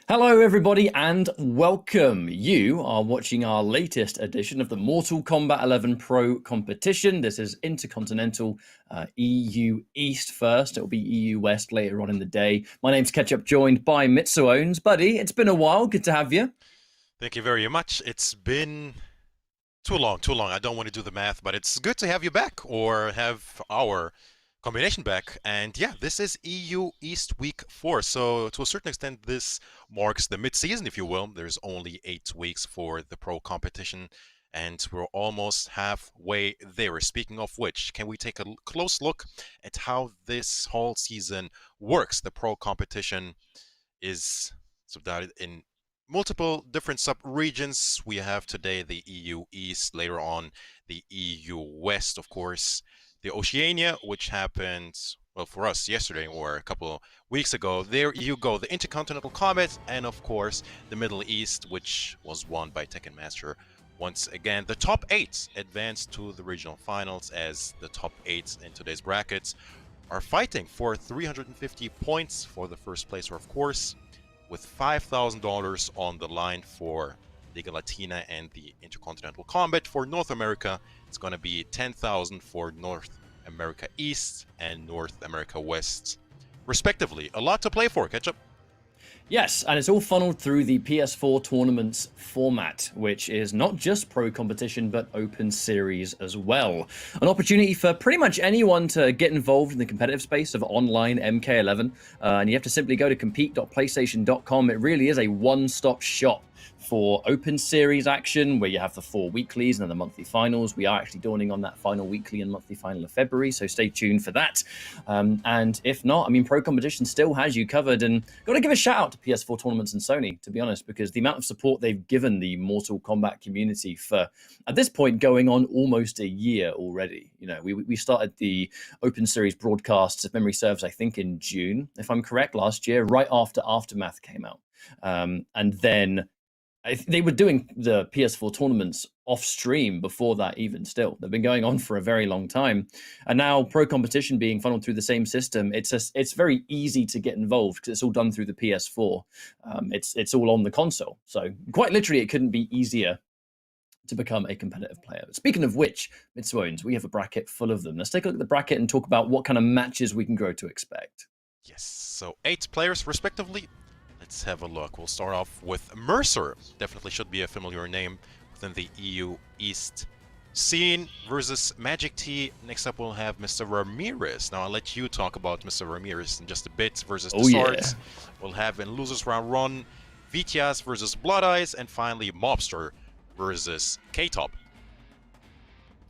Hello, everybody, and welcome. You are watching our latest edition of the Mortal Kombat 11 Pro competition. This is Intercontinental EU East first. It'll be EU West later on in the day. My name's Ketchup, joined by Mitsuones. Buddy, it's been a while. Good to have you. Thank you very much. It's been too long, too long. I don't want to do the math, but it's good to have you back or have our combination back. And yeah, this is EU East Week 4. So to a certain extent, this marks the mid-season, if you will. There's only 8 weeks for the pro competition, and we're almost halfway there. Speaking of which, can we take a close look at how this whole season works? The pro competition is subdivided in multiple different sub-regions. We have today the EU East, later on the EU West, of course, the Oceania, which happened, well, for us yesterday or a couple of weeks ago. There you go, the Intercontinental Combat, and of course the Middle East, which was won by Tekken Master. Once again, the top 8 advanced to the regional finals, as the top 8 in today's brackets are fighting for 350 points for the first placer, of course, with $5,000 on the line for Liga Latina and the Intercontinental Combat. For North America, it's going to be 10,000 for North America East and North America West, respectively. A lot to play for, Ketchup. Yes, and it's all funneled through the PS4 tournaments format, which is not just pro competition, but open series as well. An opportunity for pretty much anyone to get involved in the competitive space of online MK11. And you have to simply go to compete.playstation.com. It really is a one-stop shop for open series action, where you have the 4 weeklies and then the monthly finals. We are actually dawning on that final weekly and monthly final of February, so stay tuned for that. And if not, I mean, Pro Competition still has you covered. And got to give a shout out to PS4 Tournaments and Sony, to be honest, because the amount of support they've given the Mortal Kombat community for, at this point, going on almost a year already. You know, we started the open series broadcasts, if memory serves, I think in June, if I'm correct, last year, right after Aftermath came out. And then they were doing the PS4 tournaments off stream before that, even still. They've been going on for a very long time. And now pro competition being funneled through the same system, it's very easy to get involved because it's all done through the PS4. It's all on the console. So quite literally, it couldn't be easier to become a competitive player. Speaking of which, Mitsuones, we have a bracket full of them. Let's take a look at the bracket and talk about what kind of matches we can grow to expect. Yes, so 8 players respectively. Let's have a look. We'll start off with Mercer. Definitely should be a familiar name within the EU East scene, versus Magic T. Next up, we'll have Mr. Ramirez. Now, I'll let you talk about Mr. Ramirez in just a bit, versus the Swords. We'll have in Losers Round 1, Vitias versus Blood Eyes, and finally Mobster versus K-Top.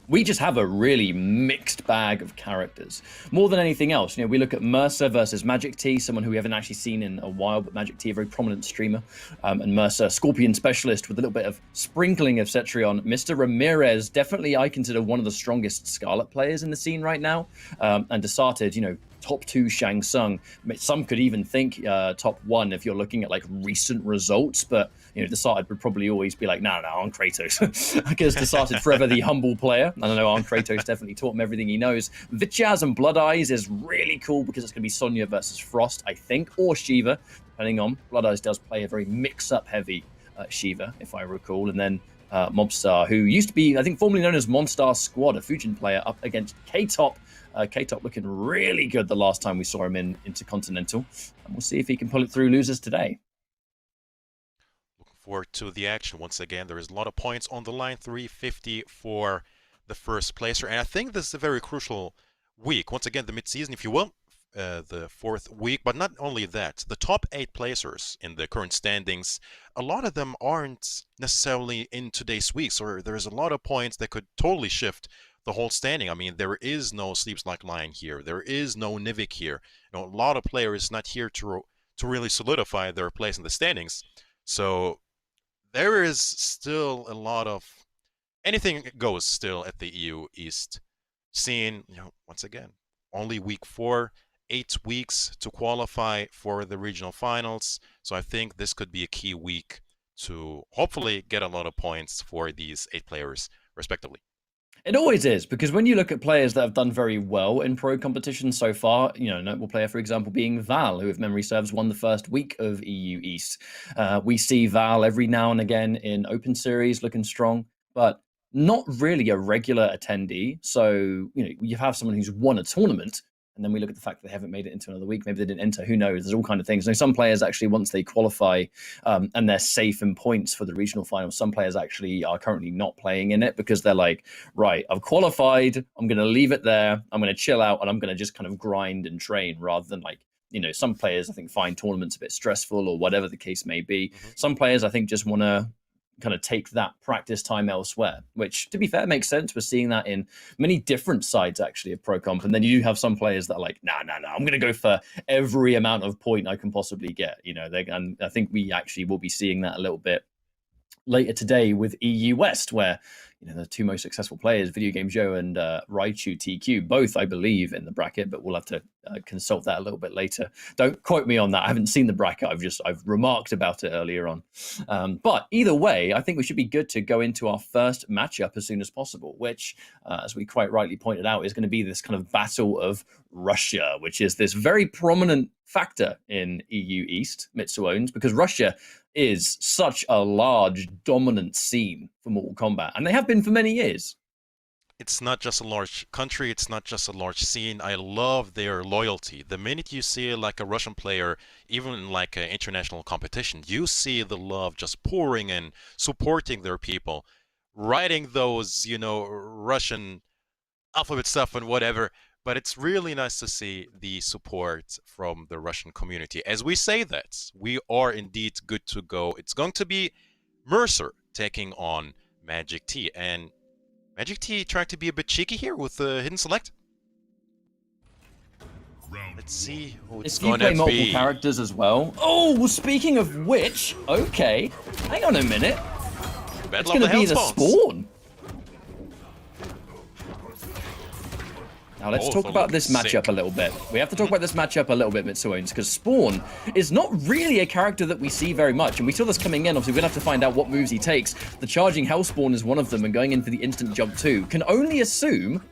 We just have a really mixed bag of characters. More than anything else, you know, we look at Mercer versus Magic T, someone who we haven't actually seen in a while, but Magic T, a very prominent streamer, and Mercer, Scorpion specialist with a little bit of sprinkling of Cetrion. Mr. Ramirez, definitely I consider one of the strongest Scarlet players in the scene right now, and Desarted, you know, top 2 Shang Tsung. Some could even think top 1 if you're looking at like recent results, but you know, Desarted would probably always be like, no, I'm Kratos. Because Desarted forever the humble player. I don't know, Arn Kratos definitely taught him everything he knows. Vitiaz and Blood Eyes is really cool because it's going to be Sonya versus Frost, I think, or Shiva, depending on. Blood Eyes does play a very mix-up heavy Shiva, if I recall. And then Mobstar, who used to be, I think, formerly known as Monstar Squad, a Fujin player, up against K-Top. K-Top looking really good the last time we saw him in Intercontinental. And we'll see if he can pull it through losers today. Looking forward to the action. Once again, there is a lot of points on the line, 350 for the first placer. And I think this is a very crucial week. Once again, the mid-season, if you will, the 4th week. But not only that, the top 8 placers in the current standings, a lot of them aren't necessarily in today's week. So there's a lot of points that could totally shift the whole standing. I mean, there is no Sleeps Like Lion here. There is no Nivik here. You know, a lot of players not here to really solidify their place in the standings. So there is still a lot of anything goes still at the EU East scene. You know, once again, only week 4, 8 weeks to qualify for the regional finals. So I think this could be a key week to hopefully get a lot of points for these 8 players respectively. It always is, because when you look at players that have done very well in pro competition so far, you know, a notable player, for example, being Val, who, if memory serves, won the first week of EU East. We see Val every now and again in Open Series looking strong, but not really a regular attendee. So, you know, you have someone who's won a tournament, and then we look at the fact that they haven't made it into another week. Maybe they didn't enter. Who knows? There's all kind of things. Now, some players actually, once they qualify and they're safe in points for the regional finals, some players actually are currently not playing in it because they're like, right, I've qualified. I'm going to leave it there. I'm going to chill out, and I'm going to just kind of grind and train rather than like, you know, some players, I think, find tournaments a bit stressful or whatever the case may be. Some players, I think, just want to kind of take that practice time elsewhere, which, to be fair, makes sense. We're seeing that in many different sides, actually, of Pro Comp. And then you have some players that are like, nah, I'm going to go for every amount of point I can possibly get. You know, and I think we actually will be seeing that a little bit later today with EU West, where, you know, the two most successful players, Video Game Joe and Raichu TQ, both, I believe, in the bracket, but we'll have to consult that a little bit later. Don't quote me on that. I haven't seen the bracket. I've remarked about it earlier on. But either way, I think we should be good to go into our first matchup as soon as possible, which, as we quite rightly pointed out, is going to be this kind of battle of Russia, which is this very prominent factor in EU East, Mitsu owns, because Russia is such a large, dominant scene for Mortal Kombat, and they have been for many years. It's not just a large country, it's not just a large scene. I love their loyalty. The minute you see like a Russian player, even in like an international competition, you see the love just pouring in, supporting their people, writing those, you know, Russian alphabet stuff and whatever. But it's really nice to see the support from the Russian community. As we say that, we are indeed good to go. It's going to be Mercer taking on Magic T. And Magic T trying to be a bit cheeky here with the hidden select. Let's see who it's going to be. You play multiple characters as well. Oh, well, speaking of which, okay, hang on a minute. It's going to be the Spawn. Now let's talk about this matchup a little bit. We have to talk about this matchup a little bit, Mitsuones, because Spawn is not really a character that we see very much, and we saw this coming in. Obviously, we're going to have to find out what moves he takes. The charging Hellspawn is one of them, and going in for the instant jump too. Can only assume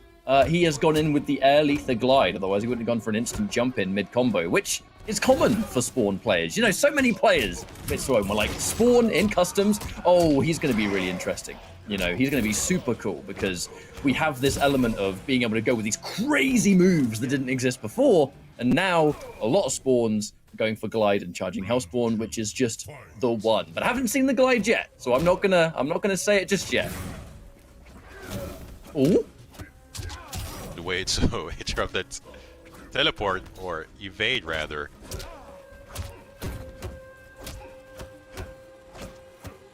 he has gone in with the air lether glide, otherwise he wouldn't have gone for an instant jump in mid-combo, which is common for Spawn players. You know, so many players, Mitsuone, were like, Spawn in customs, oh, he's going to be really interesting. You know, he's going to be super cool because we have this element of being able to go with these crazy moves that didn't exist before, and now a lot of spawns going for glide and charging Hellspawn, which is just the one. But I haven't seen the glide yet, so I'm not gonna say it just yet. Oh, the way to interrupt that teleport or evade rather.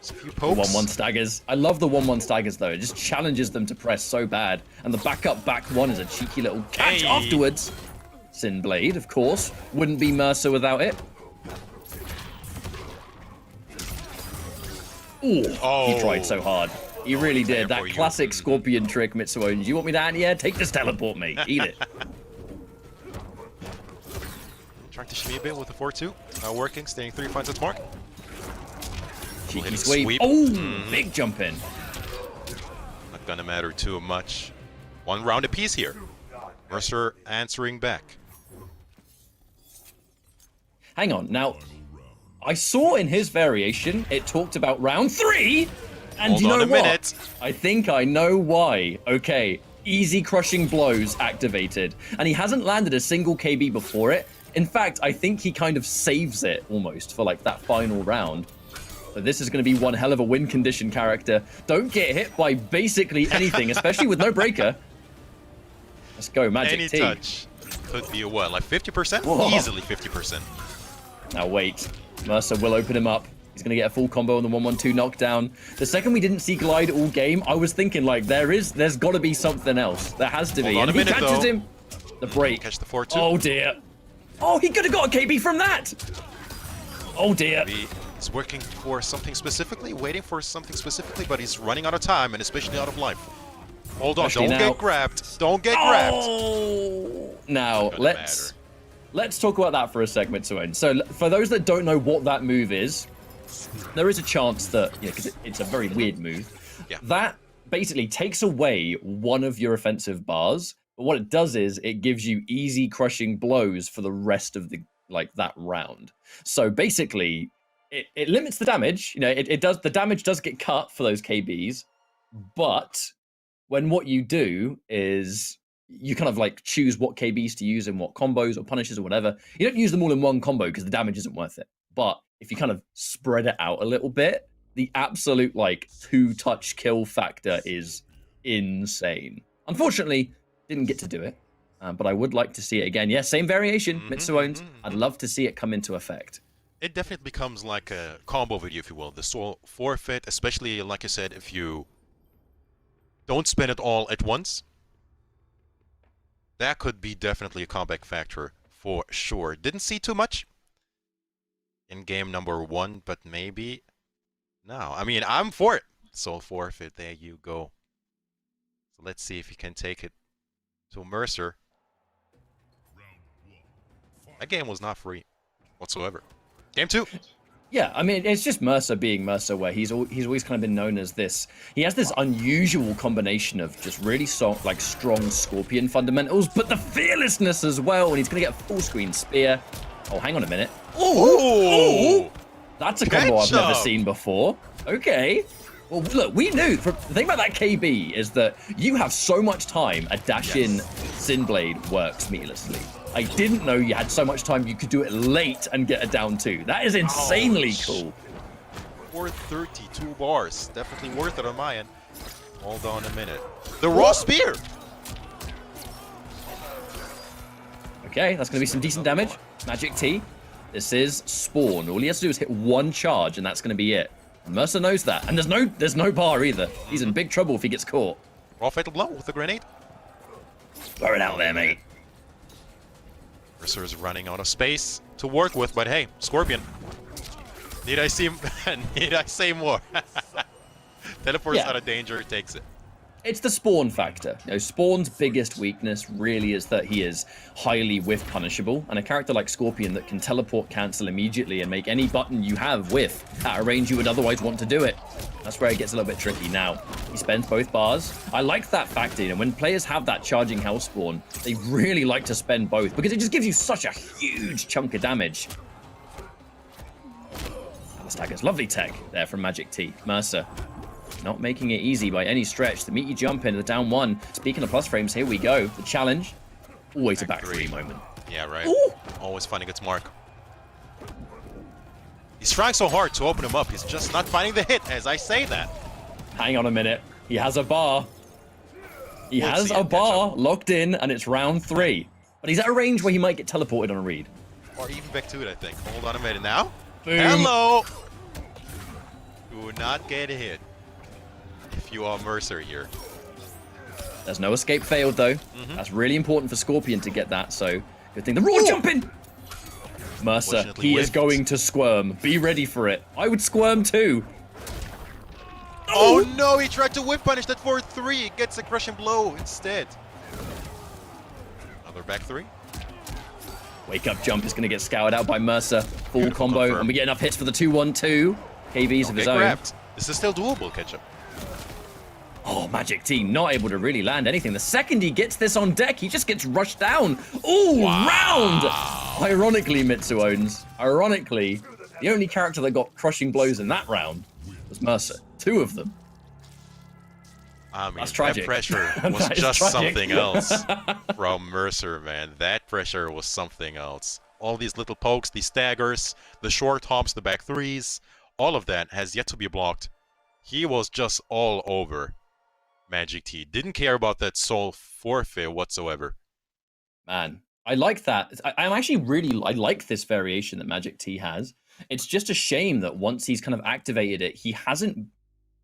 A few pokes. 1-1 staggers. I love the 1-1 staggers though. It just challenges them to press so bad. And the back one is a cheeky little catch afterwards. Sin Blade, of course. Wouldn't be Mercer without it. Ooh, he tried so hard. He really did. That classic Scorpion trick, Mitsuone. You want me to anti-air? Take this teleport, mate. Eat it. Trying to shimmy a bit with the 4-2. Not working. Staying 3 finds its mark. Cheeky sweep. Oh, big jump in. Not gonna matter too much. 1 round apiece here. Mercer answering back. Hang on. Now, I saw in his variation, it talked about round 3. And Hold you know on a what? minute. I think I know why. Okay, easy crushing blows activated. And he hasn't landed a single KB before it. In fact, I think he kind of saves it almost for like that final round. So this is going to be one hell of a win condition character. Don't get hit by basically anything, especially with no breaker. Let's go, Magic Any T. touch could be a what, like 50%? Whoa. Easily 50%. Now wait, Mercer will open him up. He's going to get a full combo on the 1-1-2 knockdown. The second we didn't see glide all game, I was thinking like there's got to be something else. There has to be. Hold on and a he minute, catches though. him. The break. Catch the 4-2. Oh dear. Oh, he could have got a KB from that. Oh dear. He's working for something specifically, waiting for something specifically, but he's running out of time and especially out of life. Hold on, don't get grabbed. Don't get grabbed. Oh, now let's talk about that for a segment to end. So for those that don't know what that move is, there is a chance that, because it's a very weird move, Yeah. that basically takes away one of your offensive bars. But what it does is it gives you easy crushing blows for the rest of the that round. So basically, it limits the damage. You know, it does the damage does get cut for those KBs, but when what you do is you kind of like choose what KBs to use and what combos or punishes or whatever. You don't use them all in one combo because the damage isn't worth it. But if you kind of spread it out a little bit, the absolute like 2-touch kill factor is insane. Unfortunately, didn't get to do it, but I would like to see it again. Yeah, same variation, Mitsuones. I'd love to see it come into effect. It definitely becomes like a combo video, if you will. The soul forfeit, especially like I said, if you don't spend it all at once. That could be definitely a comeback factor for sure. Didn't see too much in game number 1, but maybe now. I mean, I'm for it. Soul forfeit, there you go. So let's see if he can take it to Mercer. That game was not free whatsoever. Game 2. Yeah, I mean, it's just Mercer being Mercer, where he's always kind of been known as this. He has this unusual combination of just really strong Scorpion fundamentals, but the fearlessness as well, and he's going to get a full screen spear. Oh, hang on a minute. Oh! That's a combo I've never seen before. Okay. Well, look, we knew. The thing about that KB is that you have so much time a dash-in Sinblade works meatlessly. I didn't know you had so much time you could do it late and get a down 2. That is insanely cool. 432 bars. Definitely worth it on my end. Hold on a minute. The raw spear! Okay, that's going to be some decent damage. Magic T. This is Spawn. All he has to do is hit one charge, and that's going to be it. Mercer knows that. And there's no bar either. He's in big trouble if he gets caught. Raw fatal blow with the grenade. Throw it out there, mate. Mercer is running out of space to work with, but hey, Scorpion. Need I say more? Teleports out of danger, takes it. It's the Spawn factor. You know, Spawn's biggest weakness really is that he is highly whiff punishable, and a character like Scorpion that can teleport cancel immediately and make any button you have whiff at a range you would otherwise want to do it. That's where it gets a little bit tricky. Now, he spends both bars. I like that factor. You know, when players have that charging Hell Spawn, they really like to spend both because it just gives you such a huge chunk of damage. Alistaggers, lovely tech there from Magic T. Mercer. Not making it easy by any stretch. The meaty jump in, the down 1. Speaking of plus frames, here we go. The challenge. Always a back 3 moment. Yeah, right. Ooh. Always finding its mark. He's trying so hard to open him up. He's just not finding the hit as I say that. Hang on a minute. He has a bar. He has a bar locked in, and it's round 3. But he's at a range where he might get teleported on a read. Or even back to it, I think. Hold on a minute now. Boom. Hello! Do not get hit if you are Mercer here. There's no escape failed, though. That's really important for Scorpion to get that, so good thing. The raw jumping! Mercer, he is going to squirm. Be ready for it. I would squirm too. Oh no, he tried to whip punish that 4-3. It gets a crushing blow instead. Another back 3. Wake up jump is going to get scoured out by Mercer. Full combo, and we get enough hits for the 2-1-2. KBs of his own. Grabbed. This is still doable, Ketchup. Oh, Magic T not able to really land anything. The second he gets this on deck, he just gets rushed down. Ooh, round! Ironically, Mitsuones, ironically, the only character that got crushing blows in that round was Mercer. 2 of them. I mean, that's tragic. That pressure was just something else from Mercer, man. That pressure was something else. All these little pokes, these staggers, the short hops, the back 3s, all of that has yet to be blocked. He was just all over Magic T. Didn't care about that soul forfeit whatsoever. Man, I like that. I'm actually I like this variation that Magic T has. It's just a shame that once he's kind of activated it, he hasn't...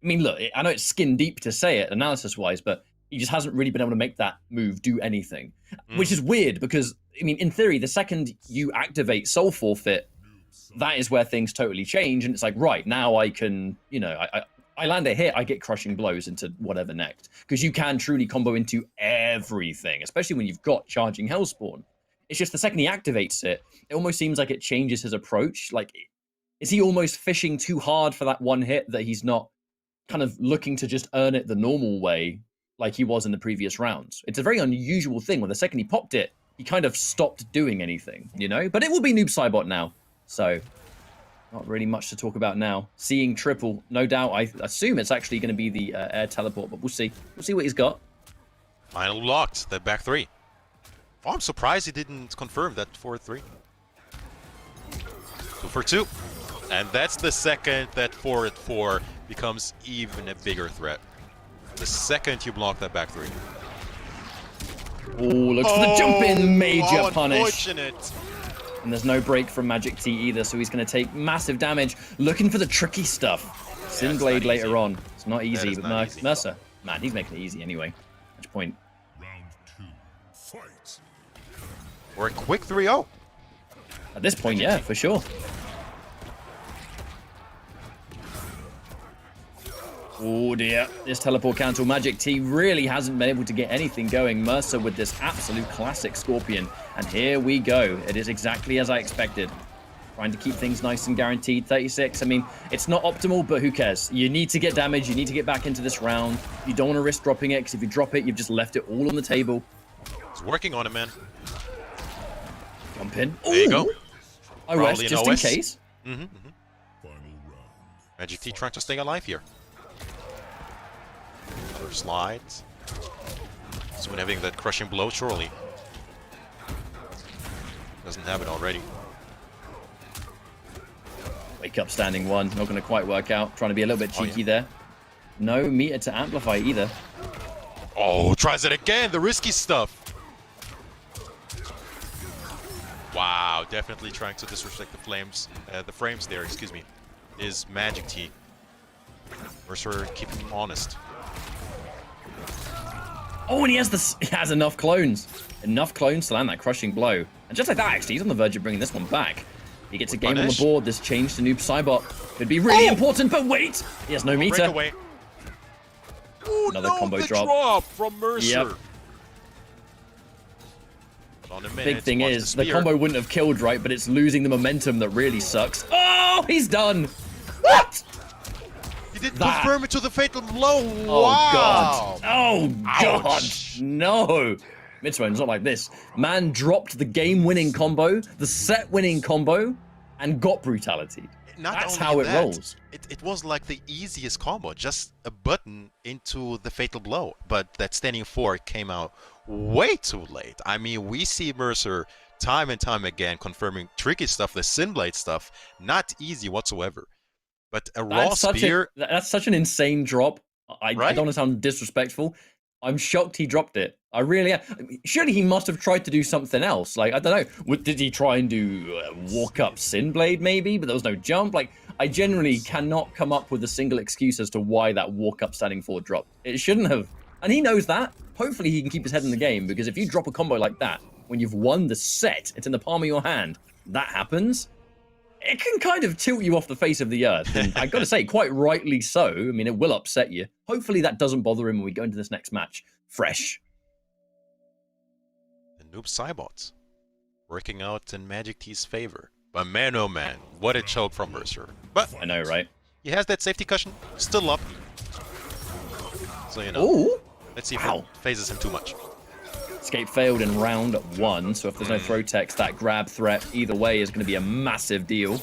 I mean, look, I know it's skin deep to say it analysis-wise, but he just hasn't really been able to make that move do anything. Which is weird because, I mean, in theory, the second you activate soul forfeit, that is where things totally change. And it's like, right, now I can, you know, I land a hit, I get crushing blows into whatever next. Because you can truly combo into everything, especially when you've got charging Hellspawn. It's just the second he activates it, it almost seems like it changes his approach. Like, is he almost fishing too hard for that one hit that he's not kind of looking to just earn it the normal way, like he was in the previous rounds. It's a very unusual thing. When the second he popped it, he kind of stopped doing anything, you know? But it will be Noob Saibot now, so not really much to talk about now. Seeing triple, no doubt. I assume it's actually going to be the air teleport, but we'll see. We'll see what he's got. Finally locked, that back 3. Oh, I'm surprised he didn't confirm that forward 3. 2 for 2. And that's the second that forward 4 becomes even a bigger threat. The second you block that back 3. Oh, looks for the jump in, major punish. Unfortunate. And there's no break from Magic T either, so he's going to take massive damage. Looking for the tricky stuff. Sin Blade later on. It's not easy, but Mercer, man, he's making it easy anyway. Match point. Round 2, fight. Or a quick 3-0. At this point, yeah, for sure. Oh dear, this teleport cancel. Magic T really hasn't been able to get anything going. Mercer with this absolute classic Scorpion. And here we go. It is exactly as I expected. Trying to keep things nice and guaranteed. 36, I mean, it's not optimal, but who cares? You need to get damage. You need to get back into this round. You don't want to risk dropping it, because if you drop it, you've just left it all on the table. He's working on it, man. Jump in. There you go. OS, just in case. Final round. Magic T trying to stay alive here. Another slide. Soon having that crushing blow, surely. Doesn't have it already. Wake up standing one. Not going to quite work out. Trying to be a little bit cheeky there. No meter to amplify either. Oh, tries it again. The risky stuff. Wow, definitely trying to disrespect the frames there, excuse me, is Magic T. Mercer keeping him honest. Oh, and he has enough clones. Enough clones to land that crushing blow. And just like that, actually, he's on the verge of bringing this one back. He gets a game on the board. This change to Noob Saibot could be really important, but wait! He has no meter. Breakaway. Ooh, Another combo the drop. from Mercer. Yep. On a minute, Big thing watch is, the combo wouldn't have killed, right? But it's losing the momentum that really sucks. Oh, he's done! What? He did confirm it to the fatal blow. Oh, Wow. God. Oh, God. Ouch. No. Mitsuo's not like this. Man dropped the game-winning combo, the set-winning combo, and got brutality. That's how it rolls. It was like the easiest combo, just a button into the fatal blow. But that standing 4 came out way too late. I mean, we see Mercer time and time again confirming tricky stuff, the Sinblade stuff, not easy whatsoever. But a raw spear... That's such an insane drop. I don't want to sound disrespectful. I'm shocked he dropped it. I really am. Surely he must have tried to do something else. Like, I don't know. Did he try and do walk up Sinblade maybe? But there was no jump. Like, I generally cannot come up with a single excuse as to why that walk up standing 4 dropped. It shouldn't have. And he knows that. Hopefully he can keep his head in the game, because if you drop a combo like that, when you've won the set, it's in the palm of your hand, that happens, it can kind of tilt you off the face of the earth. And I gotta say, quite rightly so. I mean, it will upset you. Hopefully that doesn't bother him when we go into this next match fresh. The Noob Saibot working out in Magic T's favor. But man, oh man, what a choke from Mercer. But I know, right? He has that safety cushion still up. So, you know, Ooh. Let's see if it phases him too much. Escape failed in round 1, so if there's no throw text, that grab threat either way is going to be a massive deal.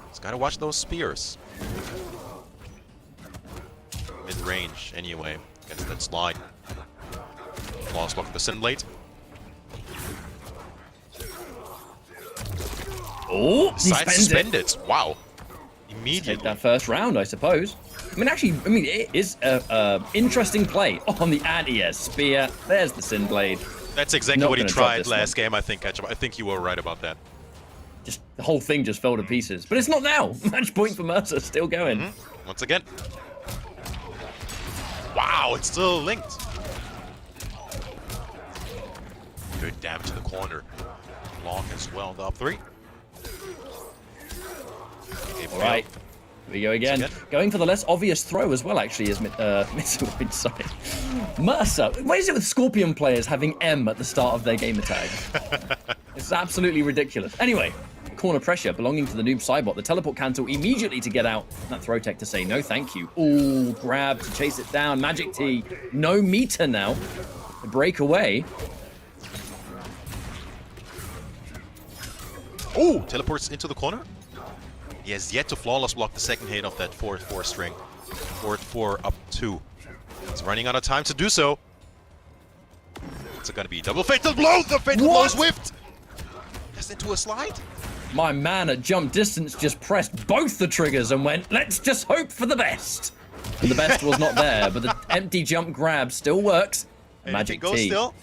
He's got to watch those spears. Mid-range, anyway, against that slide. Lost block of the Sinblade. Oh, he Decides to spend it. Wow. Immediately. Take that first round, I suppose. I mean, actually, it is a interesting play on the anti-air spear. There's the Sinblade. That's exactly what he tried last game, I think, Ketchup. I think you were right about that. Just the whole thing just fell to pieces. But it's not now. Match point for Mercer, still going. Once again. Wow, it's still linked. Good damage to the corner. Long as well, the up 3. All right. Here we go again. Going for the less obvious throw as well, actually, is Mitsuoid, sorry. Mercer. What is it with Scorpion players having M at the start of their gamer tag? It's absolutely ridiculous. Anyway, corner pressure belonging to the noob Cybot. The teleport cancel immediately to get out. That throw tech to say no thank you. Ooh, grab to chase it down. Magic T, no meter now. The break away. Oh, teleports into the corner. He has yet to flawless block the second hit of that 4-4 string. 4-4 up 2. He's running out of time to do so. It's going to be double fatal blow. The fatal blow is whiffed. Just into a slide. My man at jump distance just pressed both the triggers and went, let's just hope for the best. And the best was not there, but the empty jump grab still works. Magic goes T. still.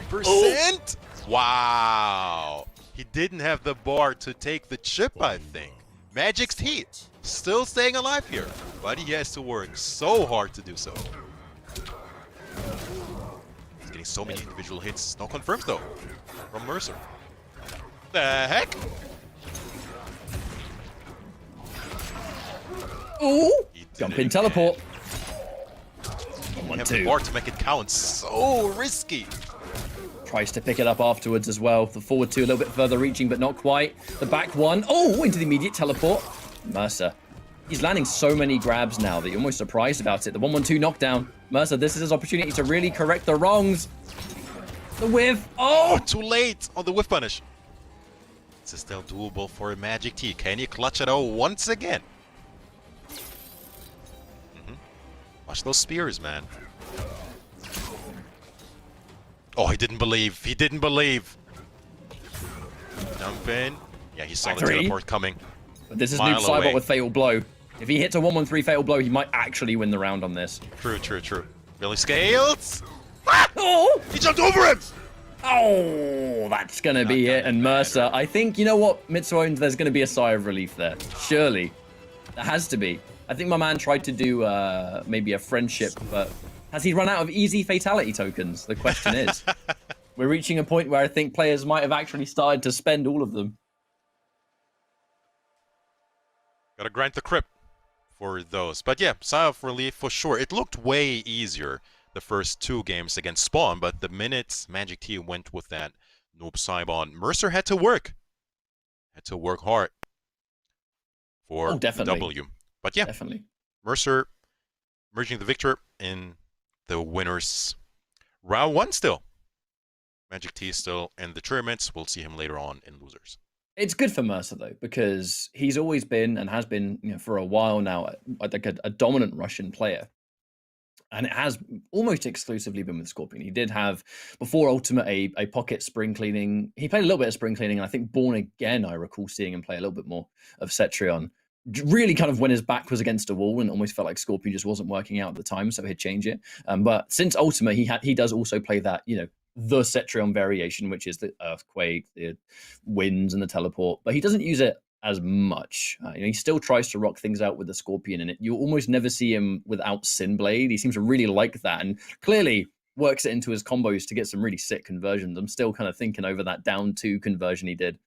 Percent. Wow. He didn't have the bar to take the chip, I think. Magic's T still staying alive here, but he has to work so hard to do so. He's getting so many individual hits. No confirms though from Mercer. The heck? Ooh! Jump in teleport. You have the bar to make it count. So risky. Tries to pick it up afterwards as well. The forward 2 a little bit further reaching, but not quite. The back 1. Oh, into the immediate teleport. Mercer. He's landing so many grabs now that you're almost surprised about it. The 1-1-2 knockdown. Mercer, this is his opportunity to really correct the wrongs. The whiff. Oh! Too late on the whiff punish. This is still doable for Magic T. Can he clutch it out once again? Watch those spears, man. Oh, he didn't believe. He didn't believe. Jump in. Yeah, he saw the teleport coming. But this is Noob Cybot with Fatal Blow. If he hits a 1-1-3 Fatal Blow, he might actually win the round on this. True, true, true. Billy Scales. Ah! Oh! He jumped over him! Oh, that's going to be it. And Mercer, I think, you know what, Mitsuones, there's going to be a sigh of relief there. Surely. There has to be. I think my man tried to do maybe a friendship, but has he run out of easy fatality tokens? The question is. We're reaching a point where I think players might have actually started to spend all of them. Gotta grind the crypt for those. But yeah, sigh of relief for sure. It looked way easier the first 2 games against Spawn, but the minute Magic T went with that Noob Cybot, Mercer had to work. Had to work hard for the W. But yeah, definitely. Mercer emerging the victor in the winners round 1 still. Magic T is still in the tournaments. We'll see him later on in losers. It's good for Mercer though, because he's always been and has been, you know, for a while now, like a dominant Russian player. And it has almost exclusively been with Scorpion. He did have, before Ultimate, a pocket spring cleaning. He played a little bit of spring cleaning, and I think Born Again, I recall seeing him play a little bit more of Cetrion. Really kind of when his back was against a wall and almost felt like Scorpion just wasn't working out at the time, so he'd change it. But since Ultimate, he does also play that, you know, the Cetrion variation, which is the Earthquake, the Winds, and the Teleport. But he doesn't use it as much. You know, he still tries to rock things out with the Scorpion, and you almost never see him without Sinblade. He seems to really like that, and clearly works it into his combos to get some really sick conversions. I'm still kind of thinking over that down 2 conversion he did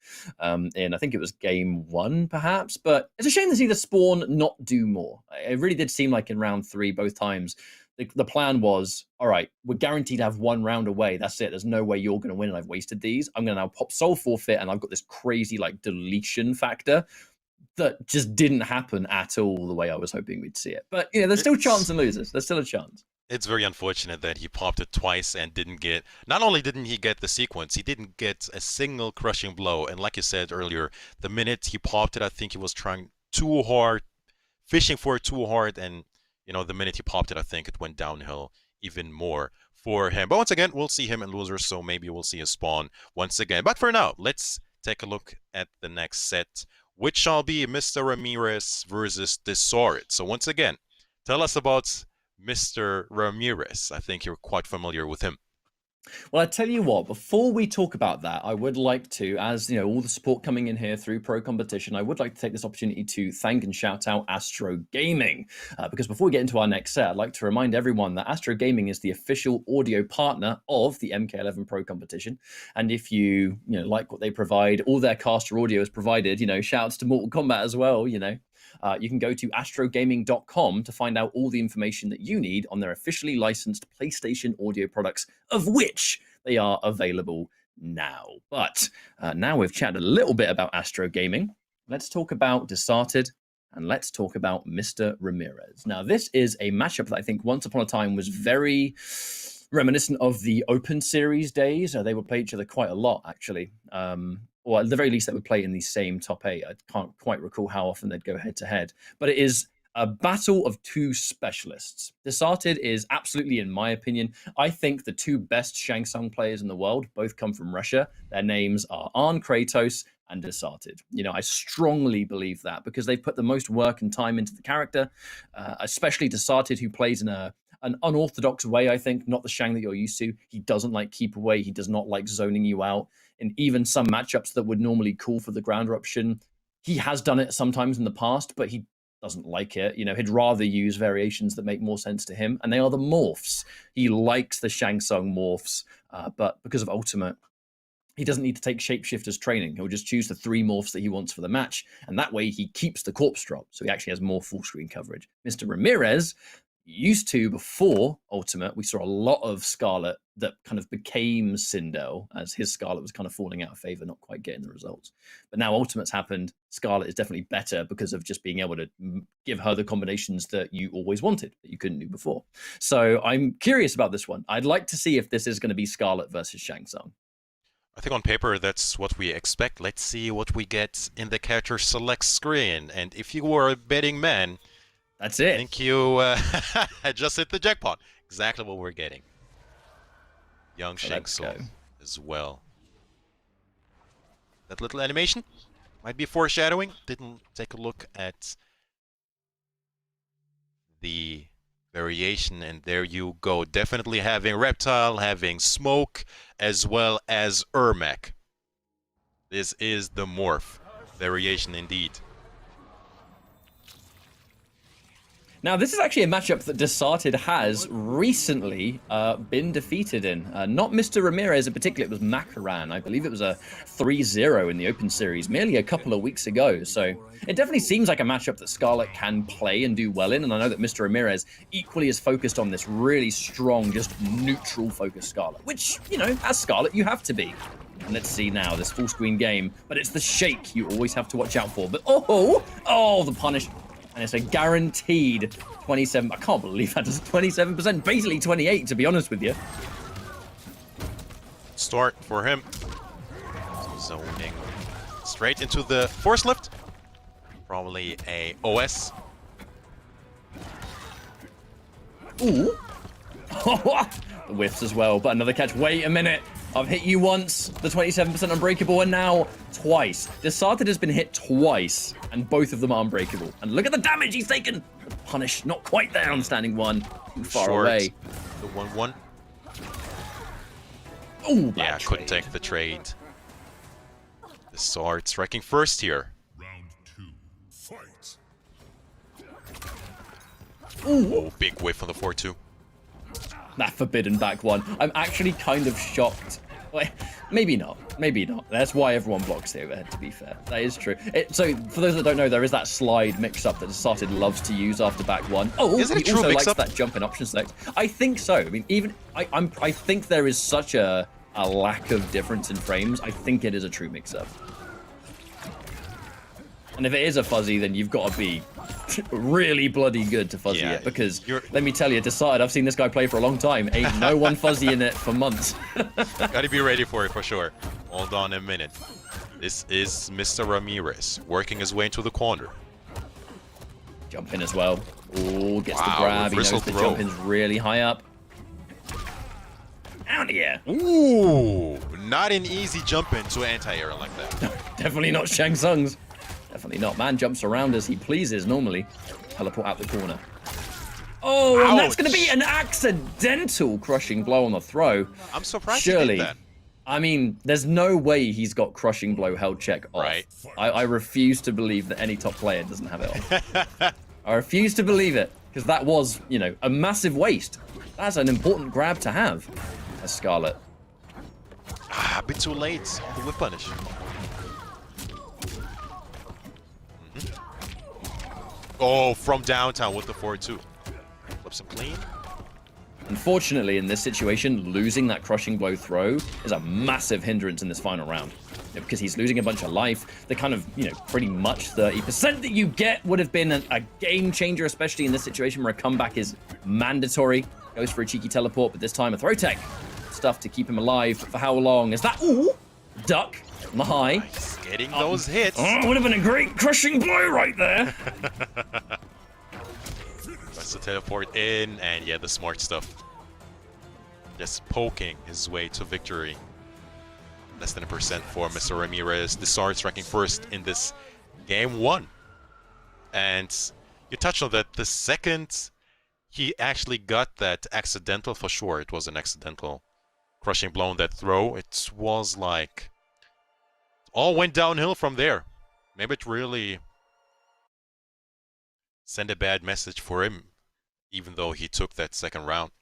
in, I think it was game 1 perhaps, but it's a shame to see the Spawn not do more. It really did seem like in round 3 both times the plan was, all right, we're guaranteed to have 1 round away. That's it. There's no way you're going to win, and I've wasted these. I'm going to now pop Soul Forfeit, and I've got this crazy like deletion factor that just didn't happen at all the way I was hoping we'd see it. But, you know, there's still chance and losers. There's still a chance. It's very unfortunate that he popped it twice and didn't get, not only didn't he get the sequence, he didn't get a single crushing blow. And like you said earlier, the minute he popped it, I think he was trying too hard, fishing for it too hard, and you know, the minute he popped it, I think it went downhill even more for him. But once again, we'll see him in losers, so maybe we'll see his Spawn once again. But for now, let's take a look at the next set, which shall be Mr. Ramirez versus Desorit. So once again, tell us about Mr. Ramirez. I think you're quite familiar with him. Well, I tell you what, before we talk about that, I would like to, as you know, all the support coming in here through Pro Competition, I would like to take this opportunity to thank and shout out Astro Gaming. Because before we get into our next set, I'd like to remind everyone that Astro Gaming is the official audio partner of the MK11 Pro Competition. And if you like what they provide, all their caster audio is provided, shouts to Mortal Kombat as well, you can go to astrogaming.com to find out all the information that you need on their officially licensed PlayStation audio products, of which they are available now. But now we've chatted a little bit about Astro Gaming. Let's talk about Desarted, and let's talk about Mr. Ramirez. Now, this is a matchup that I think once upon a time was very reminiscent of the Open Series days. They would play each other quite a lot, actually. Or at the very least, they would play in the same top 8. I can't quite recall how often they'd go head-to-head. But it is a battle of two specialists. Desarted is absolutely, in my opinion, I think the two best Shang Tsung players in the world both come from Russia. Their names are Arn Kratos and Desarted. I strongly believe that because they've put the most work and time into the character, especially Desarted, who plays in an unorthodox way, I think, not the Shang that you're used to. He doesn't like keep away. He does not like zoning you out. And even some matchups that would normally call for the ground eruption, he has done it sometimes in the past, but he doesn't like it. He'd rather use variations that make more sense to him, and they are the morphs. He likes the Shang Tsung morphs, but because of Ultimate, he doesn't need to take Shapeshifter's training. He'll just choose the 3 morphs that he wants for the match, and that way he keeps the corpse drop, so he actually has more full screen coverage. Mr. Ramirez used to, before Ultimate, we saw a lot of Scarlet that kind of became Sindel, as his Scarlet was kind of falling out of favor, not quite getting the results. But now Ultimate's happened, Scarlet is definitely better because of just being able to give her the combinations that you always wanted, that you couldn't do before. So I'm curious about this one. I'd like to see if this is going to be Scarlet versus Shang Tsung. I think on paper that's what we expect. Let's see what we get in the character select screen. And if you were a betting man, that's it. I think you just hit the jackpot. Exactly what we're getting. Young Shang Tsung as well. That little animation might be foreshadowing. Didn't take a look at the variation, and there you go. Definitely having Reptile, having Smoke, as well as Ermac. This is the morph variation indeed. Now, this is actually a matchup that Desarted has recently been defeated in. Not Mr. Ramirez in particular, it was Makaran. I believe it was a 3-0 in the Open Series, merely a couple of weeks ago. So it definitely seems like a matchup that Scarlet can play and do well in. And I know that Mr. Ramirez equally is focused on this really strong, just neutral-focused Scarlet, which, as Scarlet, you have to be. And let's see now, this full-screen game. But it's the shake you always have to watch out for. But, the punish. And it's a guaranteed 27. I can't believe that does 27%. Basically 28, to be honest with you. Start for him. Zoning straight into the force lift. Probably a OS. Ooh. The whiffs as well, but another catch. Wait a minute. I've hit you once, the 27% unbreakable, and now twice. Desarted has been hit twice, and both of them are unbreakable. And look at the damage he's taken! Punish, not quite there on standing 1. Too far away. The 1-1. Oh, yeah, couldn't take the trade. The sword striking first here. Round 2, fight. Ooh. Oh, big whiff on the 4-2. That forbidden back 1. I'm actually kind of shocked. Well, maybe not. Maybe not. That's why everyone blocks the overhead, to be fair. That is true. So, for those that don't know, there is that slide mix-up that Desarted loves to use after back 1. Oh, is it he also likes that jump in option select. I think so. I mean, even I think there is such a lack of difference in frames. I think it is a true mix-up. And if it is a fuzzy, then you've got to be really bloody good to fuzzy it, because let me tell you, Desarted, I've seen this guy play for a long time. Ain't no one fuzzy in it for months. Gotta be ready for it for sure. Hold on a minute. This is Mr. Ramirez working his way into the corner. Jump in as well. Oh, gets the grab. He knows the jump in's really high up. Out of here. Ooh, not an easy jump into anti-air like that. No, definitely not Shang Tsung's. Definitely not. Man jumps around as he pleases normally. Teleport out the corner. Oh, and that's going to be an accidental crushing blow on the throw. I'm surprised Surely. he did that. I mean, there's no way he's got crushing blow held check off. Right. I refuse to believe that any top player doesn't have it on. I refuse to believe it, because that was, a massive waste. That's an important grab to have as Scarlet. A bit too late on the whip punish. Oh, from downtown with the 4-2. Flips him clean. Unfortunately, in this situation, losing that crushing blow throw is a massive hindrance in this final round. Because he's losing a bunch of life. The kind of, pretty much 30% that you get would have been a game changer, especially in this situation where a comeback is mandatory. Goes for a cheeky teleport, but this time a throw tech. Stuff to keep him alive. For how long? Is that... Ooh! Duck on the high. Nice. Getting those hits. Oh, would have been a great crushing blow right there. That's the teleport in, and yeah, the smart stuff. Just poking his way to victory. Less than 1% for Mr. Ramirez. The Sards ranking first in this game 1. And you touched on that the second he actually got that accidental, for sure, it was an accidental crushing blow on that throw. It was like all went downhill from there. Maybe it really sent a bad message for him, even though he took that second round.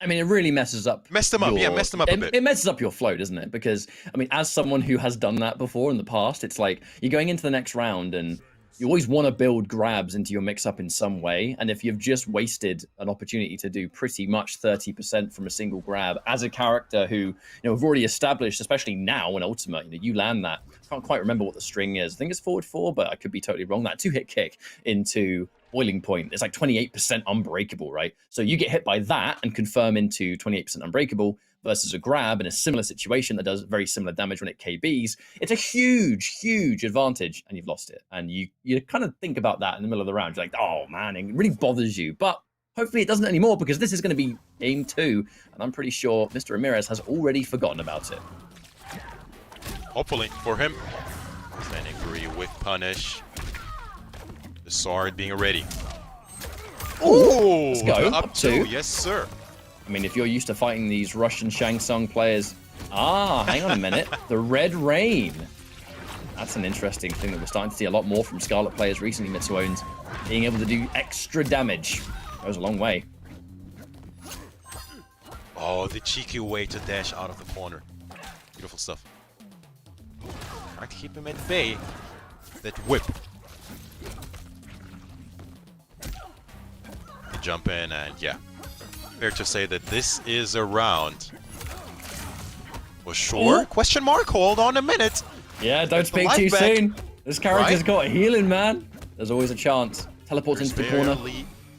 I mean, it really messes up. Messed him up, yeah, messed him up a bit. It messes up your flow, doesn't it? Because, I mean, as someone who has done that before in the past, it's like you're going into the next round and you always want to build grabs into your mix-up in some way. And if you've just wasted an opportunity to do pretty much 30% from a single grab as a character who, we've already established, especially now in Ultimate, you land that. I can't quite remember what the string is. I think it's forward 4, but I could be totally wrong. That 2-hit kick into boiling point. It's like 28% unbreakable, right? So you get hit by that and confirm into 28% unbreakable versus a grab in a similar situation that does very similar damage when it KBs. It's a huge, huge advantage, and you've lost it. And you kind of think about that in the middle of the round. You're like, oh man, it really bothers you. But hopefully it doesn't anymore, because this is going to be game 2, and I'm pretty sure Mr. Ramirez has already forgotten about it. Hopefully for him. Standing free with punish. The sword being ready. Ooh, let's go. Up 2. Yes, sir. I mean, if you're used to fighting these Russian Shang Tsung players... hang on a minute. The Red Rain. That's an interesting thing that we're starting to see a lot more from Scarlet players recently, Mitsuones. Being able to do extra damage goes a long way. Oh, the cheeky way to dash out of the corner. Beautiful stuff. Trying to keep him at bay. That whip. You jump in and yeah. Fair to say that this is a round. For sure? Ooh. Question mark? Hold on a minute. Yeah, don't speak too soon. This character's got healing, man. There's always a chance. Teleports into the corner.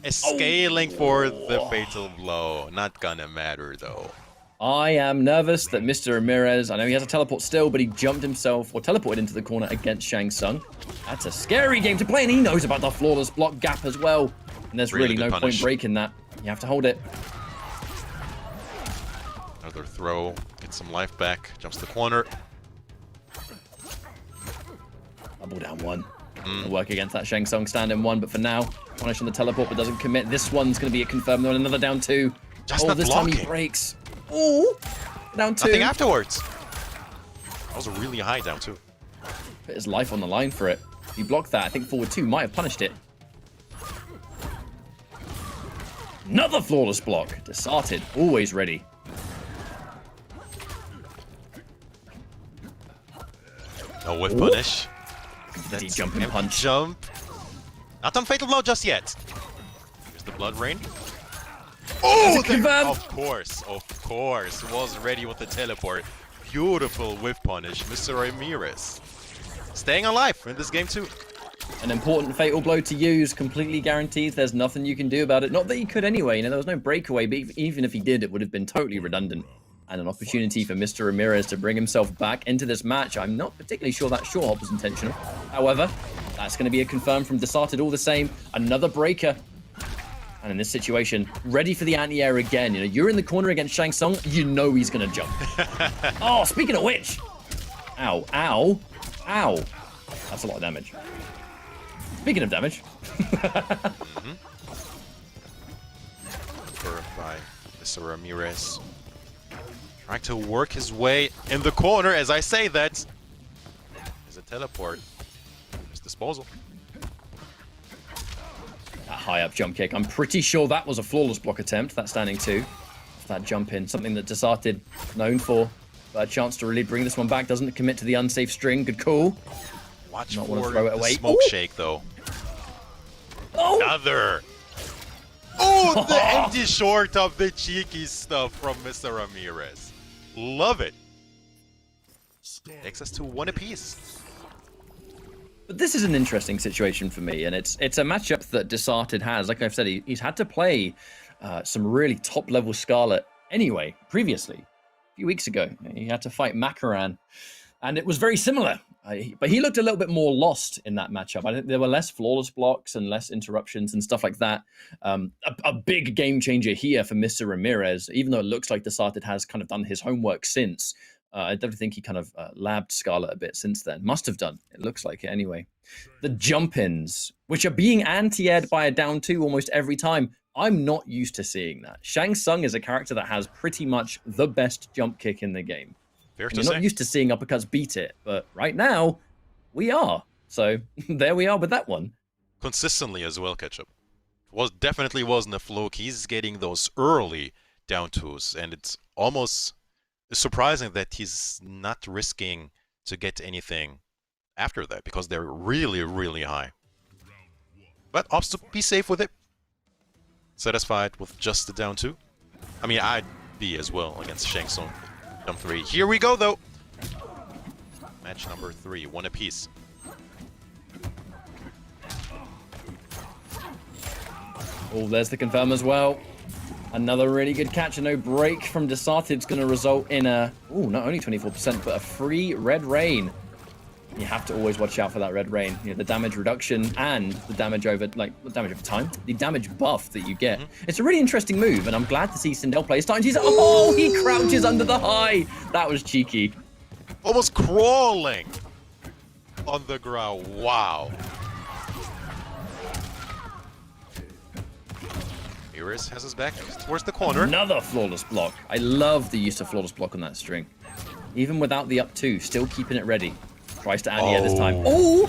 Scaling for the fatal blow. Not gonna matter though. I am nervous that Mr. Ramirez, I know he has a teleport still, but he jumped himself or teleported into the corner against Shang Tsung. That's a scary game to play, and he knows about the flawless block gap as well. And there's really no point breaking that. You have to hold it. Another throw. Get some life back. Jumps the corner. Double down 1. Work against that Shang Tsung stand in 1, but for now, punish on the teleport, but doesn't commit. This one's going to be a confirmed one. Another down 2. Just not this blocking. time he breaks. Ooh, down 2. Nothing afterwards. That was a really high down 2. Put his life on the line for it. If he blocked that, I think forward 2 might have punished it. Another flawless block. Desarted, always ready. No whiff punish. Did he jump and punch? Jump. Not on fatal blow just yet. Here's the blood rain. Oh, of course, was ready with the teleport. Beautiful whiff punish, Mr. Ramirez. Staying alive in this game too. An important fatal blow to use, completely guaranteed. There's nothing you can do about it. Not that he could anyway, there was no breakaway, but even if he did, it would have been totally redundant. And an opportunity for Mr. Ramirez to bring himself back into this match. I'm not particularly sure that short hop was intentional. However, that's going to be a confirm from Desarted all the same. Another breaker. And in this situation, ready for the anti-air again. You're in the corner against Shang Tsung, you know he's going to jump. Oh, speaking of which. Ow, ow, ow. That's a lot of damage. Speaking of damage. By Mr. Ramirez. Trying to work his way in the corner. As I say that, there's a teleport. There's disposal. That high up jump kick. I'm pretty sure that was a flawless block attempt. That standing 2. That jump in. Something that Desarted known for. But a chance to really bring this one back. Doesn't commit to the unsafe string. Good call. Watch Not for want to throw it away. Smoke shake though. Oh! Another. Oh, the empty short of the cheeky stuff from Mr. Ramirez. Love it. Takes us to 1 apiece. But this is an interesting situation for me, and it's a matchup that Desarted has. Like I've said, he's had to play some really top-level Scarlet anyway, previously. A few weeks ago, he had to fight Makaran, and it was very similar. But he looked a little bit more lost in that matchup. I think there were less flawless blocks and less interruptions and stuff like that. A big game changer here for Mr. Ramirez, even though it looks like Desarted has kind of done his homework since. I don't think he kind of labbed Scarlet a bit since then. Must have done. It looks like it anyway. The jump-ins, which are being anti-aired by a down 2 almost every time. I'm not used to seeing that. Shang Tsung is a character that has pretty much the best jump kick in the game. Fair to You're say. not used to seeing uppercuts beat it, but right now, we are. So there we are with that one. Consistently as well, Ketchup. Definitely wasn't a fluke. He's getting those early down 2s, and it's almost surprising that he's not risking to get anything after that, because they're really, really high. But opts to be safe with it. Satisfied with just the down 2. I mean, I'd be as well against Shang Tsung. Jump 3. Here we go, though. Match number 3, 1 apiece. Oh, there's the confirm as well. Another really good catch and no break from Desarted. It's going to result in a, not only 24%, but a free red rain. You have to always watch out for that red rain. You know, the damage reduction and the damage over, the damage over time, the damage buff that you get. It's a really interesting move, and I'm glad to see Sindel play. Starting to use it. Oh, he crouches under the high. That was cheeky. Almost crawling on the ground. Wow. Ramirez has his back towards the corner. Another flawless block. I love the use of flawless block on that string. Even without the up 2, still keeping it ready. Tries to anti-air this time. Oh!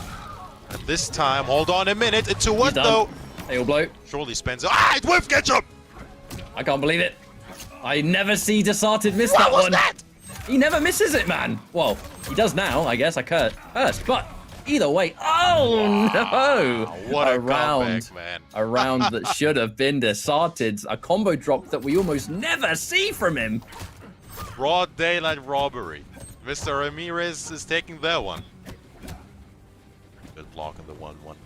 And this time, hold on a minute. Into what, though? Tail blow. Surely spends. Ah, it whiff Ketchup! I can't believe it. I never see Desarted miss that one. That? He never misses it, man. Well, he does now, I guess. I cursed. But either way. Oh, no. What a comeback, man. A round that should have been Desarted's. A combo drop that we almost never see from him. Broad daylight robbery. Mr. Ramirez is taking that one. Good block on the 1-1.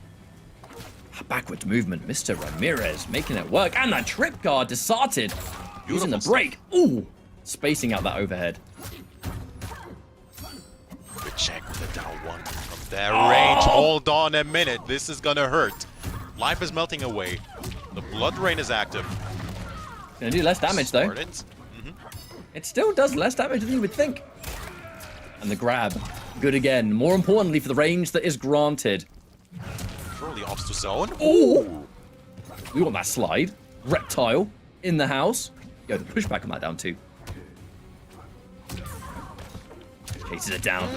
Backwards movement, Mr. Ramirez making it work. And the trip guard, Desarted. Using the break. Ooh, spacing out that overhead. Good check with the down 1 from that range. Hold on a minute. This is gonna hurt. Life is melting away. The blood rain is active. Gonna do less damage, though. It still does less damage than you would think. And the grab, good again. More importantly, for the range that is granted. Surely opts to zone. Oh! We want that slide. Reptile in the house. Yo, the pushback on that down 2. Chases it down.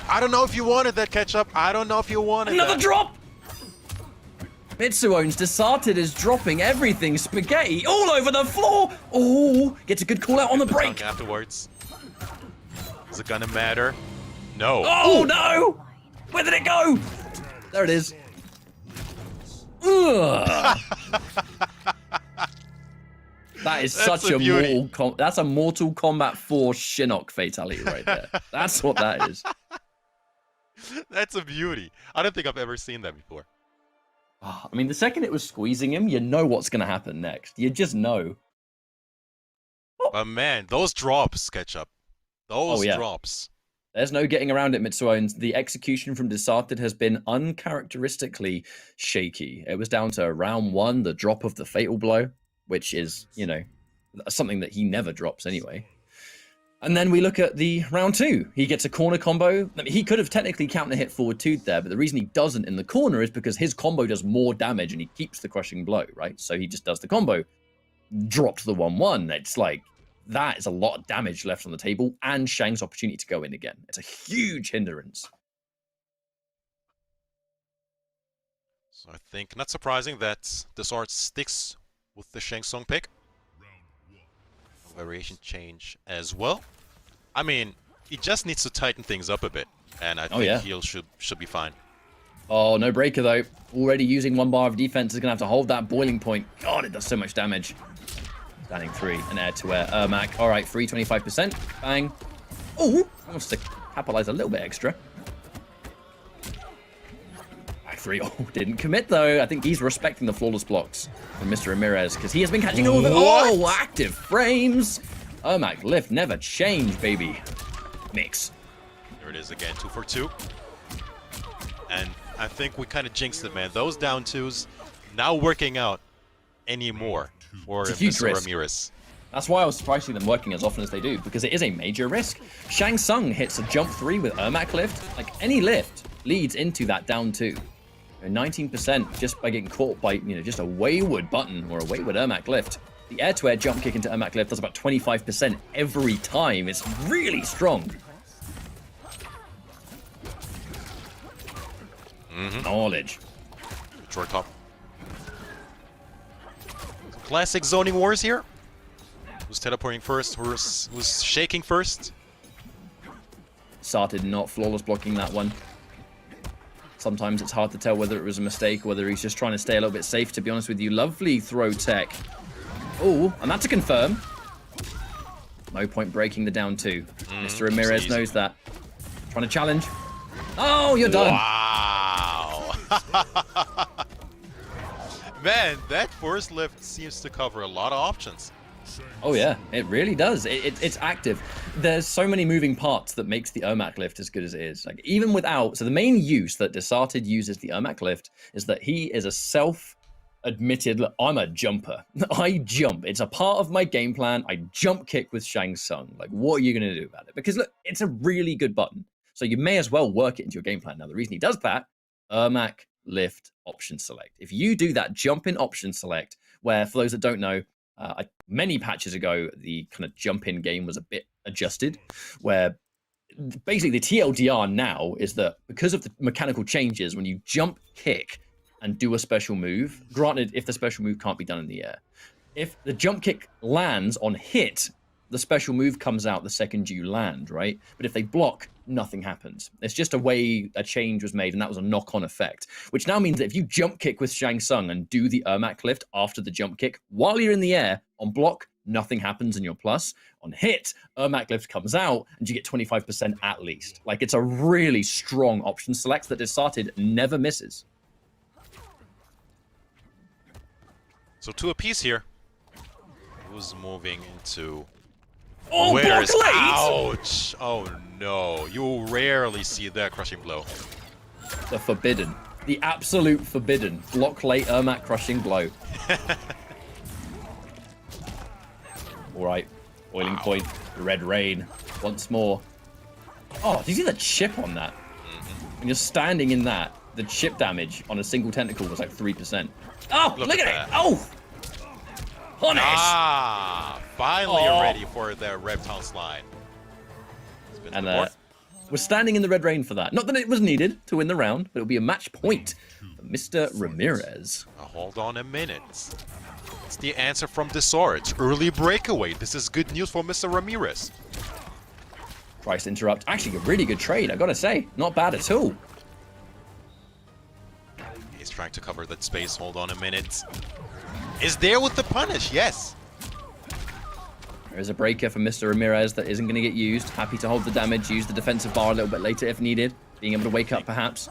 I don't know if you wanted that, Ketchup. I don't know if you wanted Another that. drop! Mitsu owns Desarted is dropping everything. Spaghetti all over the floor. Oh, gets a good call out on the break. Afterwards. Is it gonna matter? No. Oh, no! Where did it go? There it is. Ugh. That is That's such a a beauty. that's a Mortal Kombat 4 Shinnok fatality right there. That's what that is. That's a beauty. I don't think I've ever seen that before. I mean, the second it was squeezing him, you know what's going to happen next. You just know. But man, those drops, Ketchup. Those drops. There's no getting around it, Mitsuones. The execution from Desarted has been uncharacteristically shaky. It was down to round 1, the drop of the fatal blow, which is, you know, something that he never drops anyway. And then we look at the round 2. He gets a corner combo. I mean, he could have technically counter hit forward 2'd there, but the reason he doesn't in the corner is because his combo does more damage and he keeps the crushing blow, right? So he just does the combo. Dropped the 1-1. It's like, that is a lot of damage left on the table and Shang's opportunity to go in again. It's a huge hindrance. So I think not surprising that this art sticks with the Shang Tsung pick. Variation change as well. I mean, he just needs to tighten things up a bit, and I think he'll should be fine. Oh, no breaker though. Already using 1 bar of defense is going to have to hold that boiling point. God, it does so much damage. Standing 3, an air-to-air. Ermac, all right, free 25%. Bang. Oh, wants to capitalize a little bit extra. Back 3. Oh, didn't commit though. I think he's respecting the flawless blocks from Mr. Ramirez because he has been catching all of it. Oh, active frames. Ermac lift never change, baby. Mix. There it is again, 2 for 2. And I think we kind of jinxed it, man. Those down 2s not working out anymore for Mr. Ramirez. That's why I was surprised to see them working as often as they do, because it is a major risk. Shang Tsung hits a jump 3 with Ermac lift. Like, any lift leads into that down 2. 19% just by getting caught by, just a wayward button or a wayward Ermac lift. The air-to-air jump kick into Ermac lift does about 25% every time. It's really strong. Knowledge. Short top. Classic zoning wars here. Who's teleporting first? Who's shaking first? Started not flawless blocking that one. Sometimes it's hard to tell whether it was a mistake or whether he's just trying to stay a little bit safe, to be honest with you. Lovely throw tech. Oh, and that's a confirm. No point breaking the down 2. Mr. Ramirez knows that. Trying to challenge. Oh, you're done. Wow. Man, that first lift seems to cover a lot of options. Oh yeah, it really does. It's active. There's so many moving parts that makes the Ermac lift as good as it is. Like, even without, so the main use that Desarted uses the Ermac lift is that he is a self-admitted, look, I'm a jumper. I jump. It's a part of my game plan. I jump kick with Shang Tsung. Like, what are you going to do about it? Because look, it's a really good button. So you may as well work it into your game plan. Now, the reason he does that, Ermac lift option select. If you do that jump in option select, where for those that don't know, many patches ago, the kind of jump in game was a bit adjusted, where basically the TLDR now is that because of the mechanical changes, when you jump kick and do a special move, granted, if the special move can't be done in the air, if the jump kick lands on hit, the special move comes out the second you land, right? But if they block, nothing happens. It's just a way a change was made, and that was a knock-on effect, which now means that if you jump kick with Shang Tsung and do the Ermac lift after the jump kick, while you're in the air, on block, nothing happens in your plus. On hit, Ermac lift comes out, and you get 25% at least. Like, it's a really strong option select that Desarted never misses. So 2 apiece here. Who's moving into... Oh, block late! Ouch! Oh no, you rarely see that crushing blow. The forbidden. The absolute forbidden. Block late Ermac crushing blow. Alright. Boiling point. Red rain. Once more. Oh, did you see the chip on that? When you're standing in that, the chip damage on a single tentacle was like 3%. Oh, look at it! Oh! Punish! Ah! Finally ready for the reptile slide. And we're standing in the red rain for that. Not that it was needed to win the round, but it'll be a match point for Mr. Ramirez. Hold on a minute. It's the answer from Desart. Early breakaway. This is good news for Mr. Ramirez. Tries to interrupt. Actually, a really good trade, I gotta say. Not bad at all. He's trying to cover that space. Hold on a minute. Is there with the punish? Yes. There is a breaker for Mr. Ramirez that isn't going to get used. Happy to hold the damage, use the defensive bar a little bit later if needed. Being able to wake up, perhaps.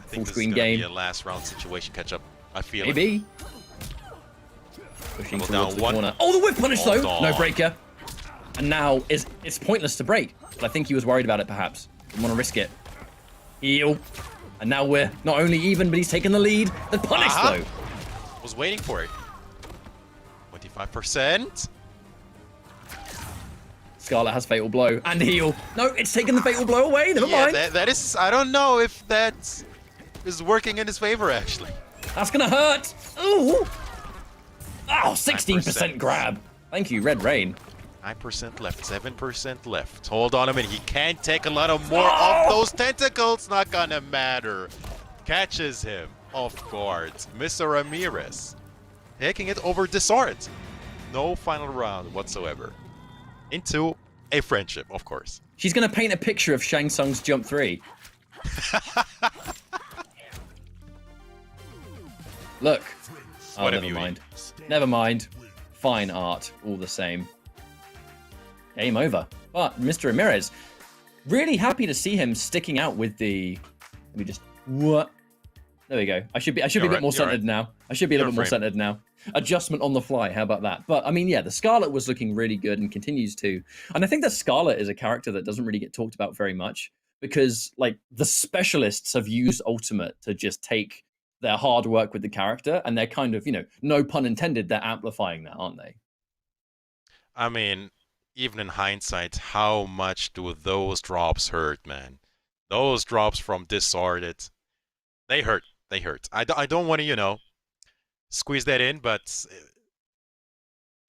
Full screen game. Be a last round situation catch up. I feel maybe. Pushing towards the corner. Oh, the whip punish though. No breaker. And now it's pointless to break. But I think he was worried about it, perhaps. Didn't want to risk it. Heal. And now we're not only even, but he's taken the lead. The punish though. Was waiting for it. 25%. Scarlet has fatal blow and heal. No, it's taken the fatal blow away. Never mind. That is. I don't know if that is working in his favor actually. That's gonna hurt. Ooh. Oh, 16% grab. Thank you, Red Rain. 9% left. 7% left. Hold on a minute. He can't take a lot of more of those tentacles. Not gonna matter. Catches him off guard. Mr. Ramirez taking it over Desart. No final round whatsoever. Into a friendship, of course. She's going to paint a picture of Shang Tsung's jump 3. Look. Oh, Whatever never you mind. eat. Never mind. Fine art, all the same. Game over. But Mr. Ramirez, really happy to see him sticking out with the. Let me just. What? There we go. I should be a bit more centered now. I should be a little bit more centered now. Adjustment on the fly. How about that? But I mean, yeah, the Scarlet was looking really good and continues to. And I think that Scarlet is a character that doesn't really get talked about very much because, like, the specialists have used Ultimate to just take their hard work with the character, and they're kind of, no pun intended, they're amplifying that, aren't they? I mean, even in hindsight, how much do those drops hurt, man? Those drops from Disorded, they hurt. They hurt. I don't want to, squeeze that in, but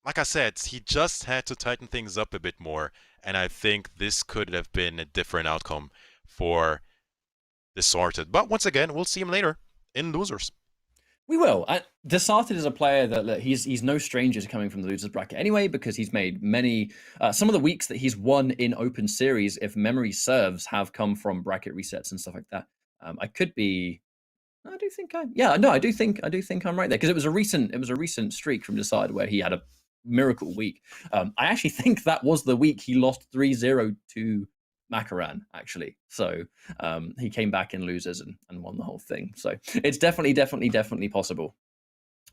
like I said, he just had to tighten things up a bit more, and I think this could have been a different outcome for Disorded. But once again, we'll see him later in Losers. We will. Desarted is a player that he's no stranger to coming from the losers bracket anyway, because he's made many. Some of the weeks that he's won in open series, if memory serves, have come from bracket resets and stuff like that. I could be. I do think I do think I'm right there, because it was a recent streak from Desarted where he had a miracle week. I actually think that was the week he lost 3-0 to Makaran, actually. So he came back in losers and won the whole thing. So it's definitely possible.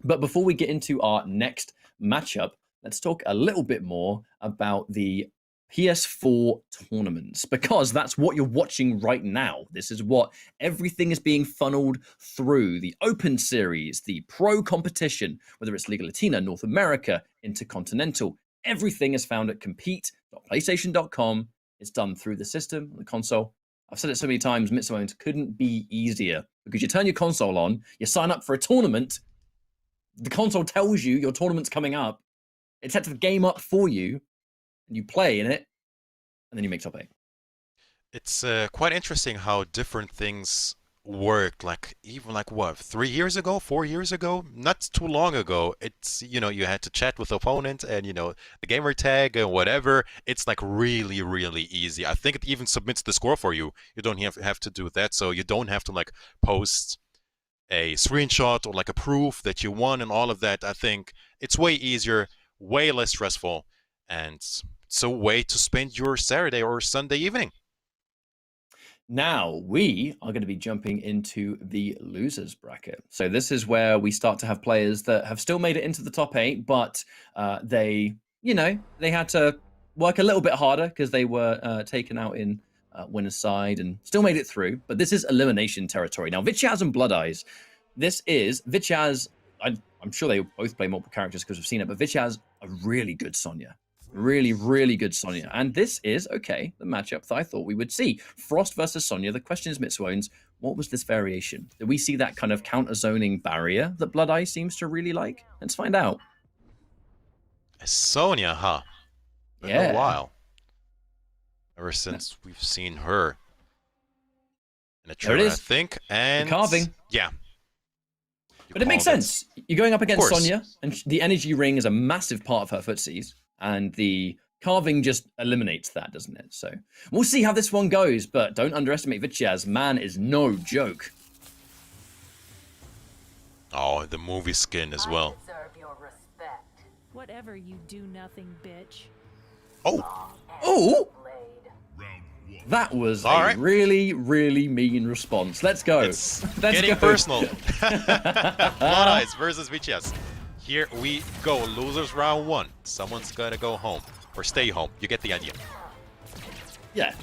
But before we get into our next matchup, let's talk a little bit more about the PS4 tournaments, because that's what you're watching right now. This is what everything is being funneled through: the Open Series, the Pro Competition, whether it's Liga Latina, North America, Intercontinental. Everything is found at compete.playstation.com. It's done through the system, the console. I've said it so many times, Mitsuones couldn't be easier, because you turn your console on, you sign up for a tournament, the console tells you your tournament's coming up, it sets the game up for you, and you play in it, and then you make top 8. It's quite interesting how different things worked. Even what, 3 years ago, 4 years ago, not too long ago. It's you had to chat with the opponent and the gamer tag and whatever. It's really easy. I think it even submits the score for you. You don't have to do that, so you don't have to post a screenshot or a proof that you won and all of that. I think it's way easier, way less stressful, and it's a way to spend your Saturday or Sunday evening. Now, we are going to be jumping into the losers bracket. So this is where we start to have players that have still made it into the top 8, but they had to work a little bit harder because they were taken out in winner's side and still made it through. But this is elimination territory. Now, Vichaz and Blood Eyes. This is Vichaz. I'm sure they both play multiple characters because we've seen it, but Vichaz, a really good Sonya. Really good Sonya. And this is, the matchup that I thought we would see. Frost versus Sonya. The question is, Mitsuones, what was this variation? Did we see that kind of counter-zoning barrier that Blood Eye seems to really like? Let's find out. Sonya, huh? Been a while. Ever since we've seen her in a trailer, I think. And the carving. Yeah. But it makes sense. You're going up against Sonya, and the energy ring is a massive part of her footsies, and the carving just eliminates that, doesn't it? So we'll see how this one goes, but don't underestimate Vichaz. Man is no joke. Oh, the movie skin as well. I deserve your respect. Whatever, you do nothing, bitch. Oh. Oh! Round 1. That was All a really mean response. Let's go. It's Let's getting go. personal. Blood Eyes versus Vichaz. Here we go. Losers round 1. Someone's gotta go home. Or stay home. You get the idea. Yeah,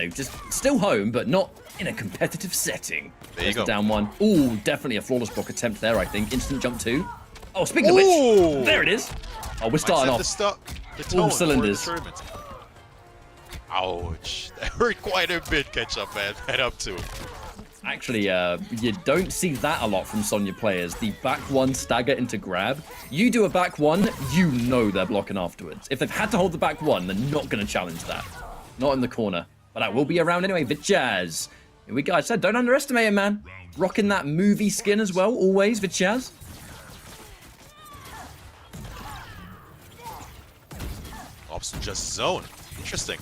just still home, but not in a competitive setting. There you go. Down 1. Ooh, definitely a flawless block attempt there, I think. Instant jump 2. Oh, speaking of which, there it is. Oh, we're starting off. All cylinders. Ouch. That hurt quite a bit, Ketchup, man. Head up 2. Actually, you don't see that a lot from Sonya players. The back 1 stagger into grab. You do a back 1, you know they're blocking afterwards. If they've had to hold the back 1, they're not going to challenge that. Not in the corner. But I will be around anyway. Vichaz. Here we go. I said, don't underestimate him, man. Rocking that movie skin as well, always, Vichaz. Ops just zone. Interesting.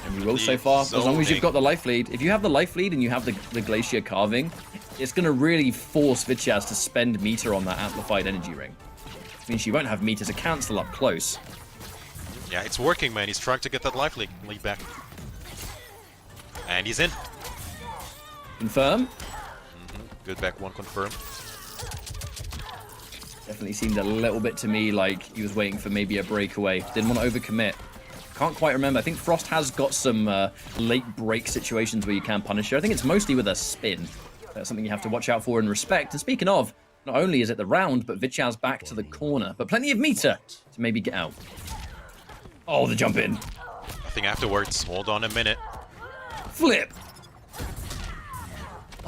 And you will so far, as long as you've got the life lead. If you have the life lead and you have the Glacier carving, it's going to really force Vityaz to spend meter on that amplified energy ring. Which means you won't have meter to cancel up close. Yeah, it's working, man. He's trying to get that life lead back. And he's in. Confirm. Good back one confirm. Definitely seemed a little bit to me like he was waiting for maybe a breakaway. Didn't want to overcommit. Can't quite remember. I think Frost has got some late break situations where you can punish her. I think it's mostly with a spin. That's something you have to watch out for and respect. And speaking of, not only is it the round, but Vityaz back to the corner. But plenty of meter to maybe get out. Oh, the jump in. Nothing afterwards. Hold on a minute. Flip.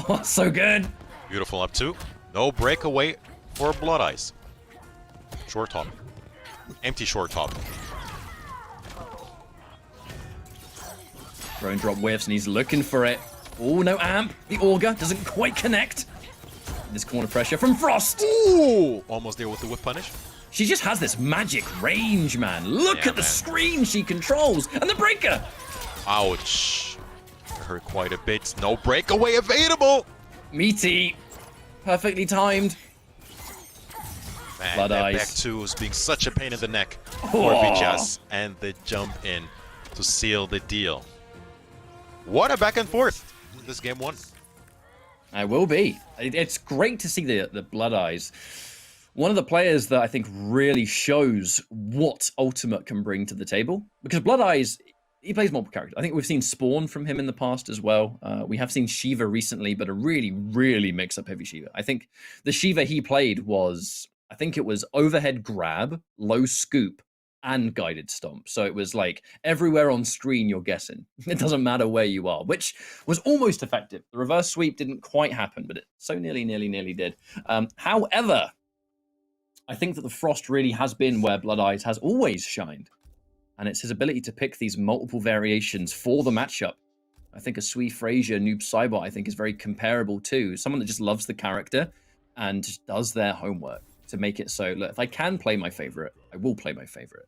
Oh, so good. Beautiful up two. No breakaway for Blood Eyes. Short top. Empty short top. Drone drop whiffs and he's looking for it. Oh, no amp. The auger doesn't quite connect. This corner pressure from Frost. Ooh! Almost there with the whip punish. She just has this magic range, man. Look at the screen she controls. And the breaker. Ouch. Hurt quite a bit. No breakaway available. Meaty. Perfectly timed. Man, Blood that Eyes. back two is being such a pain in the neck Oh. for Vityaz. And the jump in to seal the deal. What a back and forth. This game one. I will be. It's great to see the Blood Eyes. One of the players that I think really shows what Ultimate can bring to the table. Because Blood Eyes, he plays multiple characters. I think we've seen Spawn from him in the past as well. We have seen Shiva recently, but a really, really mix-up heavy Shiva. I think the Shiva he played was, I think it was overhead grab, low scoop, and guided stomp. So it was like everywhere on screen you're guessing. It doesn't matter where you are, which was almost effective. The reverse sweep didn't quite happen, but it so nearly did. However, I think that the Frost really has been where Blood Eyes has always shined. And it's his ability to pick these multiple variations for the matchup. I think a Sui Frazier, Noob Cybot, I think is very comparable to someone that just loves the character and just does their homework to make it so, look, if I can play my favorite, I will play my favorite.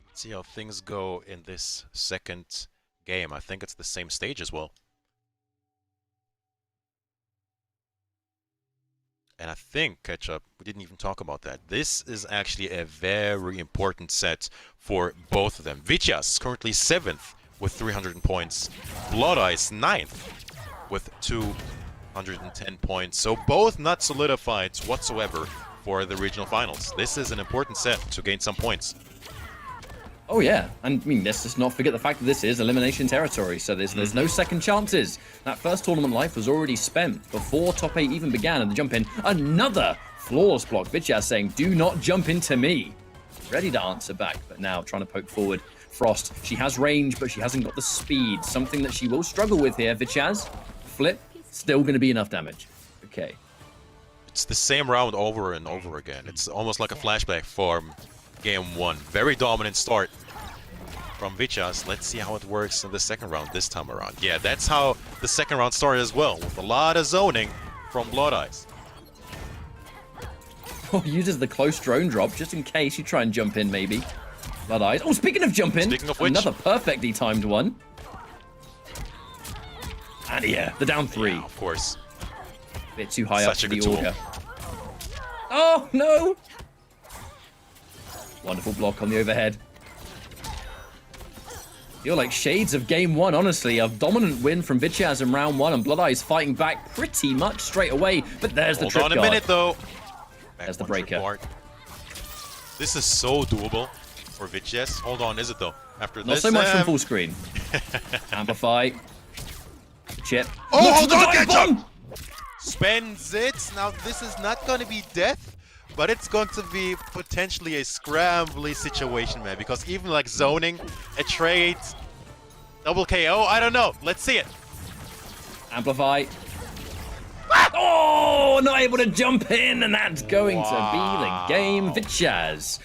Let's see how things go in this second game. I think it's the same stage as well. And I think, Ketchup, we didn't even talk about that. This is actually a very important set for both of them. Vityaz currently 7th with 300 points. Blood Eyes 9th with 210 points. So both not solidified whatsoever for the regional finals. This is an important set to gain some points. Oh yeah, and I mean, let's just not forget the fact that this is elimination territory, so there's no second chances. That first tournament life was already spent before top 8 even began, and the jump in, another flawless block. Vityaz saying, do not jump into me. Ready to answer back, but now trying to poke forward. Frost, she has range, but she hasn't got the speed, something that she will struggle with here. Vityaz, flip, still going to be enough damage. Okay. It's the same round over and over again. It's almost like a flashback from game one. Very dominant start from Vityaz. Let's see how it works in the second round this time around. Yeah, that's how the second round started as well, with a lot of zoning from Blood Eyes. Oh, uses the close drone drop just in case you try and jump in, maybe. Blood Eyes. Oh, speaking of jump in, Speaking of which, another perfectly timed one. And yeah, the down 3. Yeah, of course. Bit too high Such up a for good the tool. auger. Oh, no! Wonderful block on the overhead. Feel like shades of game 1, honestly. A dominant win from Vityaz in round 1, and Blood Eyes fighting back pretty much straight away. But there's the trip Hold on a guard. minute, though. There's the Back one trip breaker. guard. This is so doable for Vityaz. Hold on, is it though? After Not this, so much from full screen. Amplify. Chip. Oh, Look hold for the on, dive catch up! bomb! Spends it. Now this is not going to be death, but it's going to be potentially a scrambly situation, man. Because even like zoning, a trade, double KO, I don't know. Let's see it. Amplify. Oh, not able to jump in, and that's going to be the game. Vityaz.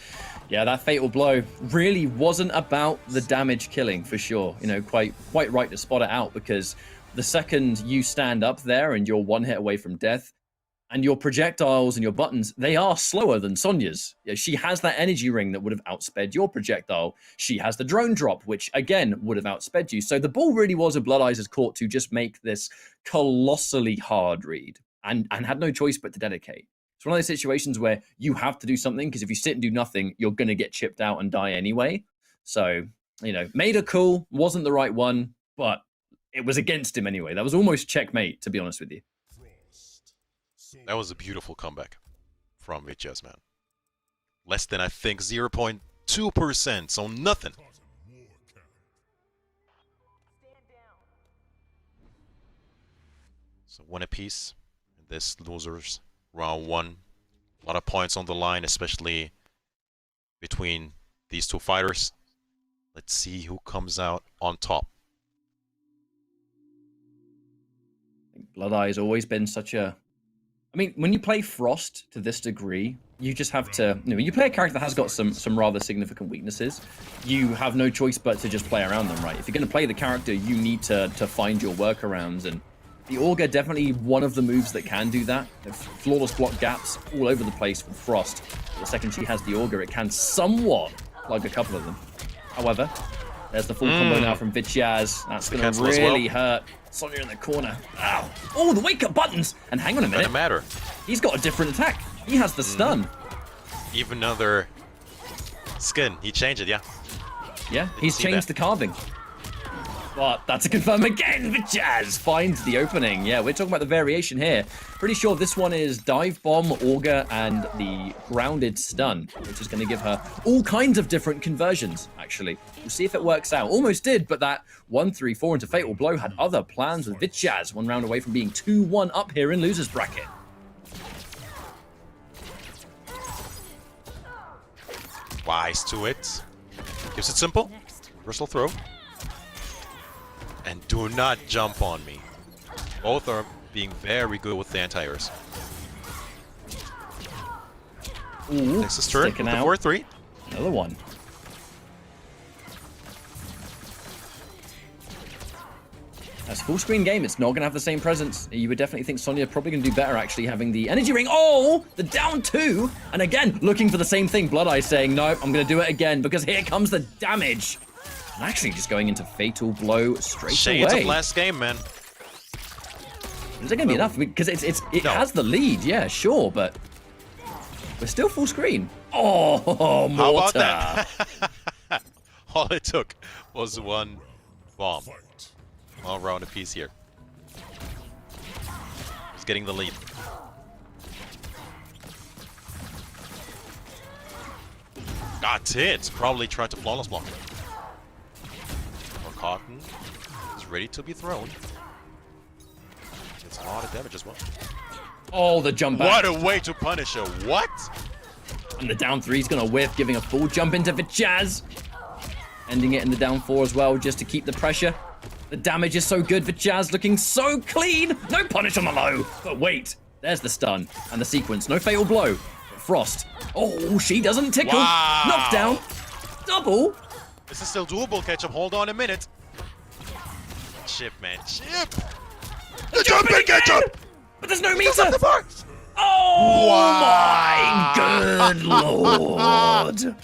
Yeah, that fatal blow really wasn't about the damage killing, for sure. You know, quite right to spot it out, because the second you stand up there and you're one hit away from death, And your projectiles and your buttons, they are slower than Sonya's. Yeah, she has that energy ring that would have outsped your projectile. She has the drone drop, which again would have outsped you. So the ball really was a Blood Eyes' court to just make this colossally hard read and had no choice but to dedicate. It's one of those situations where you have to do something because if you sit and do nothing, you're going to get chipped out and die anyway. So, made her cool, wasn't the right one, but it was against him anyway. That was almost checkmate, to be honest with you. That was a beautiful comeback from Vichas, man. Less than, I think, 0.2%, so nothing. So one apiece in this losers round one. A lot of points on the line, especially between these two fighters. Let's see who comes out on top. Blood Eye has always been such a... I mean, when you play Frost to this degree, you just have to... you play a character that has got some rather significant weaknesses, you have no choice but to just play around them, right? If you're going to play the character, you need to find your workarounds, and the Augur definitely one of the moves that can do that. Flawless block gaps all over the place with Frost. The second she has the Augur, it can somewhat plug a couple of them. However, there's the full combo now from Vichas. That's going to really hurt. Sonya in the corner. Ow. Oh, the wake up buttons. And hang on a minute. Doesn't matter. He's got a different attack. He has the stun. Even another skin. He changed it, yeah. Yeah, he's changed the carving. But that's a confirm again. Vichas finds the opening. Yeah, we're talking about the variation here. Pretty sure this one is Dive Bomb, Augur, and the Grounded Stun, which is going to give her all kinds of different conversions, actually. We'll see if it works out. Almost did, but that 1-3-4 into Fatal Blow had other plans with Vichas, one round away from being 2-1 up here in loser's bracket. Wise to it. Gives it simple. Reversal throw. And do not jump on me. Both are being very good with the anti-airs. Next is turn with the 4-3. Another one. That's a full screen game. It's not going to have the same presence. You would definitely think Sonya probably going to do better actually having the energy ring. Oh, the down two. And again, looking for the same thing. Blood Eye saying, no, I'm going to do it again because here comes the damage. And actually just going into Fatal Blow straight Shades away. of last game, man. Is it going to be enough? Because it has the lead, yeah, sure, but we're still full screen. Oh, Mortar. How about that? All it took was one bomb. All round apiece here. He's getting the lead. Got it. Probably tried to flawless block. Or Cotton is ready to be thrown. It's a lot of damage as well. Oh, the jump back. What a way to punish her. What? And the down three is going to whiff, giving a full jump into Vichas. Ending it in the down four as well, just to keep the pressure. The damage is so good. Vichas looking so clean. No punish on the low. But wait, there's the stun and the sequence. No fatal blow. Frost. Oh, she doesn't tickle. Wow. Knockdown. Double. This is still doable, Ketchup. Hold on a minute. Chip, man. Chip. The jumping Ketchup. But there's no meter. Oh, Wow. my good lord.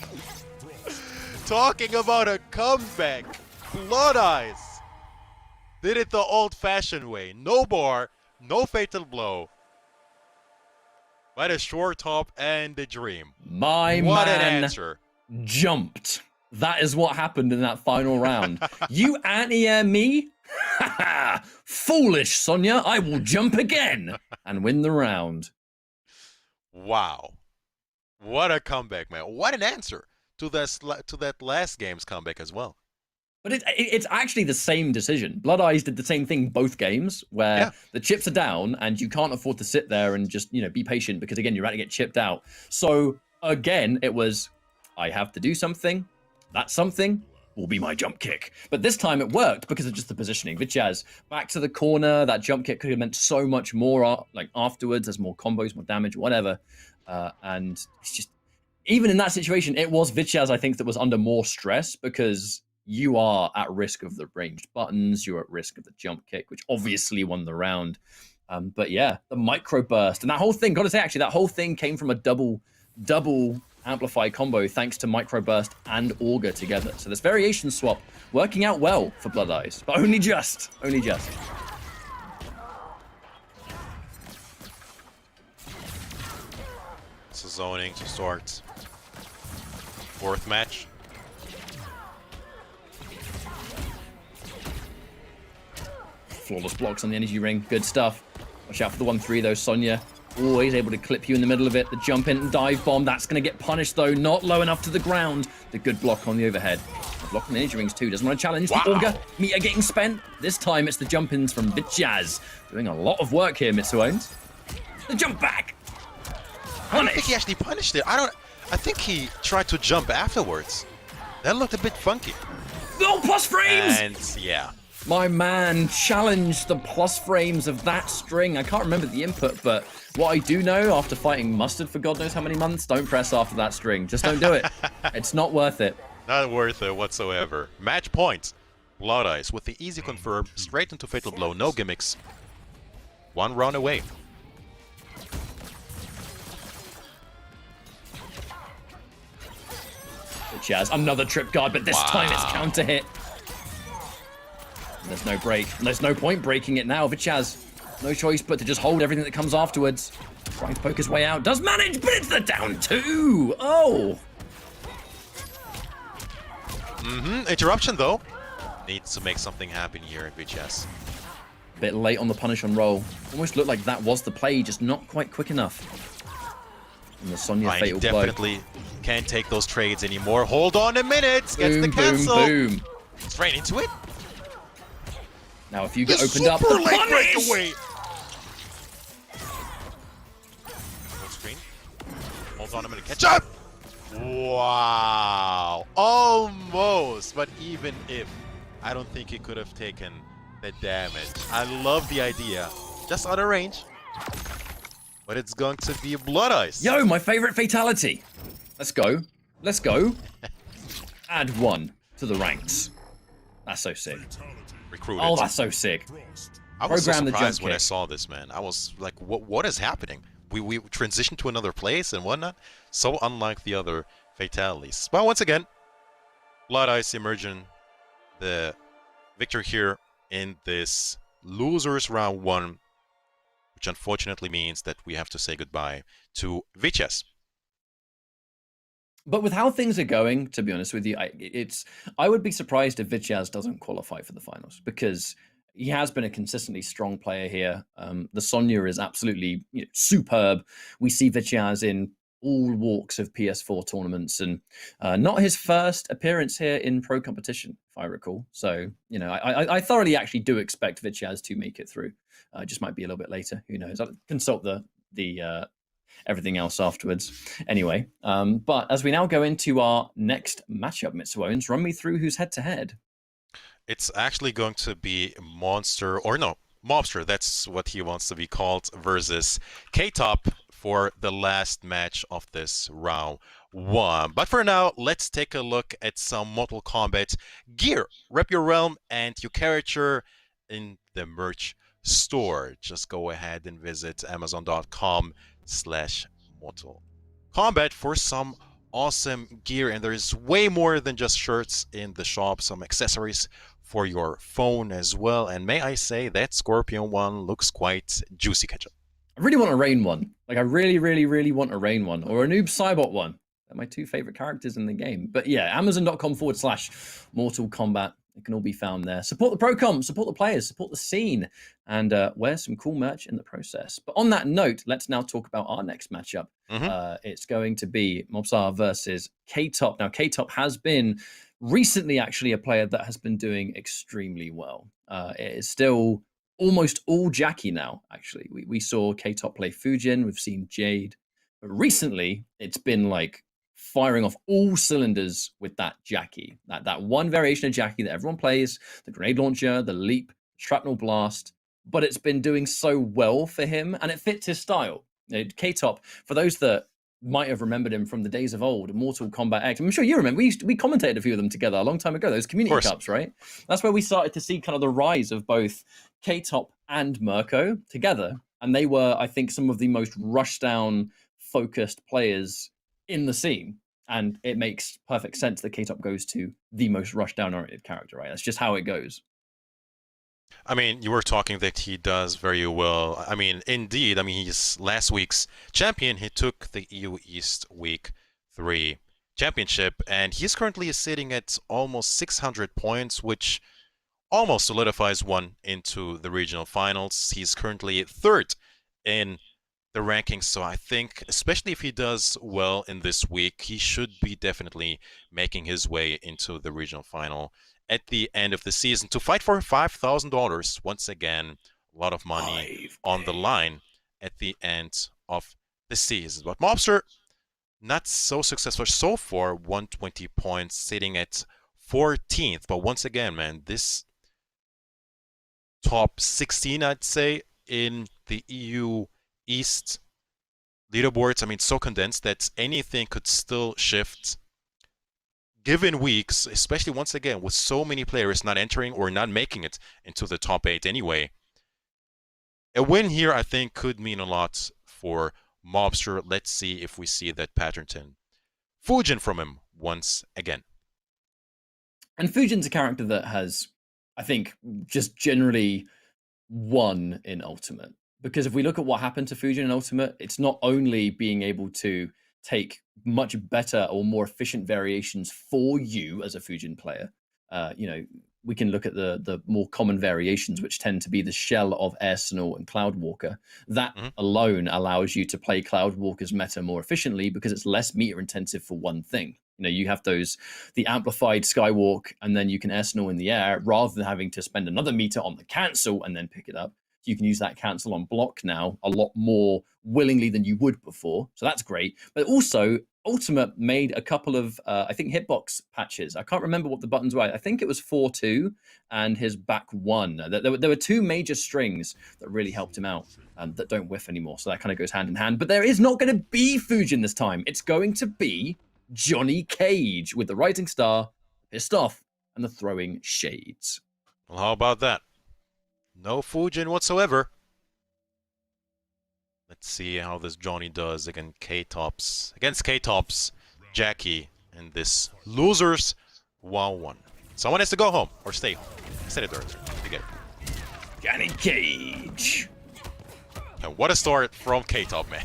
Talking about a comeback. Blood Eyes did it the old-fashioned way. No bar, no fatal blow. By the short top and the dream. My What man an answer. jumped. That is what happened in that final round. You anti-air me? Foolish, Sonya. I will jump again and win the round. Wow. What a comeback, man. What an answer to that last game's comeback as well. But it's actually the same decision. Blood Eyes did the same thing both games, where the chips are down and you can't afford to sit there and just, be patient because, again, you're about to get chipped out. So, again, it was, I have to do something. That something will be my jump kick. But this time it worked because of just the positioning. Vichas back to the corner. That jump kick could have meant so much more afterwards. There's more combos, more damage, whatever. And it's just, even in that situation, it was Vichas, I think, that was under more stress because you are at risk of the ranged buttons. You're at risk of the jump kick, which obviously won the round. But yeah, the micro burst and that whole thing, gotta say, actually, that whole thing came from a double amplify combo thanks to micro burst and auger together. So this variation swap working out well for Blood Eyes, but only just. So zoning to start. Fourth match. Flawless blocks on the energy ring, good stuff. Watch out for the 1-3 though, Sonya. Always able to clip you in the middle of it. The jump in and dive bomb, that's going to get punished though. Not low enough to the ground. The good block on the overhead. The block on the energy rings too. Doesn't want to challenge. Wow. The auger meter getting spent. This time it's the jump ins from Vichaz. Doing a lot of work here, Mitsuones. The jump back. I don't think he actually punished it. I think he tried to jump afterwards. That looked a bit funky. Oh, plus frames! And yeah. My man challenged the plus frames of that string. I can't remember the input, but what I do know after fighting Mustard for God knows how many months, don't press after that string. Just don't do it. It's not worth it. Not worth it whatsoever. Match point. Blood Eyes with the easy confirm, straight into Fatal Blow, no gimmicks. 1 round away. Vichaz, another trip guard, but this time it's counter hit. There's no break. There's no point breaking it now. Vichaz, no choice but to just hold everything that comes afterwards. Trying to poke his way out. Does manage, but it's the down 2. Oh. Interruption though. Needs to make something happen here at Vichaz. Bit late on the punish on roll. Almost looked like that was the play, just not quite quick enough. And the Sonya fatal blow. Definitely can't take those trades anymore. Hold on a minute. Gets the cancel. Boom. Straight into it. Now, if you get opened up, the late punish! breakaway. Full screen. Hold on a minute. Catch up. Wow. Almost. But even if, I don't think he could have taken the damage. I love the idea. Just out of range. But it's going to be Blood Ice. Yo, my favorite fatality. Let's go. Let's go. Add 1 to the ranks. That's so sick. Recruited. Oh, that's so sick. I was so Program the jump surprised when I kick. saw this, man. I was like, what is happening? We transitioned to another place and whatnot. So unlike the other fatalities. But once again, Blood Ice emerging the victor here in this losers round 1, which unfortunately means that we have to say goodbye to Vichaz. But with how things are going, to be honest with you, I would be surprised if Vichaz doesn't qualify for the finals because he has been a consistently strong player here. The Sonya is absolutely superb. We see Vichaz in all walks of PS4 tournaments, and not his first appearance here in pro competition, if I recall. So, I thoroughly actually do expect Vichaz to make it through. Just might be a little bit later. Who knows? I'll consult the everything else afterwards. Anyway, but as we now go into our next matchup, Mitsuones, run me through who's head-to-head. It's actually going to be Mobster, that's what he wants to be called, versus K-Top for the last match of this round 1. But for now, let's take a look at some Mortal Kombat gear. Rep your realm and your character in the merch store. Just go ahead and visit amazon.com/Mortal Kombat for some awesome gear, and there's way more than just shirts in the shop. Some accessories for your phone as well. And may I say that Scorpion one looks quite juicy, Ketchup. I really want a Rain one. Like, I really, really, really want a Rain one or a Noob Cybot one. They're my 2 favorite characters in the game. But yeah, amazon.com/Mortal Kombat. It can all be found there. Support the pro-com, support the players, support the scene, and wear some cool merch in the process. But on that note, let's now talk about our next matchup. It's going to be Mobsar versus K-Top. Now, K-Top has been recently actually a player that has been doing extremely well. It is still almost all Jackie now, actually. We saw K-Top play Fujin, we've seen Jade. But recently, it's been like firing off all cylinders with that Jackie. That one variation of Jackie that everyone plays, the grenade launcher, the leap, shrapnel blast, but it's been doing so well for him and it fits his style. K-Top, for those that might have remembered him from the days of old, Mortal Kombat X. I'm sure you remember. We commentated a few of them together a long time ago. Those community cups, right? That's where we started to see kind of the rise of both K-Top and Mirko together, and they were, I think, some of the most rushdown focused players in the scene. And it makes perfect sense that K-Top goes to the most rushdown oriented character, right? That's just how it goes. I mean, you were talking that he does very well. I mean, indeed. I mean, he's last week's champion. He took the EU East Week 3 championship, and he's currently sitting at almost 600 points, which almost solidifies one into the regional finals. He's currently third in the rankings, so I think, especially if he does well in this week, he should be definitely making his way into the regional final at the end of the season to fight for $5,000. Once again, a lot of money on the line at the end of the season. But Mobster, not so successful so far, 120 points, sitting at 14th. But once again, man, this top 16, I'd say, in the EU East leaderboards, I mean, so condensed that anything could still shift given weeks, especially once again with so many players not entering or not making it into the top 8 anyway. A win here, I think, could mean a lot for Mobster. Let's see if we see that Patterton Fujin from him once again. And Fujin's a character that has, I think, just generally won in Ultimate. Because if we look at what happened to Fujin in Ultimate, it's not only being able to take much better or more efficient variations for you as a Fujin player. You know, we can look at the more common variations, which tend to be the shell of Arsenal and Cloudwalker. That alone allows you to play Cloudwalker's meta more efficiently because it's less meter intensive for one thing. You know, you have the amplified Skywalk, and then you can Arsenal in the air rather than having to spend another meter on the cancel and then pick it up. You can use that cancel on block now a lot more willingly than you would before. So that's great. But also, Ultimate made a couple of, I think, hitbox patches. I can't remember what the buttons were. I think it was 4-2 and his back 1. There were two major strings that really helped him out that don't whiff anymore. So that kind of goes hand in hand. But there is not going to be Fujin this time. It's going to be Johnny Cage with the Rising Star, Pissed Off, and the Throwing Shades. Well, how about that? No Fujin whatsoever. Let's see how this Johnny does against K-Tops, Jackie, in this losers 1-1. Someone has to go home or stay home. I said it earlier. You get it. Johnny Cage. And what a start from K-Top, man.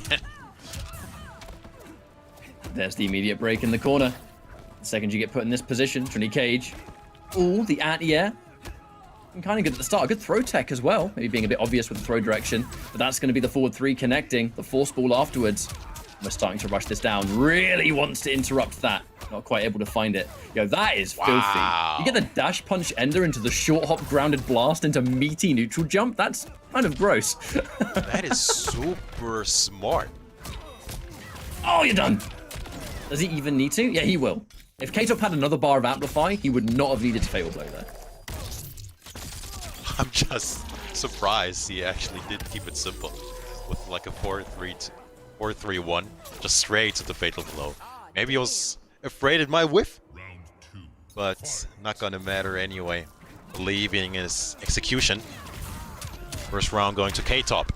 There's the immediate break in the corner. The second you get put in this position, Johnny Cage. Ooh, the anti-air. Kind of good at the start. A good throw tech as well. Maybe being a bit obvious with the throw direction. But that's going to be the forward 3 connecting. The force ball afterwards. We're starting to rush this down. Really wants to interrupt that. Not quite able to find it. Yo, that is filthy. You get the dash punch ender into the short hop grounded blast into meaty neutral jump. That's kind of gross. That is super smart. Oh, you're done. Does he even need to? Yeah, he will. If K-Top had another bar of Amplify, he would not have needed to fatal blow there. I'm just surprised he actually did keep it simple with like a 4-3-1, just straight to the fatal blow. Maybe he was afraid it might whiff, but not gonna matter anyway. Believing in his execution. First round going to K-Top.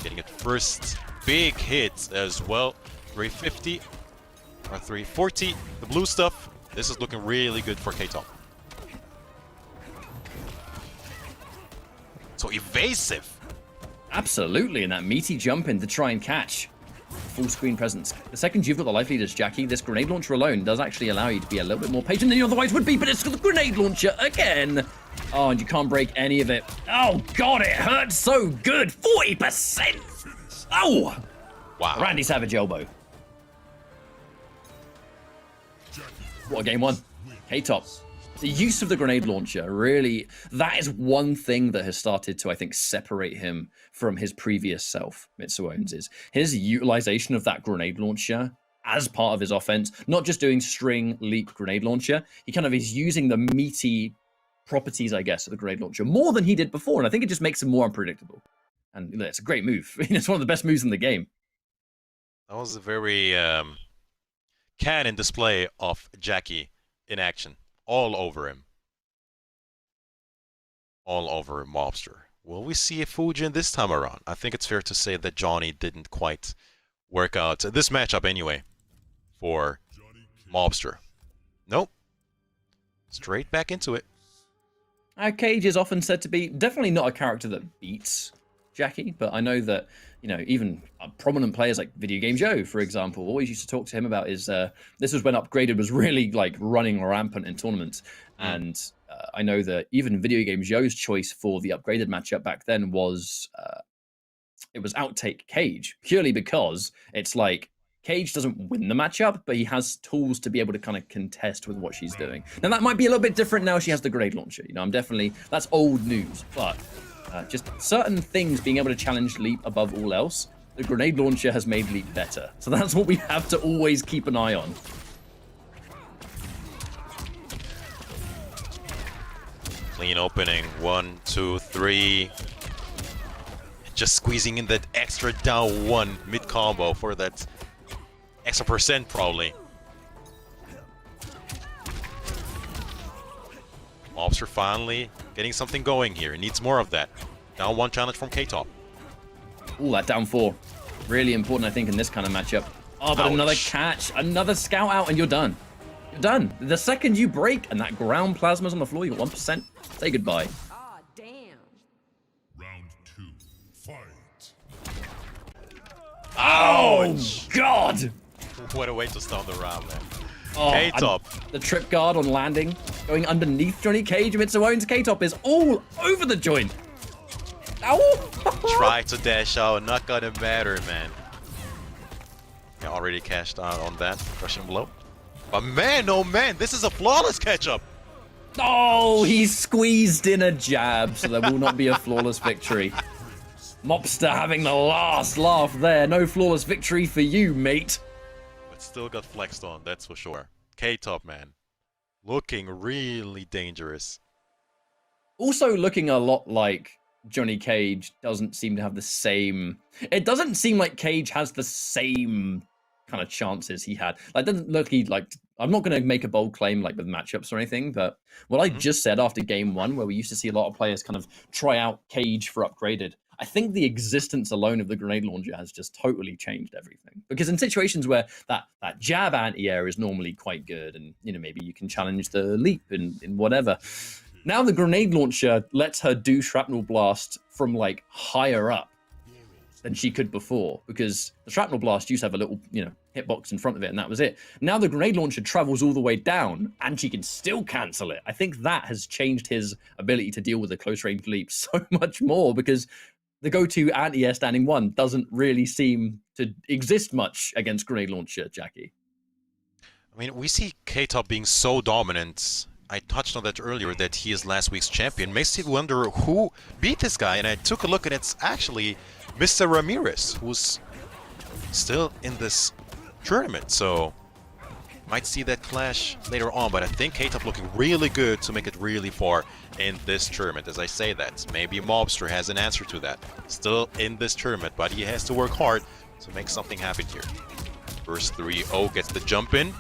Getting it first big hit as well. 350 or 340. The blue stuff. This is looking really good for K-Top. So evasive. Absolutely, and that meaty jump in to try and catch. Full screen presence. The second you've got the life leaders, Jackie, this grenade launcher alone does actually allow you to be a little bit more patient than you otherwise would be, but it's the grenade launcher again. Oh, and you can't break any of it. Oh, God, it hurts so good. 40%. Oh. Wow. Randy Savage elbow. What a game one. K-Top. The use of the grenade launcher, really, that is one thing that has started to, I think, separate him from his previous self, Mitsu Owens, is his utilization of that grenade launcher as part of his offense, not just doing string leap grenade launcher. He kind of is using the meaty properties, I guess, of the grenade launcher more than he did before, and I think it just makes him more unpredictable. And it's a great move. It's one of the best moves in the game. That was a very canon display of Jackie in action. All over him. All over Mobster. Will we see a Fujin this time around? I think it's fair to say that Johnny didn't quite work out this matchup anyway for Mobster. Nope. Straight back into it. Cage is often said to be definitely not a character that beats Jackie, but I know that, you know, even prominent players like Video Game Joe, for example, always used to talk to him about his, this was when Upgraded was really like running rampant in tournaments. And I know that even Video Game Joe's choice for the Upgraded matchup back then was, it was Outtake Cage, purely because it's like, Cage doesn't win the matchup, but he has tools to be able to kind of contest with what she's doing. Now, that might be a little bit different now she has the grenade launcher. You know, I'm definitely, that's old news, but just certain things being able to challenge Leap above all else, the grenade launcher has made Leap better. So that's what we have to always keep an eye on. Clean opening. 1, 2, 3. Just squeezing in that extra down one mid combo for that extra percent probably. Mobster finally getting something going here. Needs more of that. Down one challenge from K-Top. Ooh, that down 4. Really important, I think, in this kind of matchup. Oh, but Ouch. another catch, another scout out, and you're done. You're done. The second you break and that ground plasma's on the floor, you got 1%. Say goodbye. Ah, damn. Round 2. Fight. Oh, God! What a way to start the round, man. Oh, K-Top. The trip guard on landing, going underneath Johnny Cage amidst Owen's K-Top is all over the joint. Ow! Try to dash out, not gonna matter, man. Yeah, already cashed out on that Russian blow. But man, oh man, this is a flawless catch-up. Oh, he squeezed in a jab, so there will not be a flawless victory. Mobster having the last laugh there. No flawless victory for you, mate. But still got flexed on, that's for sure. K-Top, man. Looking really dangerous. Also looking a lot like Johnny Cage doesn't seem to have the same... It doesn't seem like Cage has the same kind of chances he had. Like, doesn't look he like... I'm not going to make a bold claim like with matchups or anything, but what I just said after game 1, where we used to see a lot of players kind of try out Cage for Upgraded, I think the existence alone of the grenade launcher has just totally changed everything. Because in situations where that jab anti-air is normally quite good, and you know maybe you can challenge the leap in whatever. Now the grenade launcher lets her do shrapnel blast from like higher up than she could before, because the shrapnel blast used to have a little, you know, hitbox in front of it, and that was it. Now the grenade launcher travels all the way down, and she can still cancel it. I think that has changed his ability to deal with a close range leap so much more, because the go-to anti-air standing 1 doesn't really seem to exist much against grenade launcher, Jackie. I mean, we see K-Top being so dominant. I touched on that earlier, that he is last week's champion. Makes you wonder who beat this guy, and I took a look, and it's actually Mr. Ramirez, who's still in this tournament, so might see that clash later on, but I think K-Top looking really good to make it really far in this tournament. As I say that, maybe Mobster has an answer to that. Still in this tournament, but he has to work hard to make something happen here. First 3-0 gets the jump in.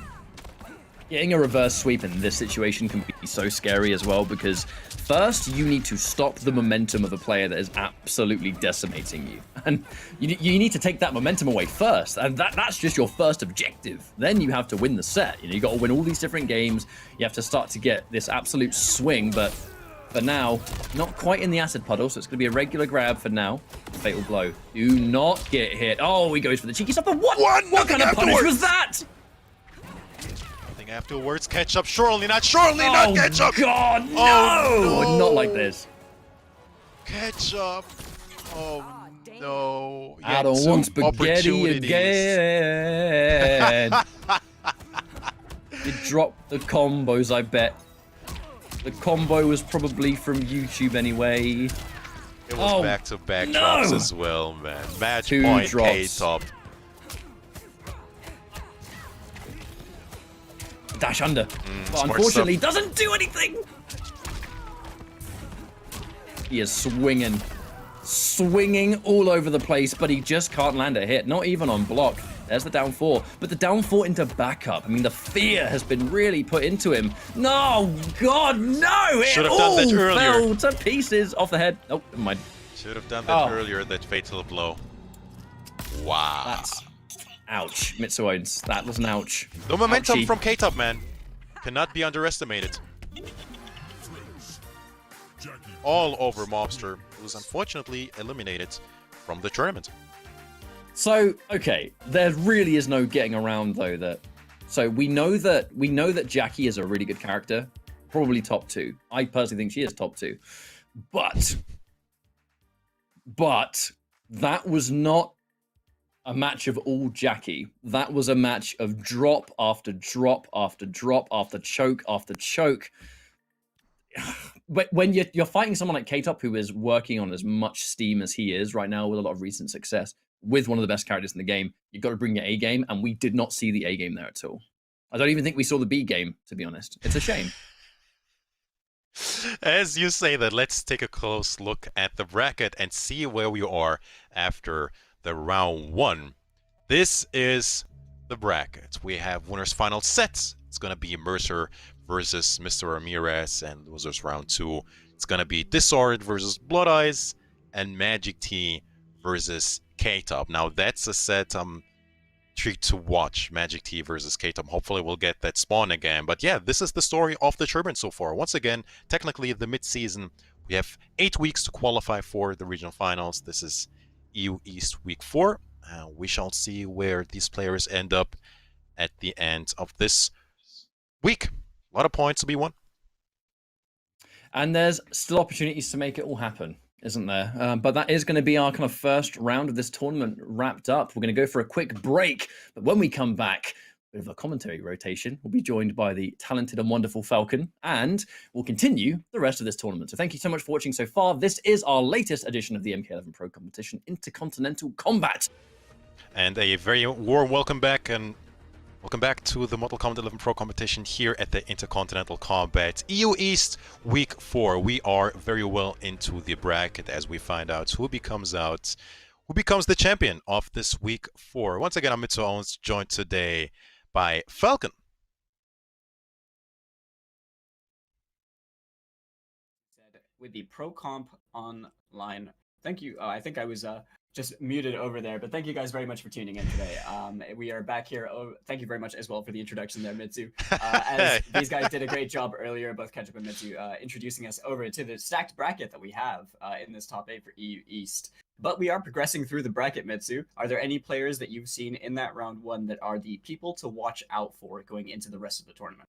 Getting a reverse sweep in this situation can be so scary as well, because first you need to stop the momentum of a player that is absolutely decimating you. And you need to take that momentum away first, and that's just your first objective. Then you have to win the set. You know, you got to win all these different games. You have to start to get this absolute swing, but for now, not quite in the acid puddle, so it's going to be a regular grab for now. Fatal blow. Do not get hit. Oh, he goes for the cheeky stuff, but what kind of punish was that? Afterwards, catch-up, surely not catch-up! God, no! Oh, no! Not like this. Catch-up. Oh, no. I don't want spaghetti again. He dropped the combos, I bet. The combo was probably from YouTube anyway. It was back-to-back drops as well, man. Match 2 point, drops. K-Top. Dash under, but unfortunately doesn't do anything. He is swinging all over the place, but he just can't land a hit, not even on block. There's the down 4, but the down 4 into backup. I mean, the fear has been really put into him. No, God, no! Should It have done that all earlier. fell to pieces off the head. Oh, never mind. Should have done that earlier, that fatal blow. Wow. That's... Ouch, Mitsuones. That was an ouch. The momentum Ouchie. from K-Top, man. Cannot be underestimated. All over Mobster, who was unfortunately eliminated from the tournament. So, okay, there really is no getting around though that. So we know that Jackie is a really good character, probably top 2. I personally think she is top 2, but that was not a match of all Jackie. That was a match of drop after drop after drop after choke after choke. When you're fighting someone like K-Top, who is working on as much steam as he is right now with a lot of recent success, with one of the best characters in the game, you've got to bring your A game, and we did not see the A game there at all. I don't even think we saw the B game, to be honest. It's a shame. As you say that, let's take a close look at the bracket and see where we are after the round 1. This is the bracket. We have winners final sets. It's going to be Mercer versus Mr. Ramirez, and losers round 2. It's going to be Disordered versus Blood Eyes, and Magic T versus K-Top. Now that's a set I'm intrigued to watch. Magic T versus K-Top. Hopefully we'll get that spawn again. But yeah, this is the story of the tournament so far. Once again, technically the mid-season. We have 8 weeks to qualify for the regional finals. This is EU East Week 4. We shall see where these players end up at the end of this week. A lot of points to be won. And there's still opportunities to make it all happen, isn't there? But that is going to be our kind of first round of this tournament wrapped up. We're going to go for a quick break. But when we come back, a bit of a commentary rotation. We'll be joined by the talented and wonderful Falcon, and we'll continue the rest of this tournament. So thank you so much for watching so far. This is our latest edition of the MK11 Pro Competition Intercontinental Combat. And a very warm welcome back, and welcome back to the Mortal Kombat 11 Pro Competition here at the Intercontinental Combat EU East Week 4. We are very well into the bracket as we find out who becomes the champion of this Week 4. Once again, I'm Mitsu Owens, joined today by Falcon. With the Pro Comp Online. Thank you. I think I was just muted over there, but thank you guys very much for tuning in today. We are back here. Oh, thank you very much as well for the introduction there, Mitsu. As these guys did a great job earlier, both Ketchup and Mitsu, introducing us over to the stacked bracket that we have in this top 8 for EU East. But we are progressing through the bracket, Mitsu. Are there any players that you've seen in that round 1 that are the people to watch out for going into the rest of the tournament?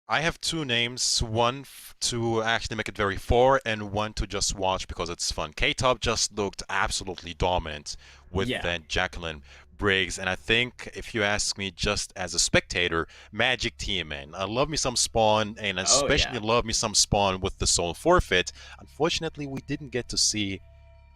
I have 2 names, one to actually make it very far, and one to just watch because it's fun. K-Top just looked absolutely dominant with that Jacqueline Briggs, and I think, if you ask me just as a spectator, Magic T, man. I love me some Spawn, and especially love me some Spawn with the Soul Forfeit. Unfortunately, we didn't get to see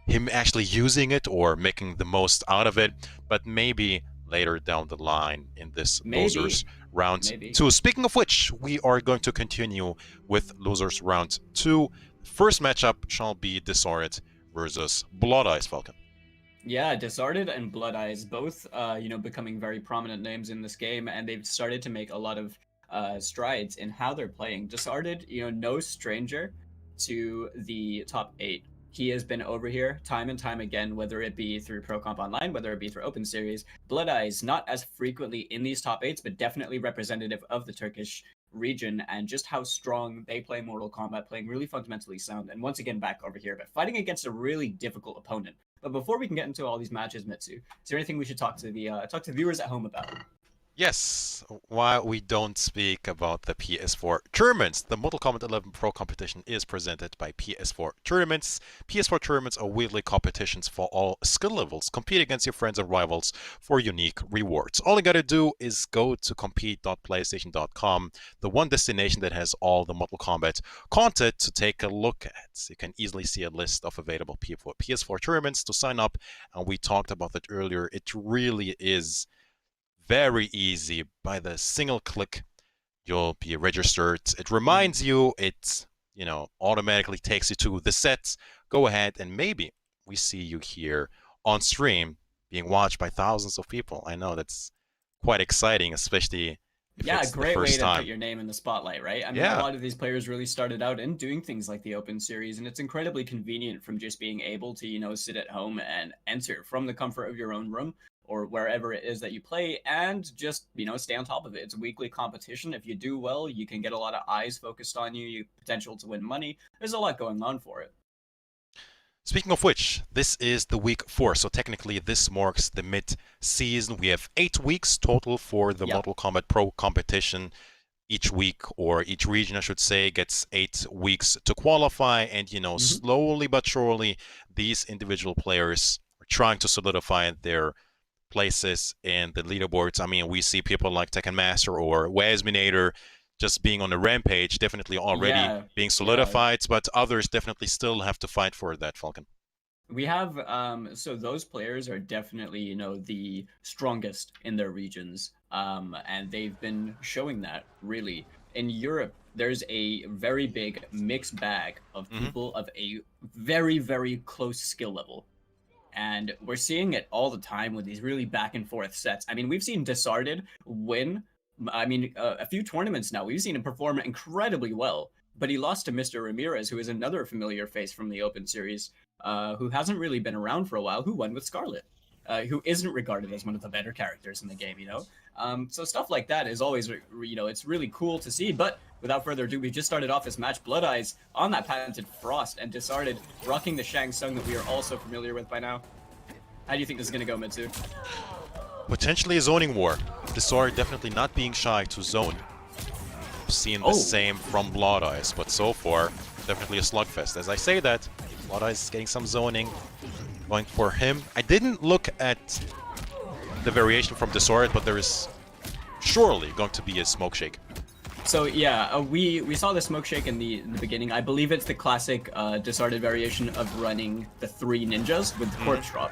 him actually using it or making the most out of it, but maybe later down the line in this losers round 2. Speaking of which, we are going to continue with losers round 2. First matchup shall be Disordered versus Blood Eyes, Falcon. Yeah, Disordered and Blood Eyes, both becoming very prominent names in this game, and they've started to make a lot of strides in how they're playing. Disordered, no stranger to the top 8. He has been over here time and time again, whether it be through Pro Comp Online, whether it be through Open Series. Blood Eyes, not as frequently in these top 8s, but definitely representative of the Turkish region and just how strong they play Mortal Kombat, playing really fundamentally sound. And once again, back over here, but fighting against a really difficult opponent. But before we can get into all these matches, Mitsu, is there anything we should talk to the viewers at home about? Yes, while we don't speak about the PS4 tournaments, the Mortal Kombat 11 Pro Competition is presented by PS4 Tournaments. PS4 Tournaments are weekly competitions for all skill levels. Compete against your friends and rivals for unique rewards. All you gotta do is go to compete.playstation.com, the one destination that has all the Mortal Kombat content to take a look at. You can easily see a list of available PS4 tournaments to sign up, and we talked about that earlier. It really is very easy. By the single click, you'll be registered. It reminds you, it automatically takes you to the sets. Go ahead and maybe we see you here on stream being watched by thousands of people. I know that's quite exciting, especially if Yeah, it's the great way first to time. put your name in the spotlight, right? I mean, Yeah. a lot of these players really started out in doing things like the Open Series, and it's incredibly convenient from just being able to, sit at home and enter from the comfort of your own room or wherever it is that you play and just, stay on top of it. It's a weekly competition. If you do well, you can get a lot of eyes focused on you, you potential to win money. There's a lot going on for it. Speaking of which, this is the week 4, so technically this marks the mid-season. We have 8 weeks total for the Yep. Mortal Kombat Pro competition. Each week, or each region, I should say, gets 8 weeks to qualify, and slowly but surely, these individual players are trying to solidify their places in the leaderboards. I mean, we see people like Tekken Master or Wazminator just being on a rampage, definitely already being solidified, but others definitely still have to fight for that, Falcon. We have so those players are definitely the strongest in their regions, and they've been showing that really. In Europe, there's a very big mixed bag of people of a very, very close skill level, and we're seeing it all the time with these really back and forth sets. I mean, we've seen Disarded win. I mean, a few tournaments now. We've seen him perform incredibly well, but he lost to Mr. Ramirez, who is another familiar face from the Open Series, who hasn't really been around for a while, who won with Scarlet, who isn't regarded as one of the better characters in the game, So stuff like that is always, it's really cool to see. But without further ado, we just started off this match. Blood Eyes on that patented Frost and Disarded rocking the Shang Tsung that we are also familiar with by now. How do you think this is going to go, Mitsu? Potentially a zoning war. Disard definitely not being shy to zone. Seen the same from Blood Eyes, but so far, definitely a slugfest. As I say that, Blood Eyes is getting some zoning going for him. I didn't look at the variation from Disard, but there is surely going to be a smoke shake. So yeah, we saw the smoke shake in the beginning. I believe it's the classic Disarded variation of running the 3 ninjas with corpse drop,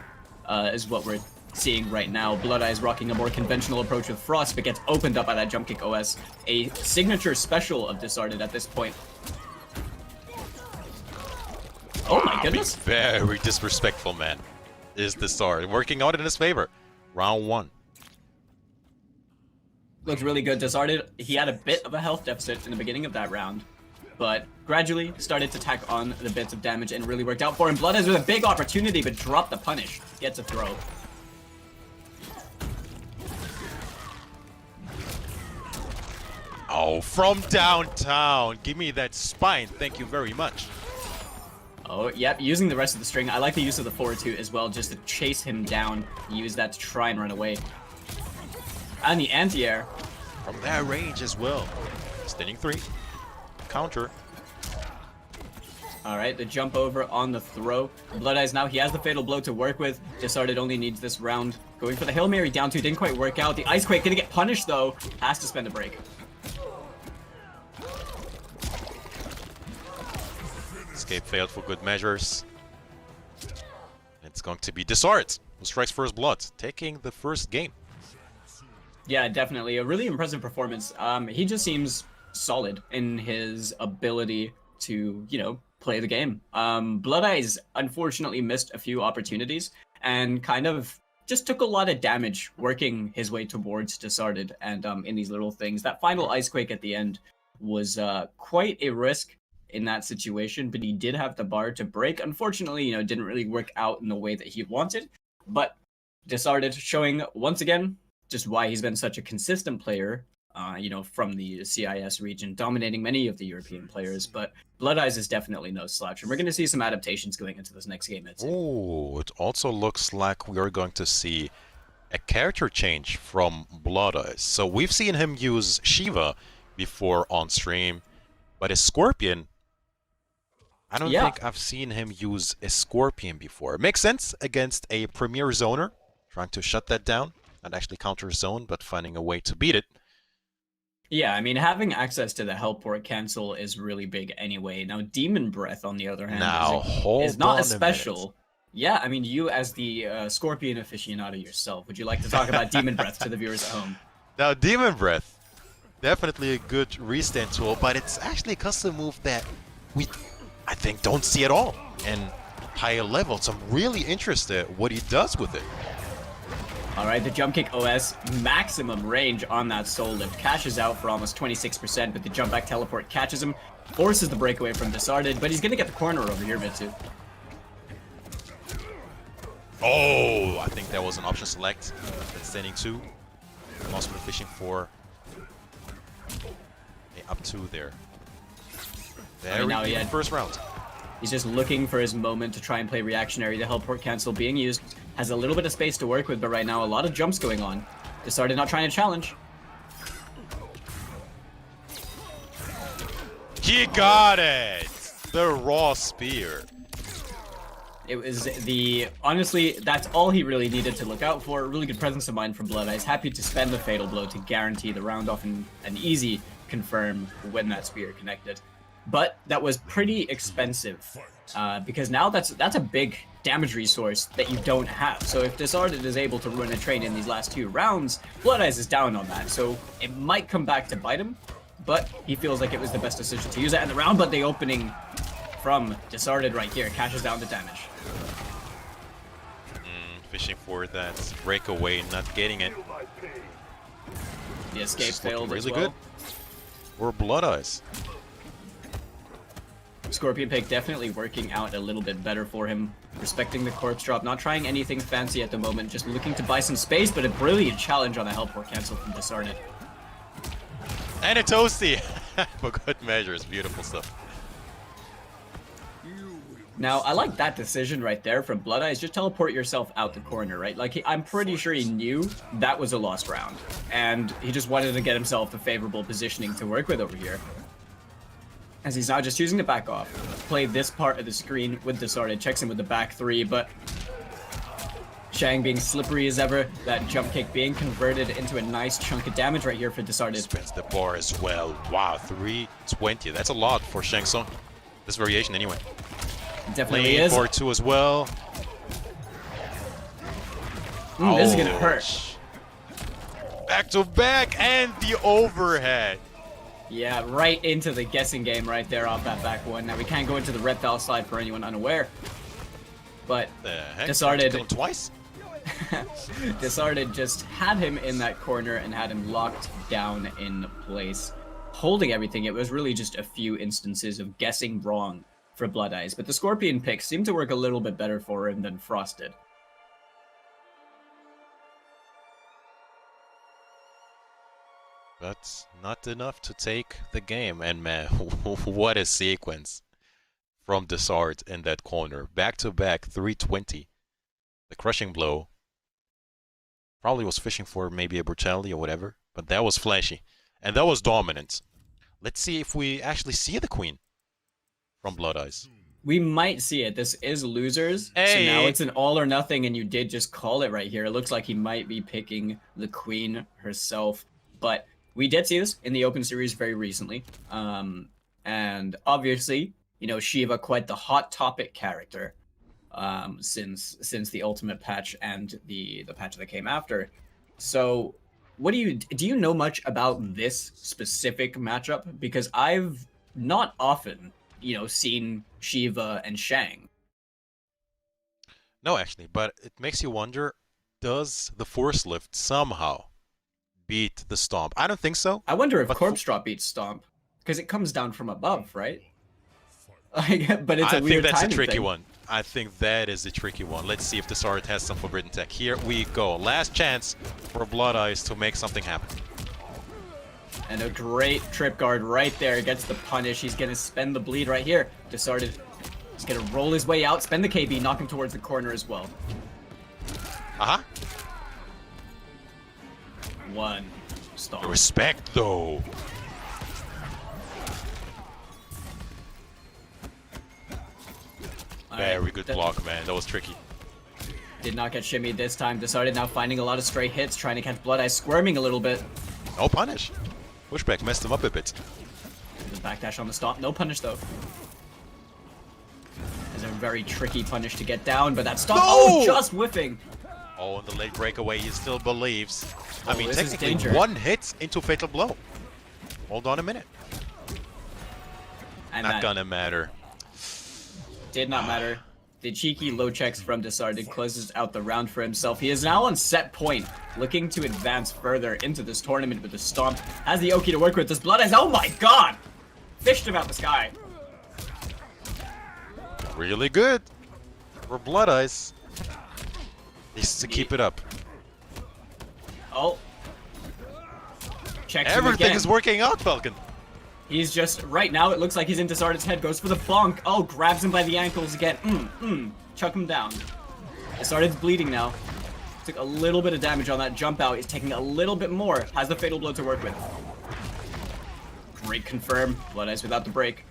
is what we're seeing right now. Blood Eyes rocking a more conventional approach with Frost, but gets opened up by that jump kick OS. A signature special of Disarded at this point. Oh my goodness! Very disrespectful, man. Is Disard working out in his favor? Round 1. Looks really good. Disarded, he had a bit of a health deficit in the beginning of that round, but gradually started to tack on the bits of damage and really worked out for him. Blood Eyes with a big opportunity, but dropped the punish. Gets a throw. Oh, from downtown. Give me that spine. Thank you very much. Oh, yep, using the rest of the string. I like the use of the forward 2 as well, just to chase him down. Use that to try and run away. And the anti-air. From that range as well. Standing 3. Counter. Alright, the jump over on the throw. Blood Eyes now, he has the fatal blow to work with. Disarded only needs this round. Going for the Hail Mary down 2, didn't quite work out. The Ice Quake gonna get punished though. Has to spend a break. Escape failed for good measures. It's going to be Disard who strikes first blood, taking the first game. Yeah, definitely. A really impressive performance. He just seems solid in his ability to, play the game. Blood Eyes unfortunately missed a few opportunities and kind of just took a lot of damage working his way towards Disarded and in these little things. That final Ice Quake at the end was quite a risk in that situation, but he did have the bar to break. Unfortunately, didn't really work out in the way that he wanted, but Disarded showing once again just why he's been such a consistent player, from the CIS region, dominating many of the European players. But Blood Eyes is definitely no slouch, and we're going to see some adaptations going into this next game. Oh, it also looks like we are going to see a character change from Blood Eyes. So we've seen him use Shiva before on stream, but a Scorpion, I don't think I've seen him use a Scorpion before. It makes sense against a Premier Zoner, trying to shut that down, not actually counter zone, but finding a way to beat it. Yeah, I mean, having access to the helport cancel is really big anyway. Now, Demon Breath, on the other hand, is not as special. Yeah, I mean, you as the Scorpion aficionado yourself, would you like to talk about Demon Breath to the viewers at home? Now, Demon Breath, definitely a good restand tool, but it's actually a custom move that we, I think, don't see at all in higher levels. I'm really interested what he does with it. Alright, the jump kick OS, maximum range on that soul lift. Cashes out for almost 26%, but the jump back teleport catches him, forces the breakaway from Disarded, but he's gonna get the corner over here, Mitsu. Oh, I think that was an option select. That's standing 2. Also fishing for a up 2 there. Very now he good had- first round. He's just looking for his moment to try and play reactionary. The helport cancel being used has a little bit of space to work with, but right now a lot of jumps going on. Disarded not trying to challenge. He got it! The raw spear. It was honestly, that's all he really needed to look out for. Really good presence of mind from Blood Eyes. Happy to spend the fatal blow to guarantee the round off and an easy confirm when that spear connected. But that was pretty expensive because now that's a big damage resource that you don't have. So if Disarded is able to ruin a train in these last 2 rounds, Blood Eyes is down on that. So it might come back to bite him, but he feels like it was the best decision to use that in the round. But the opening from Disarded right here cashes down the damage. Fishing for that breakaway, not getting it. The escape This is looking failed as really well. good. Or Blood Eyes. Scorpion Pick definitely working out a little bit better for him. Respecting the corpse drop, not trying anything fancy at the moment, just looking to buy some space, but a brilliant challenge on a helport cancel from Disarded. And a toasty! For good measures, beautiful stuff. Now, I like that decision right there from Blood Eyes. Just teleport yourself out the corner, right? Like, I'm pretty sure he knew that was a lost round. And he just wanted to get himself the favorable positioning to work with over here. As he's now just choosing to back off. Play this part of the screen with Disarded. Checks in with the back 3, but Shang being slippery as ever. That jump kick being converted into a nice chunk of damage right here for Disarded. Spins the bar as well. Wow, 320. That's a lot for Shang Tsung. This variation anyway. Definitely Playing is. for 2 as well. This is gonna hurt. Back to back and the overhead. Yeah, right into the guessing game right there off that back one. Now we can't go into the reptile slide for anyone unaware. But The heck? Disarded. Kill him twice? Disarded just had him in that corner and had him locked down in place. Holding everything, it was really just a few instances of guessing wrong for Blood Eyes, but the Scorpion pick seemed to work a little bit better for him than Frost did. But not enough to take the game. And man, what a sequence from Disard in that corner. Back to back 320. The crushing blow. Probably was fishing for maybe a brutality or whatever, but that was flashy. And that was dominant. Let's see if we actually see the queen from Blood Eyes. We might see it. This is losers, Hey. so now it's an all or nothing, and you did just call it right here. It looks like he might be picking the queen herself, but we did see this in the Open Series very recently. And obviously, you know, Shiva quite the hot topic character since the Ultimate patch and the patch that came after. So, what do you know much about this specific matchup? Because I've not often, you know, seen Shiva and Shang. No, actually, but it makes you wonder, does the Force Lift somehow beat the Stomp? I don't think so. I wonder if But Corpse Drop beats Stomp, because it comes down from above, right? Like, but it's a I weird think that's a timing tricky thing. one. I think that is a tricky one. Let's see if Disard has some forbidden tech. Here we go. Last chance for Blood Eyes to make something happen. And a great trip guard right there gets the punish. He's gonna spend the bleed right here. Disarded. He's gonna roll his way out, spend the KB, knock him towards the corner as well. Uh-huh. One stomp. Respect, though. Very good block, man. That was tricky. Did not get shimmied this time. Disarded now finding a lot of stray hits, trying to catch Blood Eyes, squirming a little bit. No punish. Pushback messed him up a bit. The backdash on the stomp. No punish though. It's a very tricky punish to get down, but that stomp. No! Oh, just whiffing. Oh, and the late breakaway, he still believes. I mean, this is technically, danger. one hit into Fatal Blow. Hold on a minute. And Not that gonna matter. did not matter. The cheeky low checks from Disarded closes out the round for himself. He is now on set point, looking to advance further into this tournament with the Stomp. Has the Oki to work with. This Blood Eyes, oh my god! Fished him out the sky. Really good for Blood Eyes. Needs to keep it up. Oh. Checks him Everything again. is working out, Falcon. He's just, right now, it looks like he's in Disarded's head, goes for the bonk. Oh, grabs him by the ankles again. Chuck him down. Disarded's bleeding now. Took a little bit of damage on that jump out. He's taking a little bit more. Has the Fatal Blow to work with. Great confirm. Blood Eyes without the break.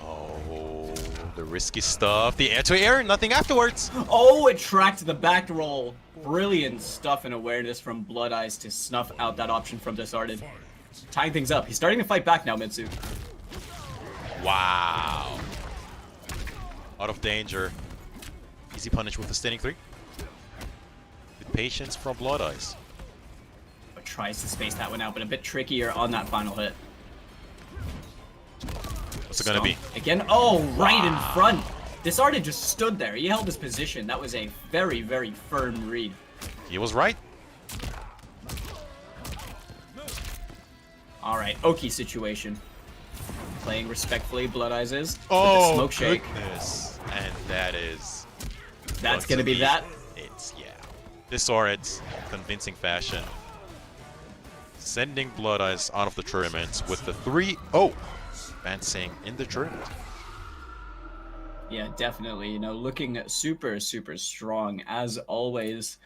Oh, the risky stuff. The air-to-air, nothing afterwards. Oh, it tracked the back roll. Brilliant stuff and awareness from Blood Eyes to snuff out that option from Disarded. Tying things up. He's starting to fight back now, Mitsu. Wow. Out of danger. Easy punish with the standing 3. With patience from Blood Eyes. But tries to space that one out, but a bit trickier on that final hit. What's it gonna be? Again, oh, right in front. Disarded just stood there. He held his position. That was a very, very firm read. He was right. All right, Oki situation. Playing respectfully, Blood Eyes is. With Oh, the smoke shake. goodness. And that is... That's gonna be that. It's, yeah. Disorded, convincing fashion. Sending Blood Eyes out of the tournament with the 3-0. Advancing in the tournament. Yeah, definitely. You know, looking super, super strong as always.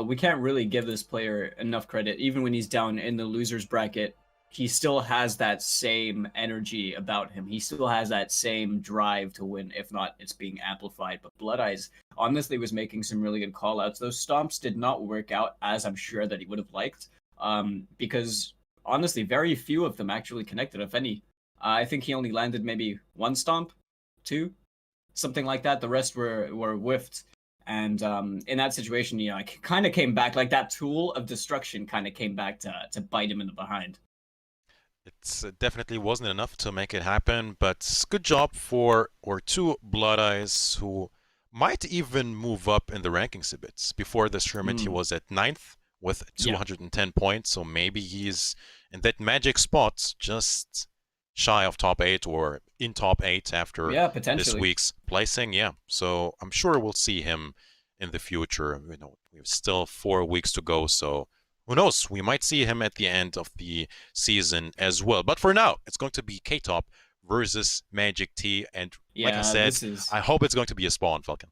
We can't really give this player enough credit. Even when he's down in the losers bracket, he still has that same energy about him. He still has that same drive to win. If not, it's being amplified. But Blood Eyes honestly was making some really good call-outs. Those stomps did not work out as I'm sure that he would have liked. Because honestly, very few of them actually connected, if any. I think he only landed maybe 1 stomp, 2, something like that. The rest were whiffed. And in that situation, you know, I kind of came back, like that tool of destruction kind of came back to bite him in the behind. It definitely wasn't enough to make it happen, but good job for or two Blood Eyes who might even move up in the rankings a bit. Before this tournament, he was at 9th with 210 points, so maybe he's in that magic spot, just shy of top 8 or in top 8 after this week's placing. Yeah, so I'm sure we'll see him in the future. You know, we have still 4 weeks to go, so who knows? We might see him at the end of the season as well. But for now, it's going to be K-Top versus Magic T, and like I said, I hope it's going to be a spawn, Falcon.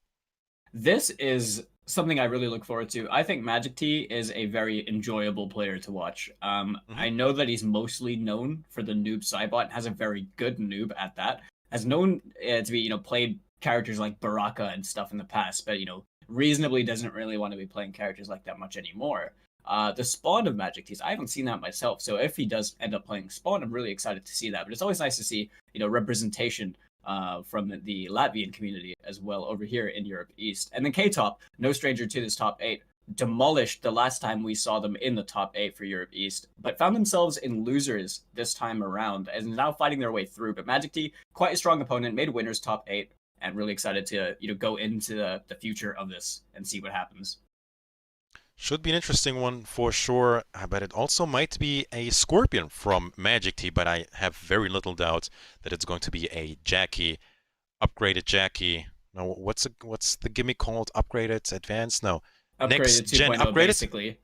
This is something I really look forward to. I think Magic T is a very enjoyable player to watch. I know that he's mostly known for the noob Cybot, has a very good noob at that. Has known to be, you know, played characters like Baraka and stuff in the past, but, you know, reasonably doesn't really want to be playing characters like that much anymore. The spawn of Magic T's, I haven't seen that myself, so if he does end up playing spawn, I'm really excited to see that. But it's always nice to see, you know, representation from the Latvian community as well over here in Europe East. And then K-Top, no stranger to this top 8, demolished the last time we saw them in the top 8 for Europe East, but found themselves in losers this time around and now fighting their way through. But Magic T, quite a strong opponent, made winners top 8, and really excited to, you know, go into the future of this and see what happens. Should be an interesting one for sure, but it also might be a Scorpion from Magic T, but I have very little doubt that it's going to be a Jackie, upgraded Jackie. No, what's the gimmick called? Upgraded, advanced? No, upgraded next gen upgraded. Basically.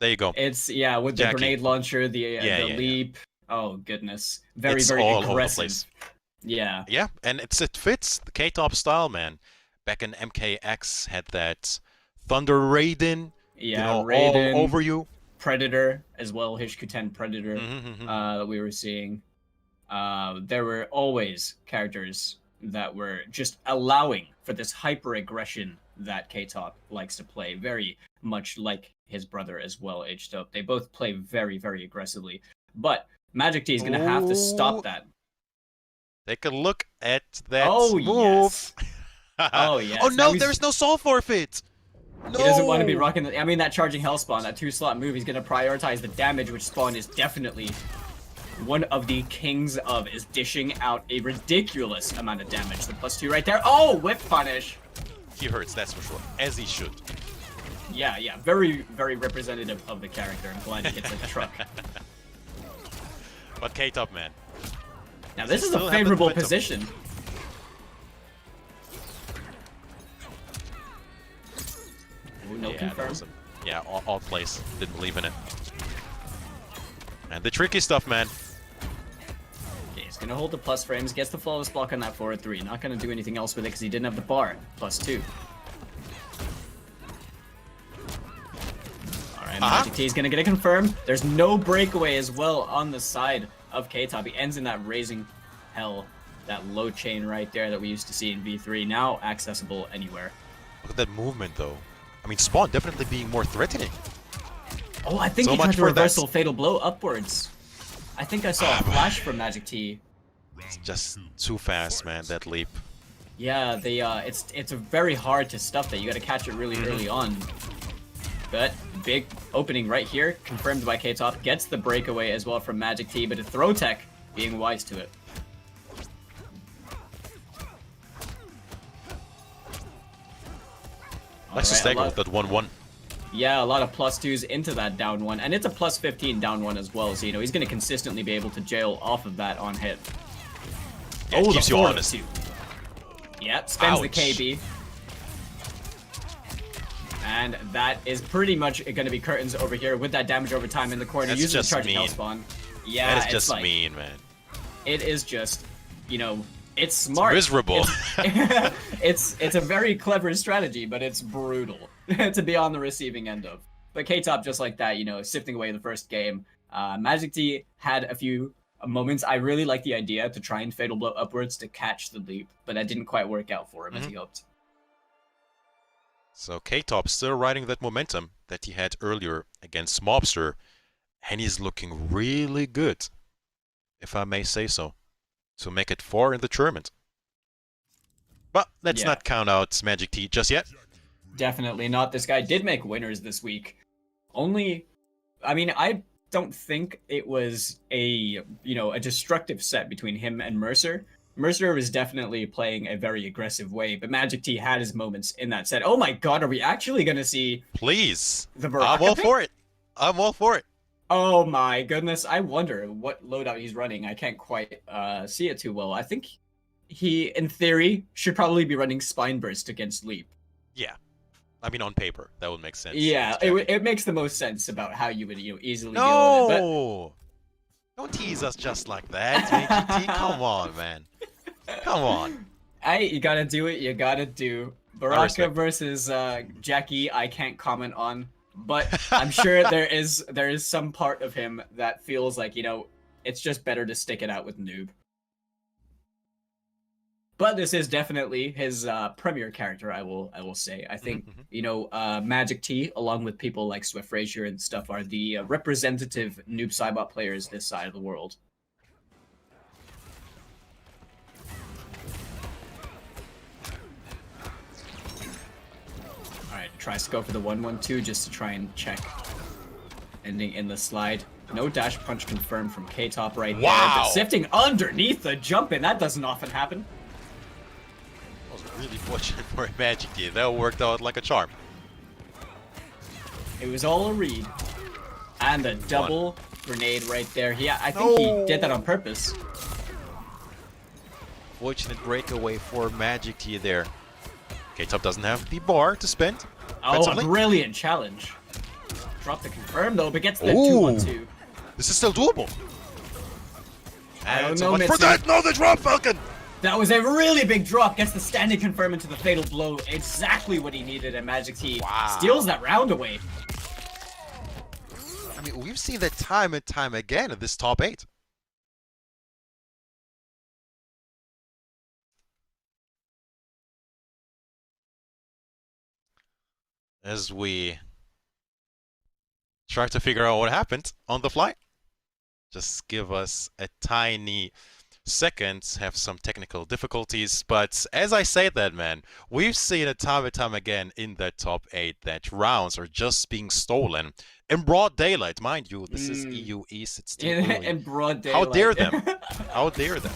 There you go. It's with the grenade launcher, the leap. Oh goodness, very it's very all aggressive. Over the place. Yeah. Yeah, and it fits the K-Top style, man. Back in MKX had that Thunder Raiden. Yeah, you know, Raiden, all over you. Predator as well, Hishku-10 Predator that we were seeing. There were always characters that were just allowing for this hyper-aggression that K-Top likes to play, very much like his brother as well, H-Top. They both play very, very aggressively. But Magic T is going to have to stop that. Take a look at that move. Yes. Oh, yes. Oh, no, there's no soul forfeit. No! He doesn't want to be rocking that charging hell spawn, that 2-slot move, he's going to prioritize the damage, which spawn is definitely one of the kings of, is dishing out a ridiculous amount of damage. The +2 right there. Oh, whip punish. He hurts, that's for sure, as he should. Yeah, very, very representative of the character. I'm glad he gets a truck. But K-Top, man. Now this is a favorable position. Ooh, no confirm. Yeah, all place. Didn't believe in it. And the tricky stuff, man. Okay, he's gonna hold the plus frames, gets the flawless block on that forward 3. Not gonna do anything else with it because he didn't have the bar. +2. Alright, Magic T is gonna get a confirm. There's no breakaway as well on the side of K-Top. He ends in that raising hell. That low chain right there that we used to see in V3. Now accessible anywhere. Look at that movement, though. I mean, Spawn definitely being more threatening. Oh, I think So he much tried to for reversal that. fatal blow upwards. I think I saw a flash from Magic T. It's just too fast, man, that leap. Yeah, they it's very hard to stuff that. You gotta catch it really early on. But big opening right here, confirmed by K-Top, gets the breakaway as well from Magic T, but a throw tech being wise to it. Nice to stagger with that 1-1. Yeah, a lot of +2s into that down one, and it's a +15 down one as well, so you know he's going to consistently be able to jail off of that on hit. Yeah, it keeps you honest. Yep, spends the Ouch. KB. And that is pretty much going to be curtains over here with that damage over time in the corner. That's Using the just charging mean. health spawn. Yeah, That is it's just like, mean, man. It is just, you know, it's smart. It's miserable. It's a very clever strategy, but it's brutal to be on the receiving end of. But K-Top, just like that, you know, sifting away the first game. Magic T had a few moments. I really like the idea to try and fatal blow upwards to catch the leap, but that didn't quite work out for him as he hoped. So K-Top still riding that momentum that he had earlier against Mobster, and he's looking really good, if I may say so, to make it 4 in the tournament. But let's not count out Magic T just yet. Definitely not. This guy did make winners this week. Only, I mean, I don't think it was a destructive set between him and Mercer. Mercer was definitely playing a very aggressive way, but Magic T had his moments in that set. Oh my god, are we actually going to see Please. the Baraka I'm all pick? for it. I'm all for it. Oh my goodness, I wonder what loadout he's running. I can't quite see it too well. I think he, in theory, should probably be running Spine Burst against Leap. Yeah. I mean, on paper, that would make sense. Yeah, it makes the most sense about how you would easily deal with it. No! Don't tease us just like that, Magic T. Come on, man. Come on. You gotta do what you gotta do. Baraka versus Jackie, I can't comment on, but I'm sure there is some part of him that feels like, you know, it's just better to stick it out with Noob. But this is definitely his premier character, I will say. I think, you know, Magic T, along with people like Swift Frazier and stuff, are the representative Noob Saibot players this side of the world. Alright, tries to go for the 1-1-2 just to try and check. Ending in the slide. No dash punch confirmed from K-Top right there. But sifting underneath the jump in, that doesn't often happen. I was really fortunate for a Magic T. That worked out like a charm. It was all a read. And the double grenade right there. I think he did that on purpose. Fortunate breakaway for Magic T there. K-Top doesn't have the bar to spend. Oh, a brilliant challenge. Drop the confirm though, but gets the 2-1-2. This is still doable. I don't And know, so much for Mitsu. that. No, the drop, Falcon. That was a really big drop. Gets the standing confirm into the fatal blow. Exactly what he needed, and Magic T steals that round away. I mean, we've seen that time and time again in this top 8. As we try to figure out what happened on the fly, just give us a tiny Seconds have some technical difficulties, but as I say that, man, we've seen it time and time again in that top 8 that rounds are just being stolen in broad daylight. Mind you, this is EU East, it's still early. In broad daylight. How dare them? How dare them?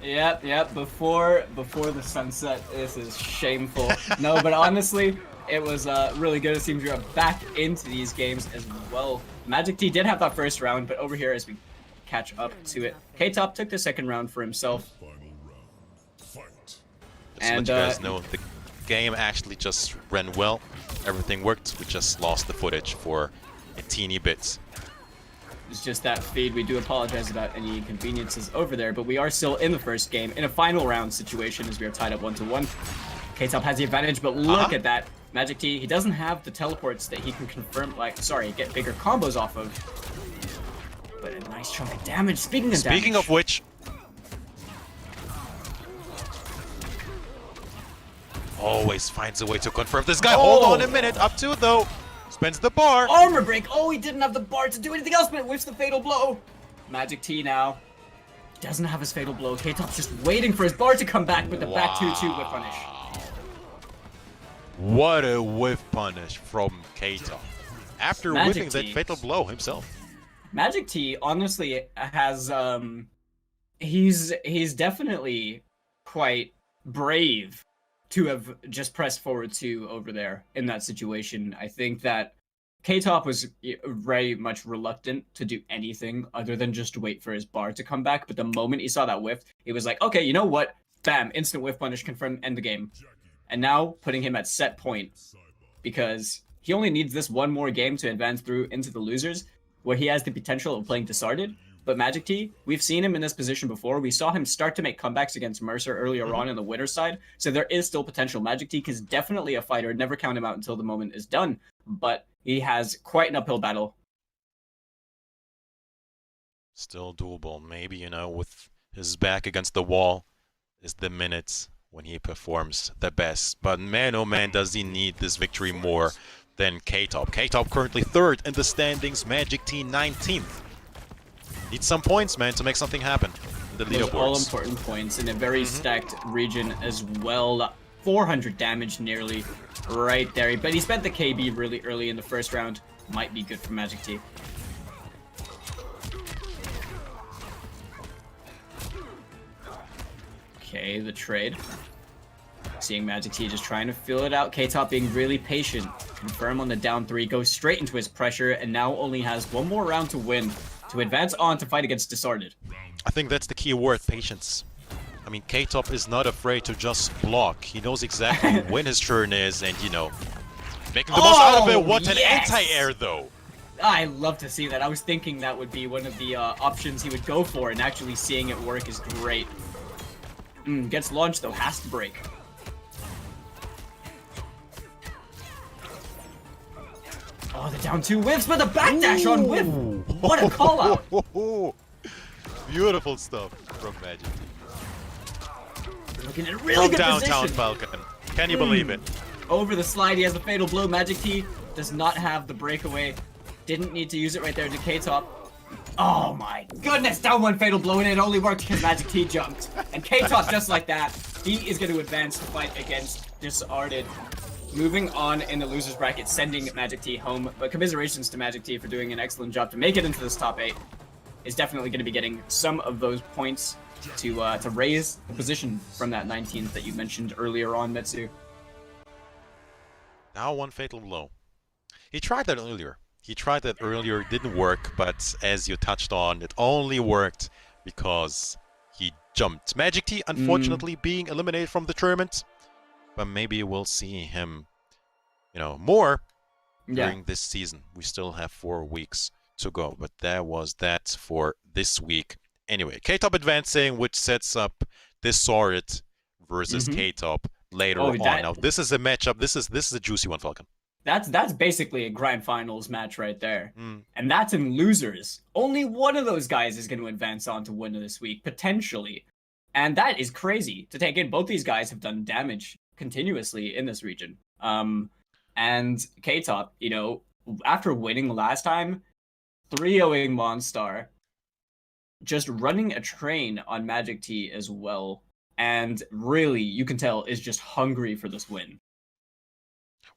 Yep. Before the sunset. This is shameful. No, but honestly, it was really good. It seems you're back into these games as well. Magic T did have that first round, but over here as we catch up to it, K-Top took the second round for himself. Final round. Fight. Just to let you guys know, the game actually just ran well. Everything worked. We just lost the footage for a teeny bit. It's just that feed. We do apologize about any inconveniences over there, but we are still in the first game in a final round situation as we are tied up 1-1. K-Top has the advantage, but look at that. Magic T, he doesn't have the teleports that he can confirm, get bigger combos off of. But a nice chunk of damage. Speaking of which, always finds a way to confirm this guy. Hold on a minute. Up 2 though. Spends the bar. Armor break. Oh, he didn't have the bar to do anything else, but it whiffs the fatal blow. Magic T now doesn't have his fatal blow. K-Top's just waiting for his bar to come back with the back 2-2 whiff punish. What a whiff punish from K-Top after whiffing that fatal blow himself. Magic T honestly has he's definitely quite brave to have just pressed forward 2 over there in that situation. I think that K-Top was very much reluctant to do anything other than just wait for his bar to come back, but the moment he saw that whiff, he was like, okay, you know what? Bam, instant whiff punish, confirm, end the game. And now putting him at set point, because he only needs this one more game to advance through into the losers, where he has the potential of playing Disarded. But Magic T, we've seen him in this position before. We saw him start to make comebacks against Mercer earlier on in the winner's side, so there is still potential. Magic T is definitely a fighter. Never count him out until the moment is done, but he has quite an uphill battle. Still doable. Maybe, you know, with his back against the wall is the minutes when he performs the best. But man, oh man, does he need this victory more than K-Top. K-Top currently 3rd in the standings, Magic T 19th. Needs some points, man, to make something happen in the leaderboards. All important points in a very stacked region as well. 400 damage nearly right there. But he spent the KB really early in the first round. Might be good for Magic T. Okay, the trade. Seeing Magic T just trying to fill it out. K-Top being really patient. Confirm on the down 3. Goes straight into his pressure and now only has one more round to win to advance on to fight against Disarded. I think that's the key word, patience. I mean, K-Top is not afraid to just block. He knows exactly when his turn is and, you know, making the most out of it. What an anti-air, though. I love to see that. I was thinking that would be one of the options he would go for, and actually seeing it work is great. Gets launched, though. Has to break. Oh, the down 2 whiffs, but the backdash on whiff! What a call-out! Beautiful stuff from Magic. Looking at a really good downtown position. Falcon. Can you believe it? Over the slide, he has the fatal blow. Magic T does not have the breakaway. Didn't need to use it right there to K-Top. Oh my goodness, down 1 fatal blow, and it only worked because Magic T jumped. And K-Top, just like that, he is going to advance to fight against Disarded. Moving on in the loser's bracket, sending Magic T home. But commiserations to Magic T for doing an excellent job to make it into this top 8. Is definitely going to be getting some of those points to raise the position from that 19th that you mentioned earlier on, Metsu. Now 1 fatal blow. He tried that earlier. It didn't work, but as you touched on, it only worked because he jumped. Magic T, unfortunately, being eliminated from the tournament, but maybe we'll see him, you know, more during this season. We still have 4 weeks to go, but that was that for this week. Anyway, K-Top advancing, which sets up Disarded versus K-Top later on. Now, this is a matchup. This is a juicy one, Falcon. That's basically a grand finals match right there. And that's in losers. Only one of those guys is going to advance on to win this week, potentially. And that is crazy to take in. Both these guys have done damage continuously in this region. And K-Top, you know, after winning last time, 3-0ing Monstar, just running a train on Magic T as well. And really, you can tell, is just hungry for this win.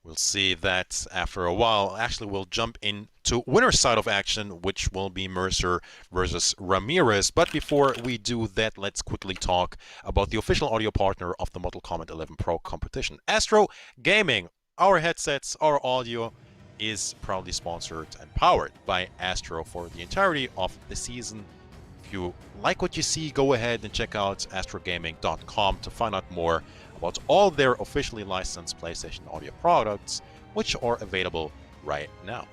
We'll see that after a while. Actually, we'll jump into winner's side of action, which will be Mercer versus Ramirez. But before we do that, let's quickly talk about the official audio partner of the Mortal Kombat 11 Pro competition, Astro Gaming. Our headsets, our audio is proudly sponsored and powered by Astro for the entirety of the season. If you like what you see, go ahead and check out astrogaming.com to find out more about all their officially licensed PlayStation audio products, which are available right now.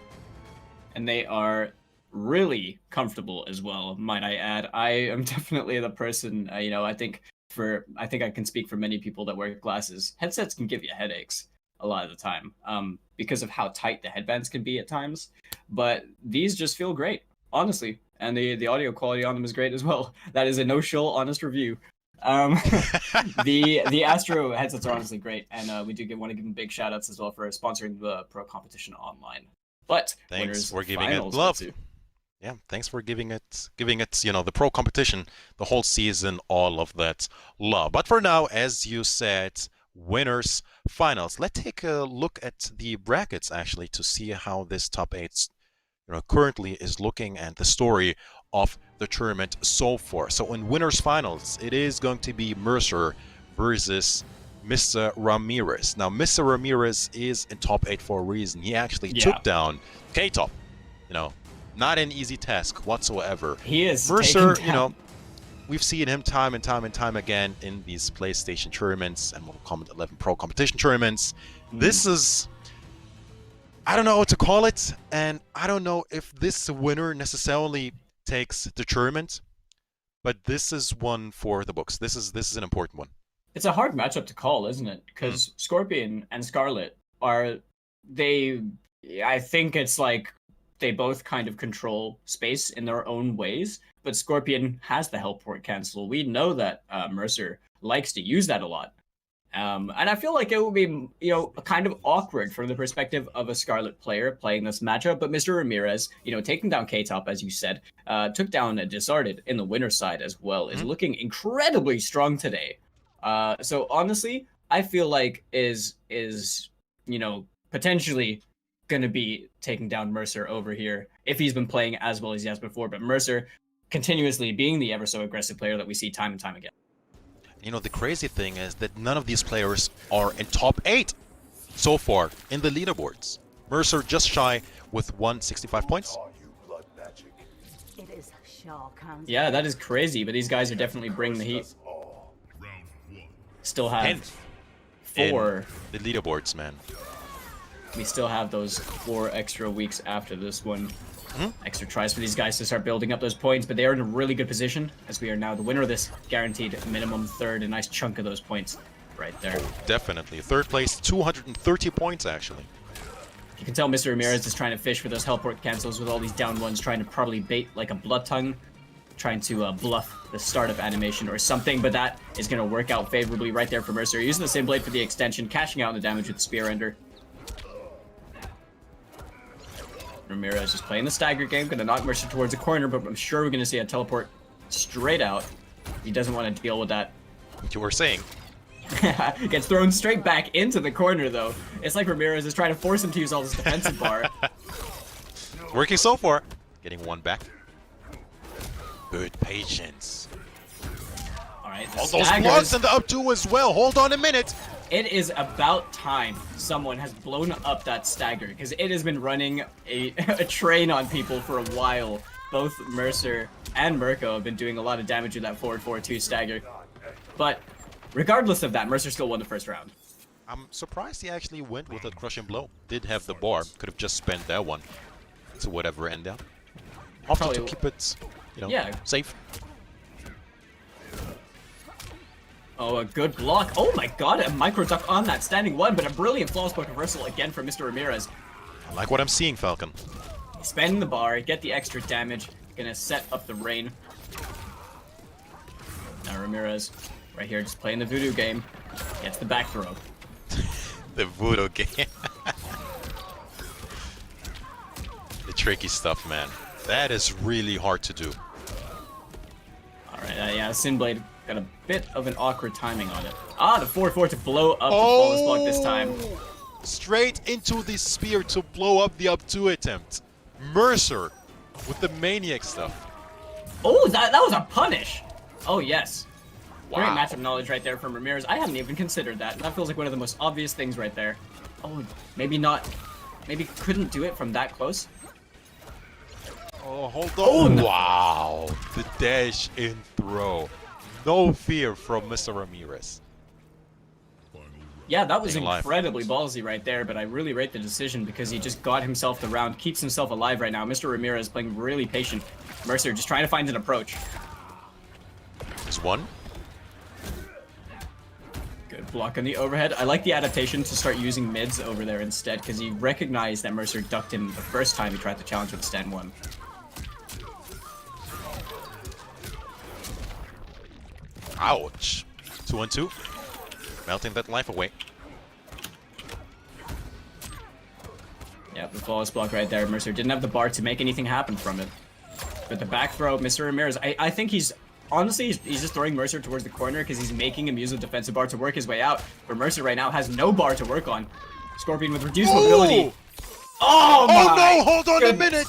And they are really comfortable as well, might I add. I am definitely the person, I think I can speak for many people that wear glasses. Headsets can give you headaches a lot of the time, because of how tight the headbands can be at times. But these just feel great, honestly. And the audio quality on them is great as well. That is a no-shill, honest review. The Astro headsets are honestly great, and we do want to give them big shout outs as well for sponsoring the Pro Competition online. But thanks for giving it love. Yeah, thanks for giving it, the Pro Competition, the whole season, all of that love. But for now, as you said, winners finals. Let's take a look at the brackets actually to see how this top 8 currently is looking and the story of the tournament so far. So in winners finals, it is going to be Mercer versus Mr. Ramirez. Now, Mr. Ramirez is in top 8 for a reason. He actually took down K-Top. Not an easy task whatsoever. He is Mercer, we've seen him time and time again in these PlayStation tournaments and Mortal Kombat 11 Pro competition tournaments. This is, I don't know what to call it, and I don't know if this winner necessarily takes the tournament, but this is one for the books. This is an important one. It's a hard matchup to call, isn't it? Because Scorpion and Scarlet I think it's like they both kind of control space in their own ways, but Scorpion has the helport cancel. We know that Mercer likes to use that a lot. And I feel like it would be, kind of awkward from the perspective of a Scarlet player playing this matchup. But Mr. Ramirez, taking down K-Top, as you said, took down a Disarded in the winner's side as well, is looking incredibly strong today. So honestly, I feel like is potentially going to be taking down Mercer over here if he's been playing as well as he has before. But Mercer continuously being the ever so aggressive player that we see time and time again. The crazy thing is that none of these players are in top 8 so far in the leaderboards. Mercer just shy with 165 points. Yeah, that is crazy, but these guys are definitely bringing the heat. Still have 4 in the leaderboards, man. We still have those 4 extra weeks after this one. Extra tries for these guys to start building up those points, but they are in a really good position as we are now the winner of this guaranteed minimum third. A nice chunk of those points right there. Oh, definitely. Third place, 230 points, actually. You can tell Mr. Ramirez is trying to fish for those helport cancels with all these down ones, trying to probably bait like a blood tongue, trying to bluff the startup animation or something, but that is going to work out favorably right there for Mercer. Using the same blade for the extension, cashing out on the damage with the Spear Ender. Ramirez just playing the stagger game, gonna knock Mercer towards a corner, but I'm sure we're gonna see a teleport straight out. He doesn't want to deal with that. What you were saying. Gets thrown straight back into the corner, though. It's like Ramirez is trying to force him to use all this defensive bar. Working so far. Getting one back. Good patience. Alright, all those blocks and the up two as well. Hold on a minute. It is about time someone has blown up that stagger, because it has been running a train on people for a while. Both Mercer and Mirko have been doing a lot of damage with that forward 4-2 stagger. But regardless of that, Mercer still won the first round. I'm surprised he actually went with a crushing blow. Did have the bar. Could have just spent that one to whatever end down. Often to keep it, safe. Oh, a good block. Oh my god, a micro duck on that standing one, but a brilliant flawless block reversal again from Mr. Ramirez. I like what I'm seeing, Falcon. Spend the bar, get the extra damage, gonna set up the rain. Now Ramirez, right here, just playing the voodoo game, gets the back throw. The voodoo game. The tricky stuff, man. That is really hard to do. Yeah, Sinblade got a bit of an awkward timing on it. Ah, the 4-4 to blow up the flawless block this time. Straight into the spear to blow up the up 2 attempt. Mercer with the maniac stuff. Oh, that was a punish. Oh, yes. Wow. Great matchup knowledge right there from Ramirez. I hadn't even considered that. That feels like one of the most obvious things right there. Oh, maybe not. Maybe couldn't do it from that close. Oh, hold on. Oh, wow. The dash in throw. No fear from Mr. Ramirez. Yeah, that was Staying alive. incredibly ballsy right there, but I really rate the decision because he just got himself the round, keeps himself alive right now. Mr. Ramirez playing really patient. Mercer just trying to find an approach. There's one. Good block on the overhead. I like the adaptation to start using mids over there instead because he recognized that Mercer ducked him the first time he tried to challenge with stand 1. Ouch. 2-on-2. Melting that life away. Yeah, the flawless block right there. Mercer didn't have the bar to make anything happen from it. But the back throw, Mr. Ramirez, I think he's... Honestly, he's just throwing Mercer towards the corner because he's making him use a defensive bar to work his way out. But Mercer right now has no bar to work on. Scorpion with reduced mobility. Oh my! Oh no! Hold on a minute!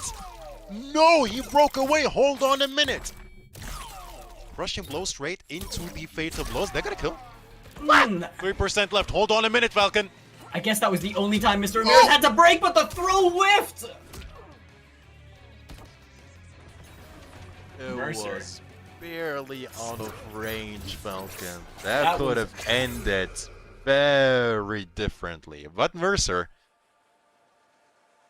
No, he broke away. Hold on a minute. Rushing blow straight into the fatal blows. They're gonna kill. 3% left. Hold on a minute, Falcon. I guess that was the only time Mr. Ramirez had to break, but the throw whiffed! It Mercer. was barely out of range, Falcon. That could have ended very differently. But Mercer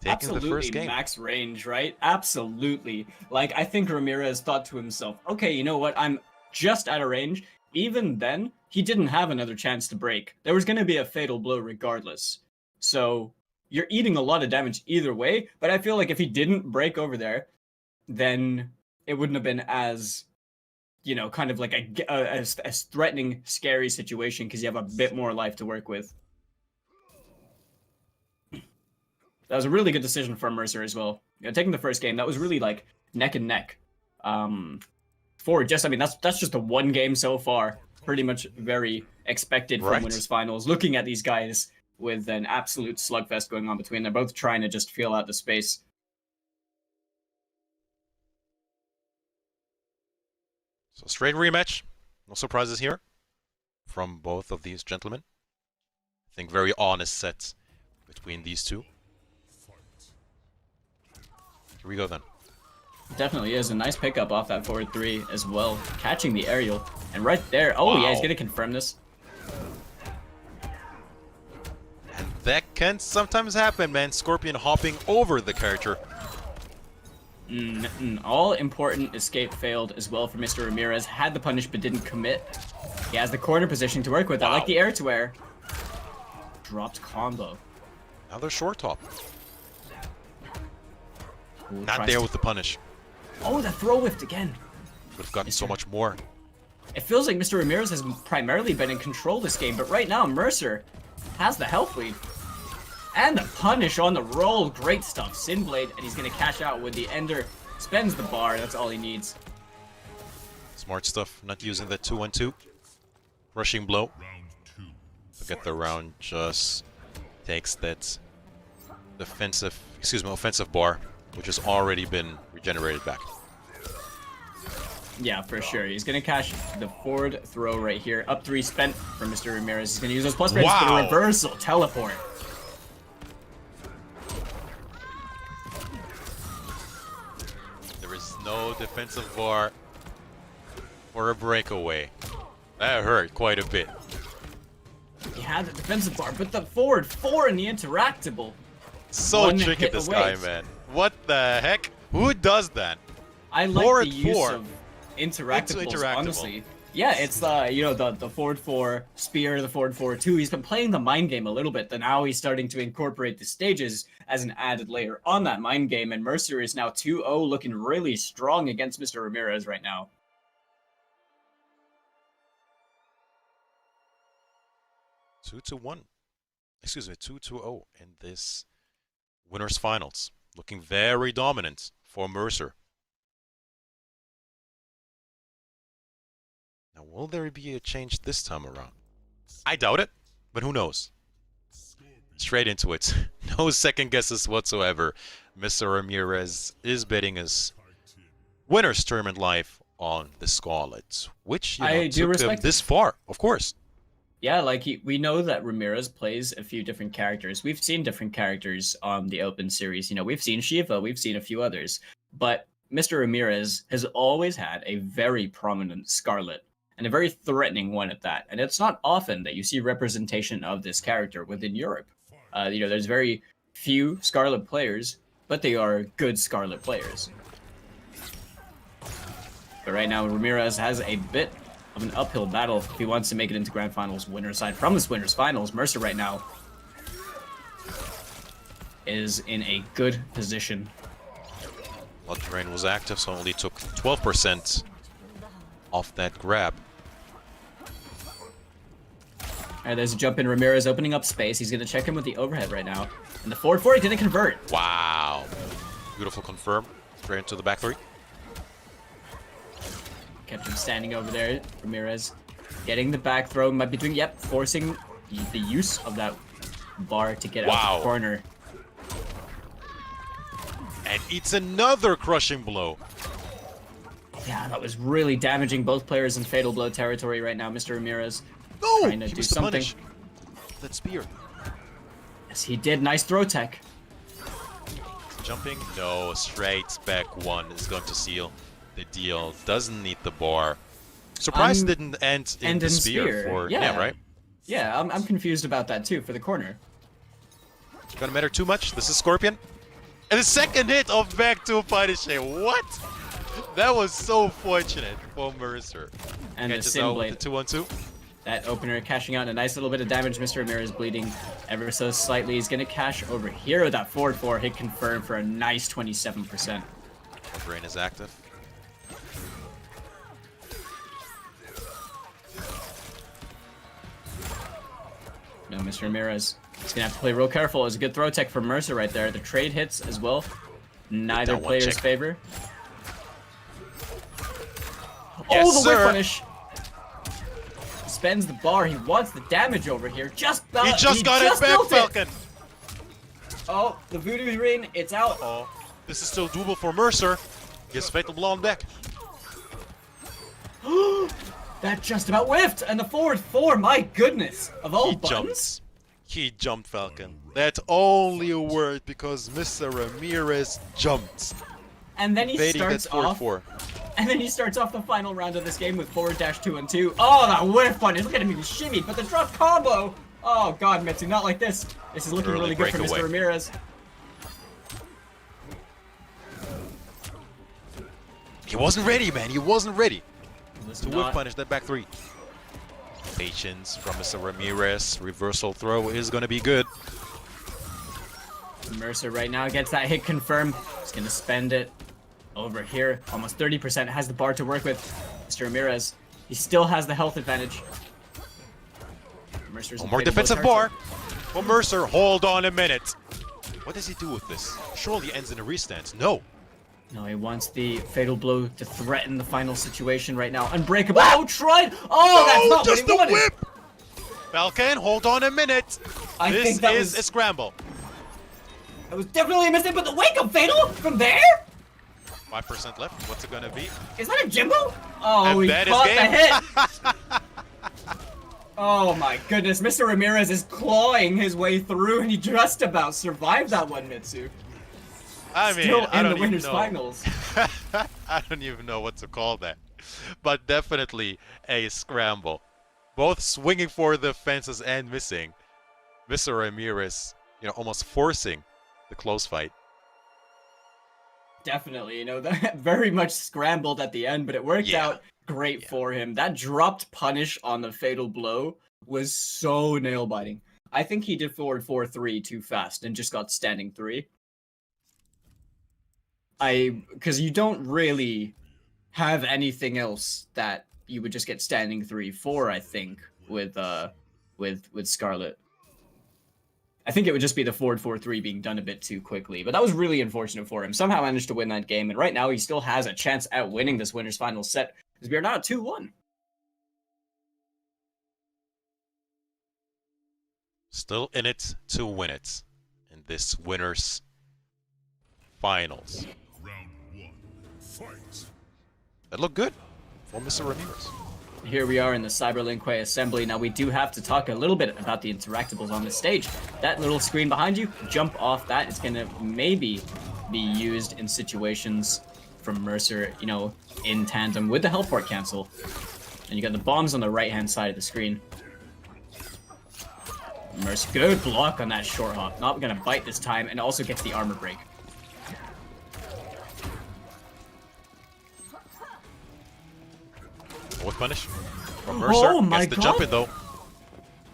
taking the first game. Max range, right? Absolutely. Like, I think Ramirez thought to himself, okay, you know what? I'm just out of range. Even then, he didn't have another chance to break. There was going to be a fatal blow regardless. So, you're eating a lot of damage either way, but I feel like if he didn't break over there, then it wouldn't have been as, you know, kind of like a threatening, scary situation because you have a bit more life to work with. That was a really good decision from Mercer as well. You know, taking the first game, that was really like neck and neck. I mean, that's just the one game so far. Pretty much very expected from winners finals. Looking at these guys with an absolute slugfest going on between them, both trying to just feel out the space. So straight rematch. No surprises here from both of these gentlemen. I think very honest sets between these two. Here we go then. Definitely is a nice pickup off that forward 3 as well. Catching the aerial. And right there, oh yeah, he's going to confirm this. And that can sometimes happen, man. Scorpion hopping over the character. All important escape failed as well for Mr. Ramirez. Had the punish but didn't commit. He has the corner position to work with. I like the air to air. Dropped combo. Another short top. Ooh, Not there with the punish. Oh, the throw whiffed again. Would have gotten so much more. It feels like Mr. Ramirez has primarily been in control this game, but right now Mercer has the health lead. And the punish on the roll. Great stuff. Sinblade, and he's going to cash out with the Ender. Spends the bar. That's all he needs. Smart stuff. Not using the 2-1-2. Rushing blow. Round 2. To get the round, just takes that offensive bar, which has already been regenerated back. Yeah, for sure. He's going to cash the forward throw right here. Up 3 spent from Mr. Ramirez. He's going to use those plus frames for the reversal teleport. There is no defensive bar for a breakaway. That hurt quite a bit. He had the defensive bar, but the forward 4 in the interactable. So One tricky, hit this away. guy, man. What the heck? Who does that? I like Forward the use 4 of interactables, interactable. honestly. Yeah, it's you know, the forward 4 spear, the forward 4 2. He's been playing the mind game a little bit, but now he's starting to incorporate the stages as an added layer on that mind game, and Mercer is now 2-0, looking really strong against Mr. Ramirez right now. 2-1. Excuse me, 2-2-0 in this winners finals. Looking very dominant for Mercer. Now, will there be a change this time around? I doubt it, but who knows? Straight into it. No second guesses whatsoever. Mr. Ramirez is betting his winner's tournament life on the Scarlet, which I do took him respect this far, of course. Yeah, like we know that Ramirez plays a few different characters. We've seen different characters on the Open Series. We've seen Shiva, we've seen a few others. But Mr. Ramirez has always had a very prominent Scarlet, and a very threatening one at that. And it's not often that you see representation of this character within Europe. There's very few Scarlet players, but they are good Scarlet players. But right now, Ramirez has a bit of an uphill battle if he wants to make it into Grand Finals winner's side. From this winner's finals, Mercer right now is in a good position. Blood Drain was active, so only took 12% off that grab. Alright, there's a jump in. Ramirez opening up space. He's going to check in with the overhead right now. And the forward 4 is going to convert. Wow. Beautiful confirm. Straight into the back 3. Kept him standing over there. Ramirez getting the back throw. Might be doing, forcing the use of that bar to get out of the corner. And it's another crushing blow. Yeah, that was really damaging both players in Fatal Blow territory right now. Mr. Ramirez trying to do something. Punish. That spear. Yes, he did. Nice throw tech. Jumping? No, straight back 1 is going to seal the deal. Doesn't need the bar. Surprised didn't end in the spear. Yeah, right? Yeah, I'm confused about that too for the corner. It's gonna matter too much. This is Scorpion. And the second hit of back 2 punishing. What? That was so fortunate for Mercer. And the Catches Sin out Blade. with the 2-1-2. That opener cashing out a nice little bit of damage. Mr. Ramirez bleeding ever so slightly. He's going to cash over here with that forward 4 hit confirmed for a nice 27%. Brain is active. No, Mr. Ramirez. He's going to have to play real careful. It was a good throw tech from Mercer right there. The trade hits as well. Neither player's favor. Yes, oh, the whip sir. punish. Spends the bar. He wants the damage over here. He just got it back, Falcon. Oh, the Voodoo Ring. It's out. Oh, this is still doable for Mercer. Gets Fatal Blow on deck. That just about whiffed. And the forward 4, my goodness. Of all He buttons. jumped. He jumped, Falcon. That only worked because Mr. Ramirez jumped. And then he Baiting starts that forward off. 4. And then he starts off the final round of this game with forward dash 2 and 2. Oh, that whiff punish. Look at him, he was shimmied, but the drop combo. Oh god, Mitsu, not like this. This is looking Early really good for breakaway. Mr. Ramirez. He wasn't ready, man. He wasn't ready to whip Not- punish that back 3. Patience from Mr. Ramirez. Reversal throw is going to be good. Mercer right now gets that hit confirmed. He's gonna spend it over here. Almost 30% has the bar to work with. Mr. Ramirez, he still has the health advantage. Mercer's in More Fatal Blow defensive bar. territory. Well, Mercer, hold on a minute. What does he do with this? Surely ends in a restance. No. No, he wants the Fatal Blow to threaten the final situation right now. Unbreakable. Oh, tried. Oh, that's not just what he the wanted. whip. Falcon, hold on a minute. I This think that is was a scramble. That was definitely a mistake, but the wake up Fatal from there? 5% left. What's it gonna be? Is that a Jimbo? Oh, he bet is caught game. the hit. Oh my goodness, Mr. Ramirez is clawing his way through, and he just about survived that one, Mitsu. I mean, Still I in don't the even winners know. finals. I don't even know what to call that. But definitely a scramble. Both swinging for the fences and missing. Mr. Ramirez, almost forcing the close fight. Definitely, that very much scrambled at the end, but it worked out great for him. That dropped punish on the Fatal Blow was so nail-biting. I think he did forward 4-3 too fast and just got standing 3. Because you don't really have anything else that you would just get standing 3-4, I think, with Scarlet. I think it would just be the forward 4-3 being done a bit too quickly, but that was really unfortunate for him. Somehow managed to win that game, and right now he still has a chance at winning this winner's final set, because we are now at 2-1. Still in it to win it in this winners finals. Round 1. Fight. That looked good for Mr. Ramirez. Here we are in the Cyberlink Way assembly. Now we do have to talk a little bit about the interactables on the stage. That little screen behind you, jump off that. It's gonna maybe be used in situations from Mercer, you know, in tandem with the helport cancel. And you got the bombs on the right-hand side of the screen. Mercer, good block on that short hop. Not gonna bite this time, and also gets the armor break. What punish from Mercer? Oh my Gets the jump God. in though.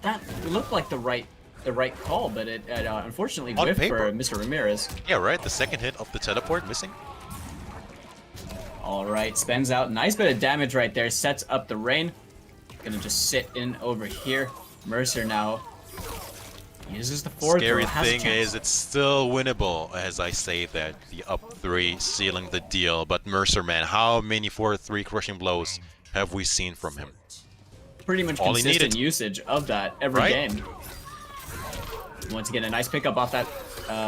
That looked like the right call, but it unfortunately On whiffed paper. for Mr. Ramirez. Yeah, right. The second hit of the teleport missing. All right, spends out. Nice bit of damage right there. Sets up the rain. Gonna just sit in over here. Mercer now uses the forward Scary throw. Has a thing chance. is, it's still winnable as I say that. The up 3 sealing the deal. But Mercer, man, how many 4-3 crushing blows have we seen from him? Pretty much all he consistent needed. usage of that every Right? game. Once again, a nice pickup off that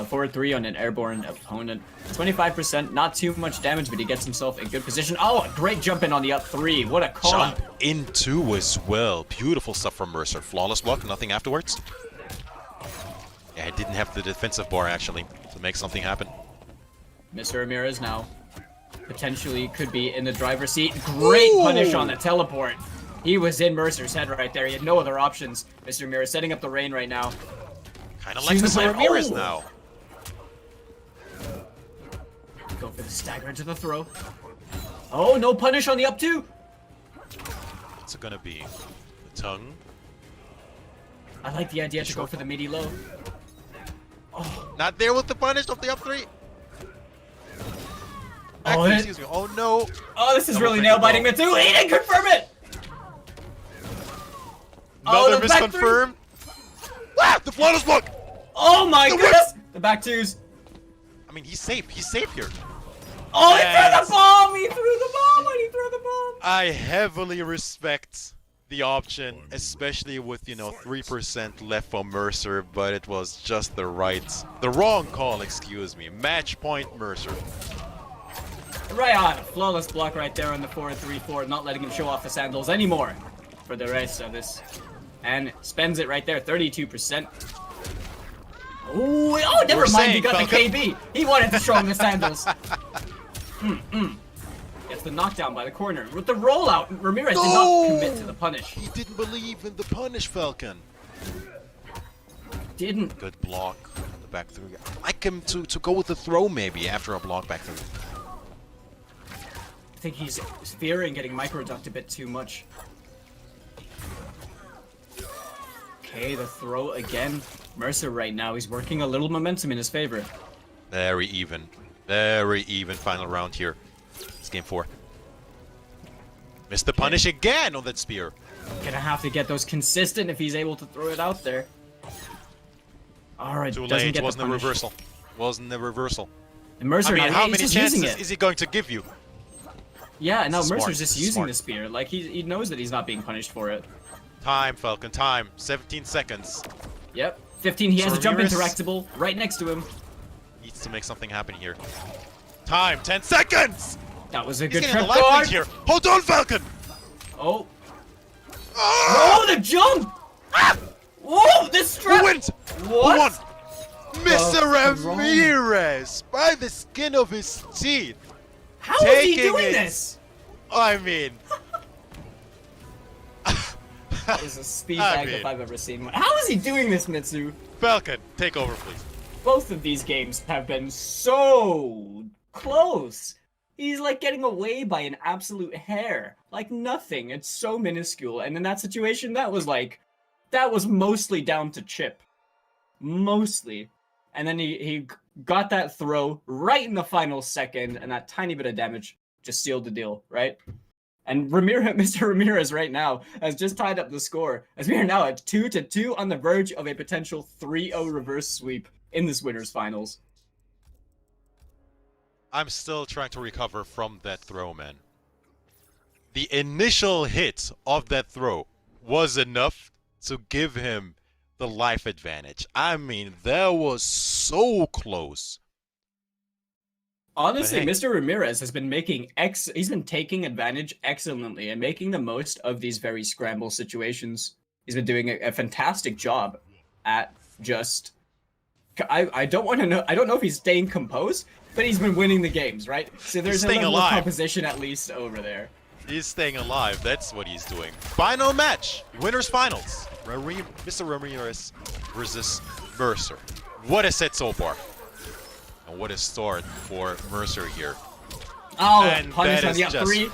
forward 3 on an airborne opponent. 25%, not too much damage, but he gets himself in good position. Oh, a great jump in on the up 3. What a call Jump out. into as well. Beautiful stuff from Mercer. Flawless block, nothing afterwards. Yeah, I didn't have the defensive bar actually to make something happen. Mr. Ramirez now potentially could be in the driver's seat. Great punish on the teleport. He was in Mercer's head right there. He had no other options. Mr. Ramirez setting up the rain right now. Kind of likes to play Super- Ramirez Oh! now. Go for the stagger into the throw. Oh, no punish on the up 2. What's it gonna be? The tongue? I like the idea to go for the midi low. Not there with the punish of the up 3. Oh, Excuse me. Oh no. Oh, this is Double really pick nail the biting ball. Mitsu. He didn't confirm it. Another the back misconfirm. Ah, the flawless block. Oh my The goodness. The back 2s. I mean, he's safe. He's safe here. Oh, he Yes. threw the bomb. He threw the bomb. When he threw the bomb. I heavily respect the option, especially with, 3% left for Mercer, but it was just the wrong call, excuse me. Match point Mercer. Right on. Flawless block right there on the 4-3-4, not letting him show off the sandals anymore for the rest of this. And spends it right there, 32%. Ooh, oh, never We're mind, he saying, got the Falcon. KB. He wanted to show him the sandals. Gets the knockdown by the corner. With the rollout, Ramirez did not commit to the punish. He didn't believe in the punish, Falcon. Didn't. Good block. The back three. I like him to go with the throw maybe after a block back three. I think he's fearing getting micro-ducked a bit too much. Okay, the throw again. Mercer right now, he's working a little momentum in his favor. Very even. Very even final round here. It's game 4. Missed the punish again on that spear. Gonna have to get those consistent if he's able to throw it out there. Alright, Too doesn't late. get Wasn't the a punish. reversal. Wasn't a reversal. And Mercer I mean, now, how he's many just using chances it. is he going to give you? Yeah, and now Smart, Mercer's just using smart. the spear. Like, he knows that he's not being punished for it. Time, Falcon, time. 17 seconds. Yep. 15, he has So a jump Ramirez- interactable right next to him. Needs to make something happen here. Time, 10 seconds! That was a He's good getting the trap life guard. lead here. Hold on, Falcon! Oh. Ah! Oh, the jump! Ah! Whoa, this Who trap! wins? What? Who won? Mr. wrong? Ramirez, by the skin of his teeth. How is he Taking doing it. this? I mean... That is a speed I bag mean- if I've ever seen one. How is he doing this, Mitsu? Falcon, take over, please. Both of these games have been so close. He's like getting away by an absolute hair. Like nothing. It's so minuscule. And in that situation, that was mostly down to chip. Mostly. And then he got that throw right in the final second, and that tiny bit of damage just sealed the deal, right? And Mr. Ramirez right now has just tied up the score, as we are now at 2-2 on the verge of a potential 3-0 reverse sweep in this winners finals. I'm still trying to recover from that throw, man. The initial hit of that throw was enough to give him the life advantage. I mean, that was so close. Honestly, hey. Mr. Ramirez has been making he's been taking advantage excellently and making the most of these very scramble situations. He's been doing a fantastic job at just I don't want to know I don't know if he's staying composed, but he's been winning the games, right? So there's a staying level alive. of composition at least over there. He's staying alive. That's what he's doing. Final match. Winners finals. Mr. Ramirez versus Mercer. What a set so far. And what a start for Mercer here. Oh, And punish that on the is up three.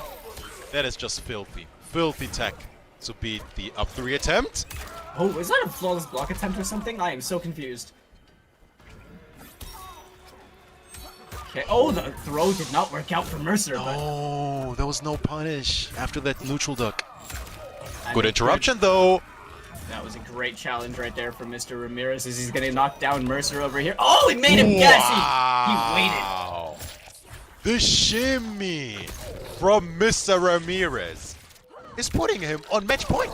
That is just filthy. Filthy tech to beat the up 3 attempt. Oh, is that a flawless block attempt or something? I am so confused. Okay. Oh, the throw did not work out for Mercer, but Oh, there was no punish after that neutral duck. I Good mean, interruption though. that was a great challenge right there from Mr. Ramirez as he's gonna knock down Mercer over here. Oh, he made him guess! He waited. Wow. The shimmy from Mr. Ramirez is putting him on match point.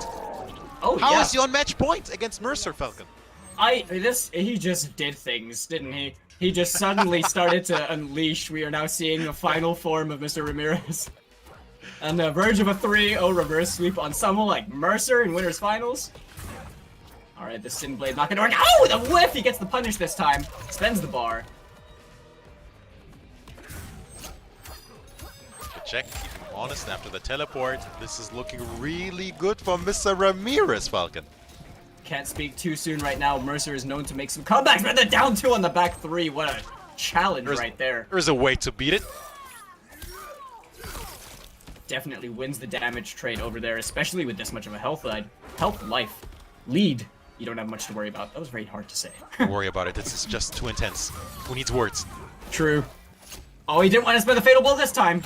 Oh, How yeah. is he on match point against Mercer, Falcon? He just did things, didn't he? He just suddenly started to unleash. We are now seeing the final form of Mr. Ramirez. On the verge of a 3-0 reverse sweep on someone like Mercer in winners finals. Alright, the Sin Blade not gonna work. Oh, the whiff! He gets the punish this time. Spends the bar. But check, keep him honest after the teleport. This is looking really good for Mr. Ramirez, Falcon. Can't speak too soon right now. Mercer is known to make some comebacks, but the down 2 on the back 3. What a challenge right there. There's a way to beat it. Definitely wins the damage trade over there, especially with this much of a health lead. You don't have much to worry about. That was very hard to say. Don't worry about it. This is just too intense. Who needs words? True. Oh, he didn't want to spend the fatal blow this time.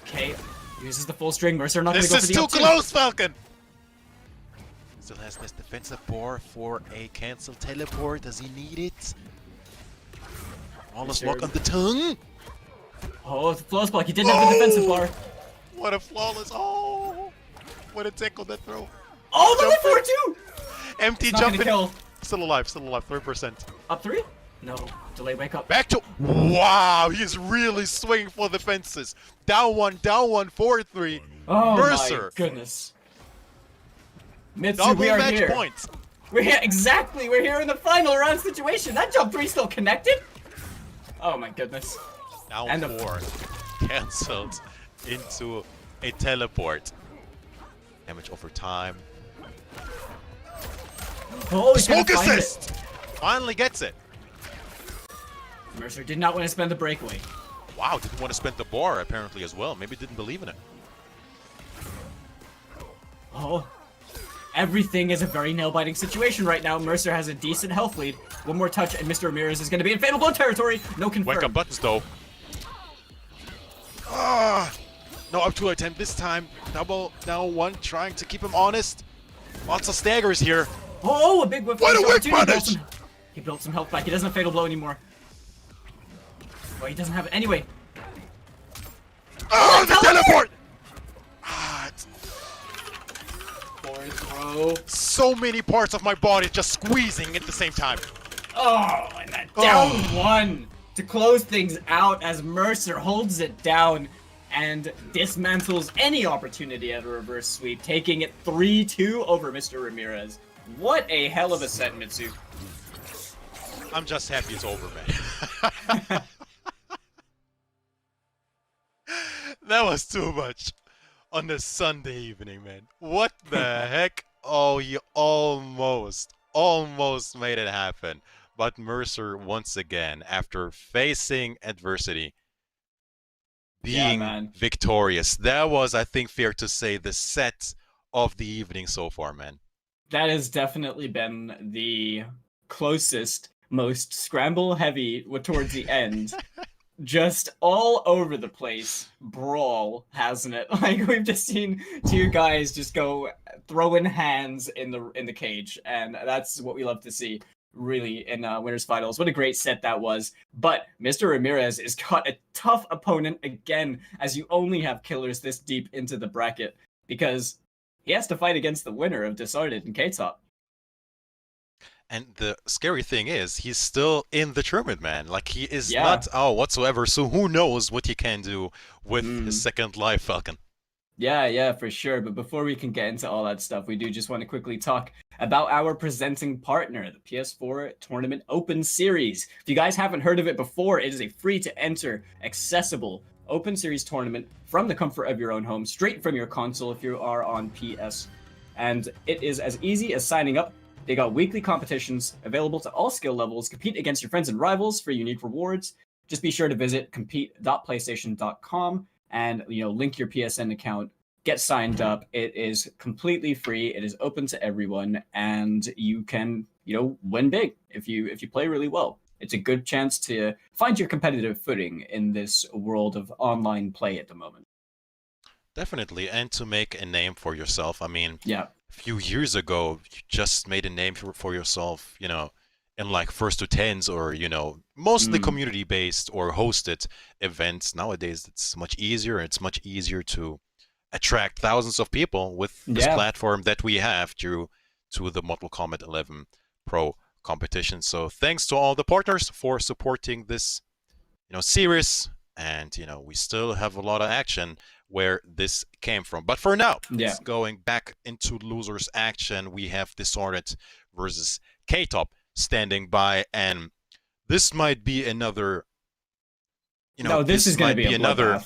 Okay, uses the full string. Mercer not going to This go for is the too up2. close, Falcon! Still has this defensive bar for a cancel teleport. Does he need it? Flawless lock on the tongue. Oh, the flawless block. He didn't have the defensive bar. What a flawless! Oh, what a tech on that throw! Oh, the Jump lift for 2! Empty It's not gonna jumping. kill. Still alive. 3%. Up 3? No. Delay, wake up. Back to wow! He's really swinging for the fences. Down 1, 4-3. Oh Mercer. my goodness. Mitsu, Double we are match here. points. We're here, exactly. We're here in the final round situation. That jump 3 still connected? Oh my goodness. Down And the 4. Cancelled into a teleport. Damage over time. Oh, he's gonna Smoke find it. assist! Finally gets it. Mercer did not want to spend the breakaway. Wow, didn't want to spend the bar apparently as well. Maybe didn't believe in it. Oh. Everything is a very nail-biting situation right now. Mercer has a decent health lead. One more touch and Mr. Ramirez is going to be in fatal blow territory. No confirm. Wake up buttons though. Ah, no up to attempt this time. Double down 1, trying to keep him honest. Lots of staggers here. Oh, a big whiff. What a whip opportunity. punish! He built some health back. He doesn't have fatal blow anymore. Oh, he doesn't have it anyway. Oh, the teleport! Ah, it's Forward throw. so many parts of my body just squeezing at the same time. Oh, and that down 1 to close things out as Mercer holds it down and dismantles any opportunity at a reverse sweep, taking it 3-2 over Mr. Ramirez. What a hell of a set, Mitsu. I'm just happy it's over, man. That was too much on a Sunday evening, man. What the heck? Oh, he almost made it happen. But Mercer, once again, after facing adversity, being man. victorious. That was, I think, fair to say, the set of the evening so far, man. That has definitely been the closest, most scramble heavy towards the end. Just all over the place brawl, hasn't it? Like we've just seen 2 guys just go throwing hands in the cage, and that's what we love to see. Really, in winners finals. What a great set that was. But Mr. Ramirez has got a tough opponent again, as you only have killers this deep into the bracket, because he has to fight against the winner of Disarded and K-Top. And the scary thing is, he's still in the tournament, man. Like, he is Yeah. not out whatsoever, so who knows what he can do with his Mm. second life, Falcon. Yeah, for sure. But before we can get into all that stuff, we do just want to quickly talk about our presenting partner, the PS4 Tournament Open Series. If you guys haven't heard of it before, it is a free-to-enter, accessible Open Series tournament from the comfort of your own home, straight from your console if you are on PS. And it is as easy as signing up. They got weekly competitions available to all skill levels. Compete against your friends and rivals for unique rewards. Just be sure to visit compete.playstation.com and link your PSN account, get signed up. It is completely free. It is open to everyone, and you can win big if you play really well. It's a good chance to find your competitive footing in this world of online play at the moment. Definitely, and to make a name for yourself. I mean, Yeah. a few years ago, you just made a name for yourself, in like first to tens or, mostly community-based or hosted events. Nowadays, it's much easier. It's much easier to attract thousands of people with this platform that we have due to the Mortal Kombat 11 Pro competition. So thanks to all the partners for supporting this, series. And, we still have a lot of action where this came from. But for now, it's going back into losers action. We have Dishonored versus K-Top standing by, and this might be another, this is going to be another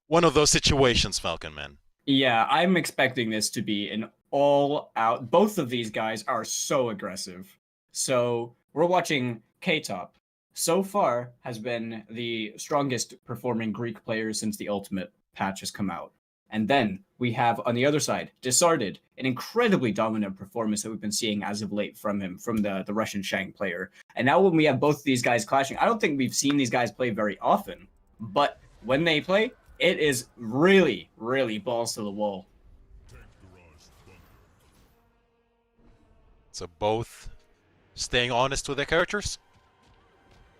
one of those situations, Falcon, man. Yeah, I'm expecting this to be an all-out. Both of these guys are so aggressive. So we're watching K-Top. So far has been the strongest performing Greek player since the Ultimate patch has come out. And then we have on the other side, Disarded, an incredibly dominant performance that we've been seeing as of late from him, from the Russian Shang player. And now when we have both these guys clashing, I don't think we've seen these guys play very often, but when they play, it is really, really balls to the wall. So both staying honest with their characters.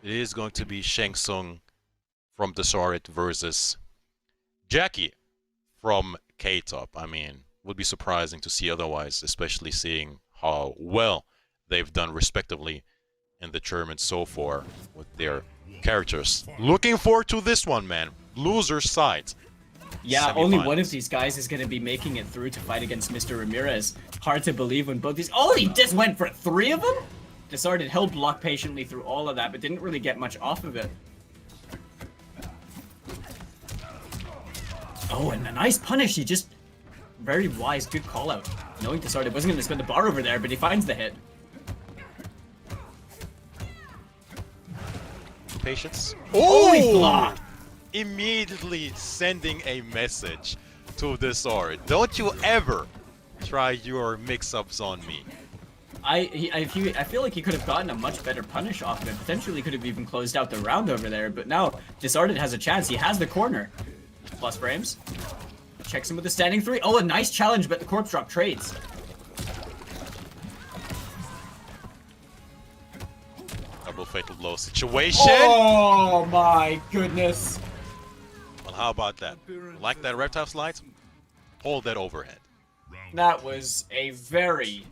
It is going to be Shang Tsung from Dishonored versus Jackie from K-Top. I mean, would be surprising to see otherwise, especially seeing how well they've done respectively in the tournament so far with their characters. Looking forward to this one, man. Loser side. Yeah, only one of these guys is going to be making it through to fight against Mr. Ramirez. Hard to believe when both these... Oh, he just went for 3 of them? Disarded held block patiently through all of that, but didn't really get much off of it. Oh, and a nice punish. He just... Very wise, good call out. Knowing Disarded wasn't going to spend the bar over there, but he finds the hit. Patience. Oh, he blocked! Immediately sending a message to Dishonored. Don't you ever try your mix-ups on me. I feel like he could have gotten a much better punish off of it. Potentially could have even closed out the round over there, but now Disarded has a chance. He has the corner. Plus frames. Checks him with the standing 3. Oh, a nice challenge, but the corpse drop trades. Double fatal blow situation. Oh my goodness. Well, how about that? Like that reptile slide? Hold that overhead. That was a very...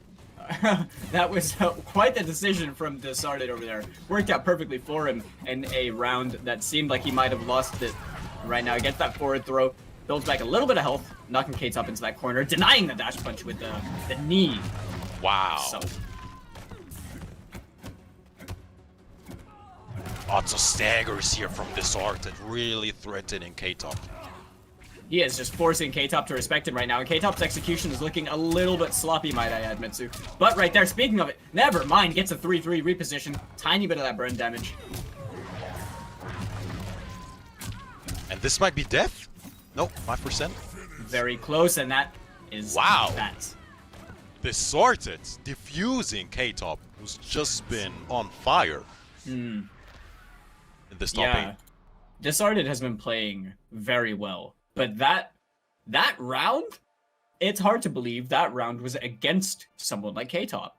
that was quite the decision from Disarded over there. Worked out perfectly for him in a round that seemed like he might have lost it. Right now, he gets that forward throw, builds back a little bit of health, knocking K-Top into that corner, denying the dash punch with the knee. Wow. So. Lots of staggers here from Disarded, really threatening K-Top. He is just forcing K-Top to respect him right now, and K-Top's execution is looking a little bit sloppy, might I add, Mitsu. But right there, speaking of it, never mind, gets a 3-3 reposition, tiny bit of that burn damage. And this might be death? Nope, 5%. Very close, and that is that. Disarded, diffusing K-Top, who's just been on fire. In this top 8. Disarded has been playing very well. But that round, it's hard to believe that round was against someone like K-Top.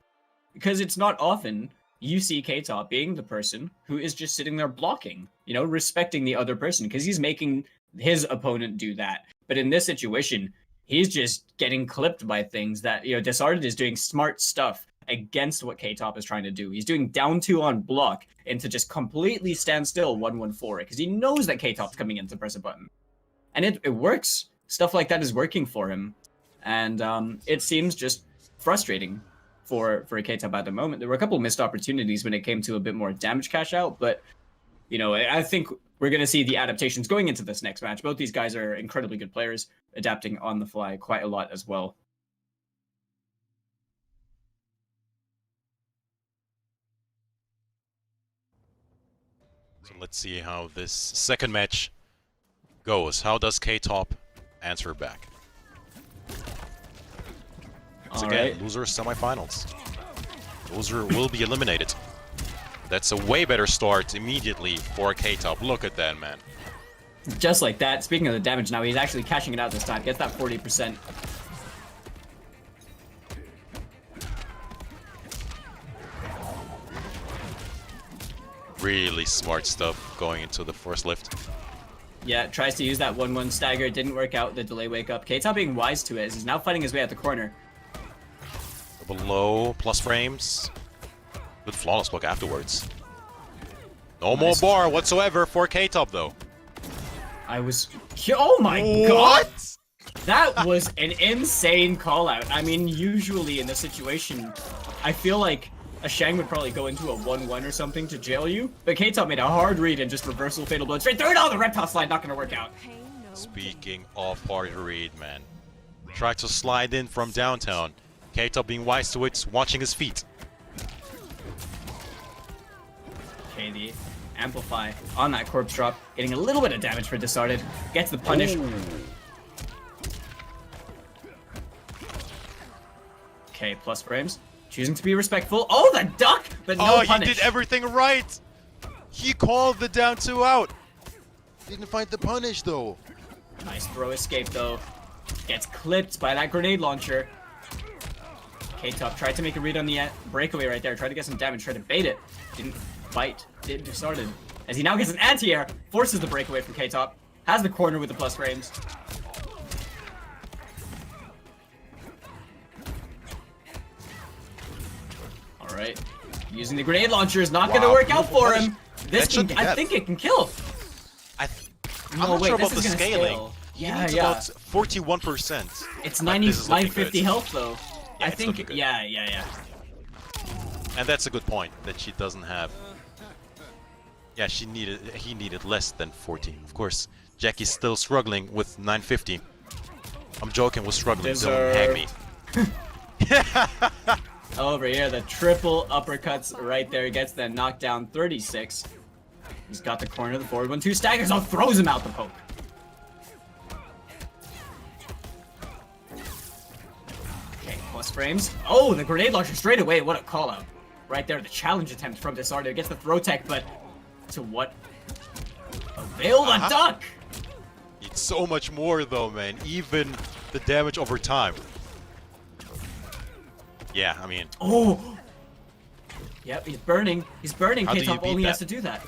Because it's not often you see K-Top being the person who is just sitting there blocking, respecting the other person, because he's making his opponent do that. But in this situation, he's just getting clipped by things that, Disarded is doing smart stuff against what K-Top is trying to do. He's doing down 2 on block into just completely stand still 1-1-4 because he knows that K-Top's coming in to press a button. And it works. Stuff like that is working for him. And it seems just frustrating for K-Top at the moment. There were a couple of missed opportunities when it came to a bit more damage cash out, but you know, I think we're going to see the adaptations going into this next match. Both these guys are incredibly good players, adapting on the fly quite a lot as well. So let's see how this second match goes. How does K-Top answer back? Once again, loser semifinals. Loser will be eliminated. That's a way better start immediately for K-Top. Look at that, man. Just like that. Speaking of the damage now, he's actually cashing it out this time. Gets that 40%. Really smart stuff going into the first lift. Yeah, tries to use that 1-1 stagger. Didn't work out. The delay wake up. K-Top being wise to it as he's now fighting his way out the corner. Below plus frames. Good flawless block afterwards. No more bar whatsoever for K-Top though. Oh my god! That was an insane call out. I mean, usually in this situation, I feel like a Shang would probably go into a 1-1 or something to jail you, but K-Top made a hard read and just reversal fatal blow straight through it. Oh, the reptile slide not gonna work out. Speaking of hard read, man. Tried to slide in from downtown. K-Top being wise to it, watching his feet. Okay, the amplify on that corpse drop, getting a little bit of damage for Disarded. Gets the punish. Ooh. Okay, plus frames. Choosing to be respectful. Oh, the duck, but no punish. He did everything right. He called the down 2 out. Didn't find the punish though. Nice throw escape though. Gets clipped by that grenade launcher. K-Top tried to make a read on the breakaway right there. Tried to get some damage. Tried to bait it. Didn't bite. Didn't started. As he now gets an anti-air. Forces the breakaway from K-Top. Has the corner with the plus frames. Alright. Using the grenade launcher is not going to work out for him. This can, I think it can kill. I'm not sure about the scaling. Yeah, yeah. About 41%. It's 950 health though. Yeah, I think, yeah. And that's a good point, that she doesn't have... Yeah, he needed less than 14. Of course, Jackie's still struggling with 950. I'm joking, was struggling, don't hang me. Over here, the triple uppercuts right there. Gets that knockdown 36. He's got the corner of the forward 1-2 staggers. Oh, throws him out the poke. Okay, plus frames. Oh, the grenade launcher straight away. What a call out. Right there, the challenge attempt from Disarded. Gets the throw tech, but to what avail? The duck! It's so much more though, man. Even the damage over time. Yeah, I mean... Oh! Yep, he's burning. He's burning. K-Top only has to do that.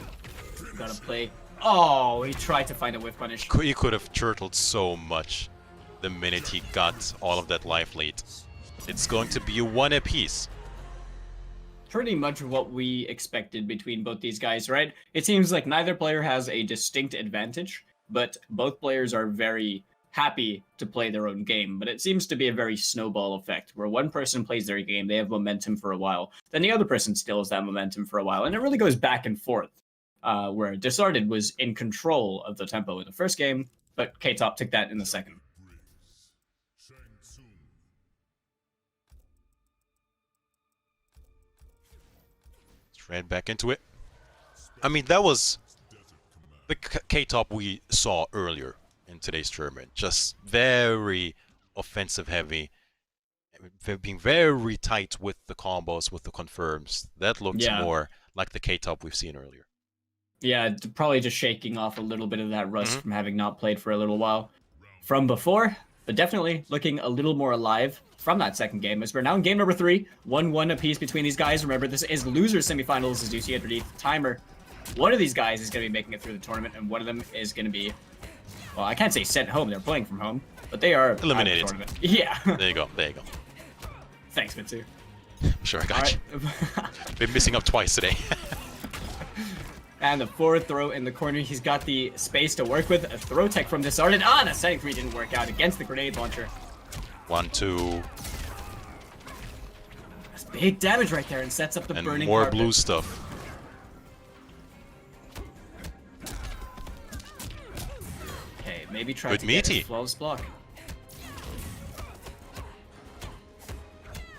Gotta play. Oh, he tried to find a whiff punish. He could have turtled so much the minute he got all of that life lead. It's going to be 1 apiece. Pretty much what we expected between both these guys, right? It seems like neither player has a distinct advantage, but both players are very happy to play their own game. But it seems to be a very snowball effect, where one person plays their game, they have momentum for a while, then the other person steals that momentum for a while, and it really goes back and forth. Where Disarded was in control of the tempo in the first game, but K-Top took that in the second. Right back into it. I mean, that was the K-Top we saw earlier in today's tournament. Just very offensive heavy, being very tight with the combos, with the confirms. That looked more like the K-Top we've seen earlier. Yeah, probably just shaking off a little bit of that rust from having not played for a little while from before, but definitely looking a little more alive from that second game, as we're now in game number 3, 1-1 apiece between these guys. Remember, this is loser semifinals, as you see underneath the timer. One of these guys is going to be making it through the tournament, and one of them is going to be, well, I can't say sent home, they're playing from home, but they are eliminated. Tournament. Yeah. There you go, there you go. Thanks, Mitsu. Sure, I got you. Alright. Been missing up twice today. And the forward throw in the corner. He's got the space to work with. A throw tech from Disarded. Ah, the setting 3 didn't work out against the grenade launcher. 1, 2, That's big damage right there and sets up the and burning more carpet. blue stuff. Okay, maybe try Good to get meaty. a flawless block.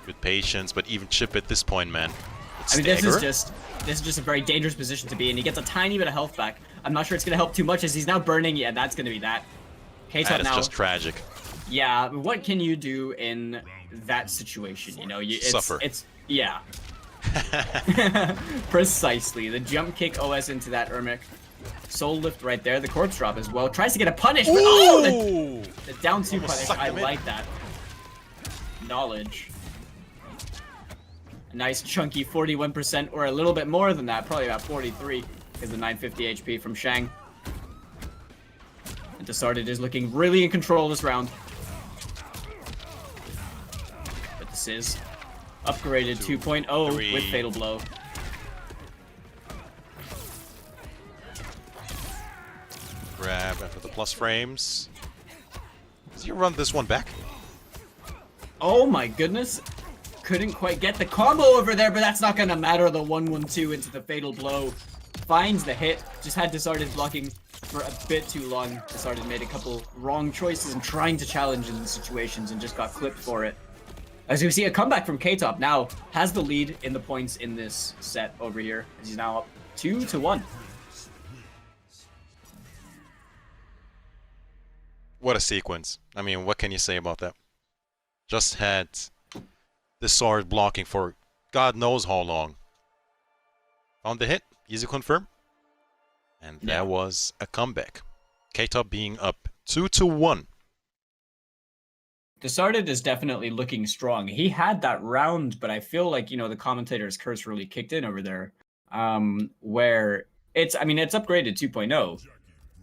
With patience, but even chip at this point, man. It's I mean, this stagger. is just a very dangerous position to be in. He gets a tiny bit of health back. I'm not sure it's gonna help too much as he's now burning. Yeah, that's gonna be that. K-Top That is now. just tragic. Yeah, what can you do in that situation? You know, Suffer. It's yeah. Precisely. The jump kick OS into that Ermic. Soul lift right there. The corpse drop as well. Tries to get a punish, but Ooh! the down 2 Almost punish. sucked I him in. like that. Knowledge. A nice chunky 41% or a little bit more than that, probably about 43 is the 950 HP from Shang. And Disarded is looking really in control this round. But this is upgraded 2.0 three. with Fatal Blow. Grab after the plus frames. Does he run this one back? Oh my goodness. Couldn't quite get the combo over there, but that's not gonna matter. The 1-1-2 into the Fatal Blow. Finds the hit. Just had Disarded blocking for a bit too long. Disarded made a couple wrong choices in trying to challenge in the situations and just got clipped for it. As you see, a comeback from K-Top now has the lead in the points in this set over here. As he's now up 2-1. What a sequence. I mean, what can you say about that? Just had the sword blocking for God knows how long. Found the hit, easy confirm. And that Yeah. was a comeback. K-Top being up 2-1. Disarded is definitely looking strong. He had that round, but I feel like, you know, the commentator's curse really kicked in over there. Where it's upgraded 2.0.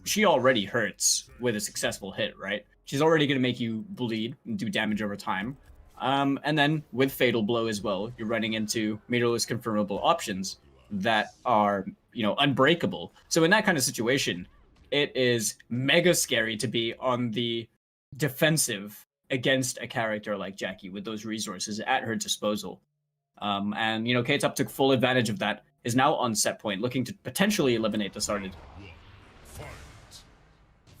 She already hurts with a successful hit, right? She's already going to make you bleed and do damage over time. And then with Fatal Blow as well, you're running into meterless confirmable options that are, you know, unbreakable. So in that kind of situation, it is mega scary to be on the defensive against a character like Jackie with those resources at her disposal. And, you know, K-Top took full advantage of that, is now on set point, looking to potentially eliminate Disarded.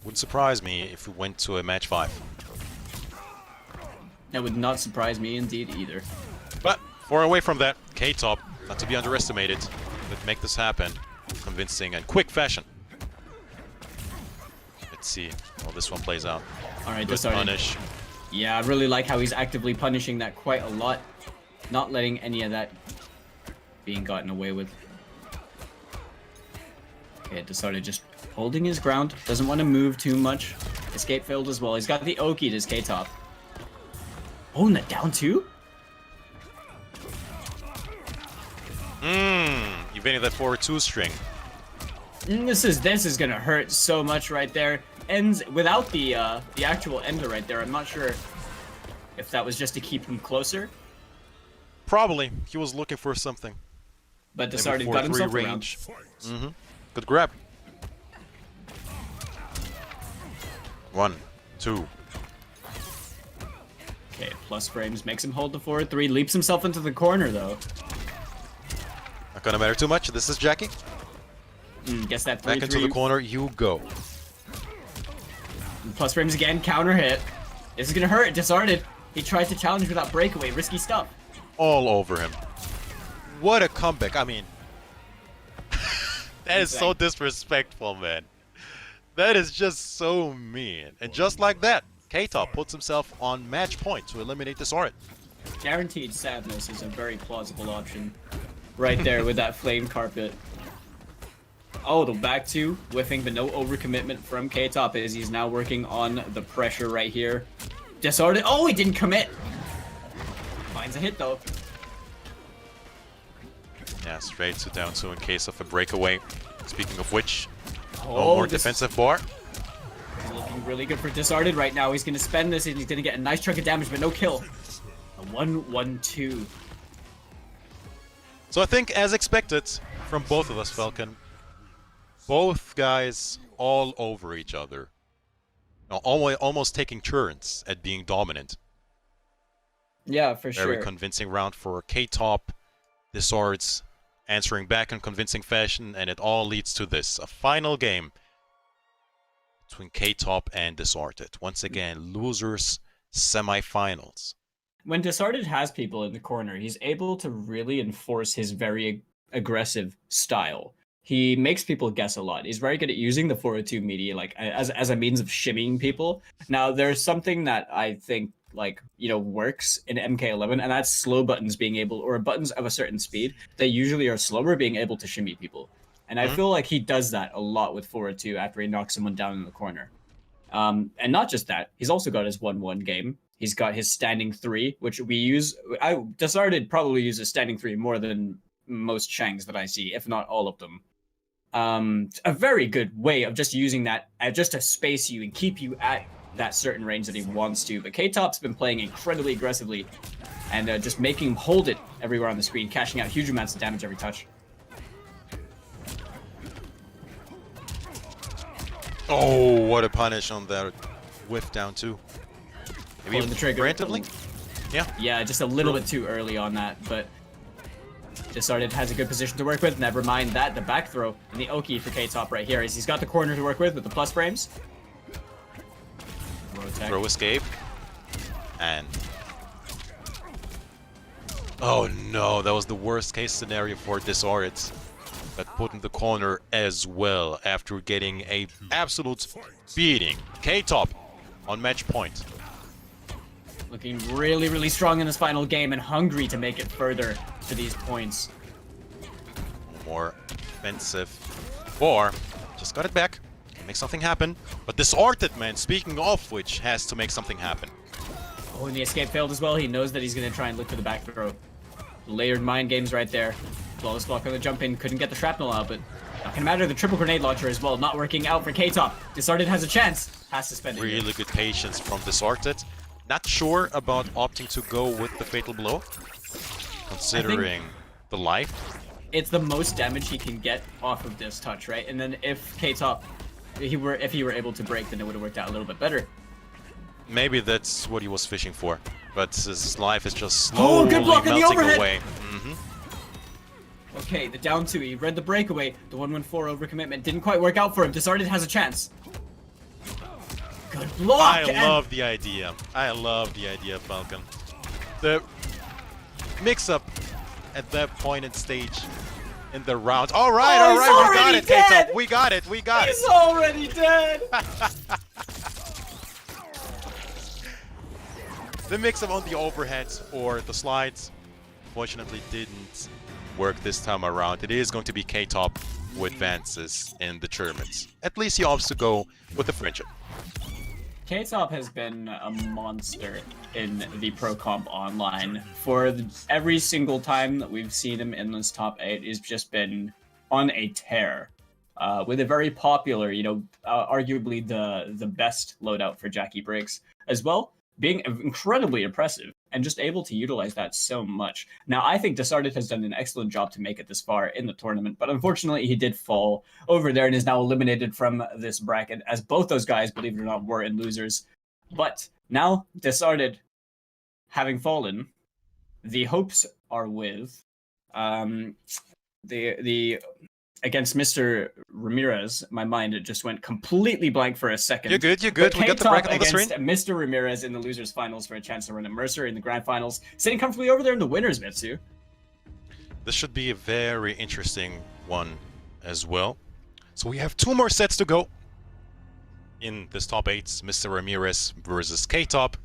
Wouldn't surprise me if we went to a match 5. That would not surprise me indeed either. But far away from that, K-Top, not to be underestimated, but make this happen. Convincing and quick fashion. Let's see how this one plays out. Alright, Good Disarded. punish. Yeah, I really like how he's actively punishing that quite a lot. Not letting any of that being gotten away with. Okay, Disarded just holding his ground. Doesn't want to move too much. Escape failed as well. He's got the Oki to his K-Top. Oh, and that down 2? Evading that forward 2 string. This is gonna hurt so much right there. Ends without the actual ender right there. I'm not sure if that was just to keep him closer, Probably. He was looking for something. but Maybe Disarded 4-3 got himself around. range. Good grab. 1, 2. Okay, plus frames makes him hold the forward 3. Leaps himself into the corner though. Not gonna matter too much. This is Jackie. Gets that 3-3. Back into the corner you go. Plus frames again, counter hit. This is gonna hurt. Disarded. He tried to challenge without breakaway. Risky stuff. All over him. What a comeback. I mean, that is so disrespectful, man. That is just so mean. And just like that, K-Top puts himself on match point to eliminate Disarded. Guaranteed sadness is a very plausible option. Right there with that flame carpet. Oh, the back 2, whiffing, but no overcommitment from K-Top as he's now working on the pressure right here. Disarded. Oh, he didn't commit. Finds a hit though. Yeah, straight to down 2 in case of a breakaway. Speaking of which, no Oh, more this defensive bar. is looking really good for Disarded right now. He's gonna spend this and he's gonna get a nice chunk of damage, but no kill. A 1-1-2. So I think, as expected from both of us, Falcon, both guys all over each other. Now, almost taking turns at being dominant. Yeah, for sure. Very convincing round for K-Top. The Swords answering back in convincing fashion, and it all leads to this. A final game between K-Top and Disarted. Once again, losers semifinals. When Disarted has people in the corner, he's able to really enforce his very aggressive style. He makes people guess a lot. He's very good at using the 402 media like as a means of shimmying people. Now, there's something that I think works in MK11, and that's slow buttons being able, or buttons of a certain speed, they usually are slower, being able to shimmy people. And I feel like he does that a lot with 402 after he knocks someone down in the corner. And not just that, he's also got his 1-1 game. He's got his standing 3, which we use. Disarted probably uses standing 3 more than most Shangs that I see, if not all of them. A very good way of just using that just to space you and keep you at that certain range that he wants to. But K-Top's been playing incredibly aggressively and just making him hold it everywhere on the screen, cashing out huge amounts of damage every touch. Oh, what a punish on that whiff down too. Maybe Pulling the trigger. randomly? Yeah. Yeah, just a little bit too early on that, but Disarted has a good position to work with. Never mind that, the back throw and the Oki for K-Top right here is he's got the corner to work with the plus frames. Throw escape. And... oh no, that was the worst case scenario for Disarted. Got put in the corner as well after getting a absolute beating. K-Top on match point. Looking really, really strong in this final game and hungry to make it further to these points. More offensive. Or just got it back. Make something happen. But Disarted, man, speaking of which, has to make something happen. Oh, and the escape failed as well. He knows that he's going to try and look for the back throw. Layered mind games right there. Flawless block on the jump in. Couldn't get the shrapnel out, but not gonna matter. The triple grenade launcher as well. Not working out for K-Top. Disarted has a chance. Has to spend it. Really good patience from Disarted. Not sure about opting to go with the fatal blow, considering the life. It's the most damage he can get off of this touch, right? And then if K-Top, if he were able to break, then it would have worked out a little bit better. Maybe that's what he was fishing for, but his life is just slowly good block on the melting overhead. away. Okay, the down 2, he read the breakaway. The 114 overcommitment didn't quite work out for him. Disarted has a chance. Good block! I love the idea. I love the idea, Falcon. The mix-up at that point in stage in the round. All right, Oh, all he's right, we got already it, dead! K-Top. We got it, we got it. He's already dead! The mix-up on the overheads or the slides, fortunately, didn't work this time around. It is going to be K-Top who advances in the Germans. At least he opts to go with the friendship. K-Top has been a monster in the Pro Comp Online. For every single time that we've seen him in this top 8, he's just been on a tear. With a very popular, arguably the best loadout for Jackie Briggs as well, being incredibly impressive and just able to utilize that so much. Now, I think Disarted has done an excellent job to make it this far in the tournament, but unfortunately he did fall over there and is now eliminated from this bracket, as both those guys, believe it or not, were in losers. But now, Disarted having fallen, the hopes are with the against Mr. Ramirez. My mind just went completely blank for a second. You're good, you're good. But We got the K-Top bracket on the screen. against Mr. Ramirez in the losers finals for a chance to run a Mercer in the grand finals, sitting comfortably over there in the winners, Mitsu. This should be a very interesting one as well. So we have 2 more sets to go in this top 8, Mr. Ramirez versus K-Top.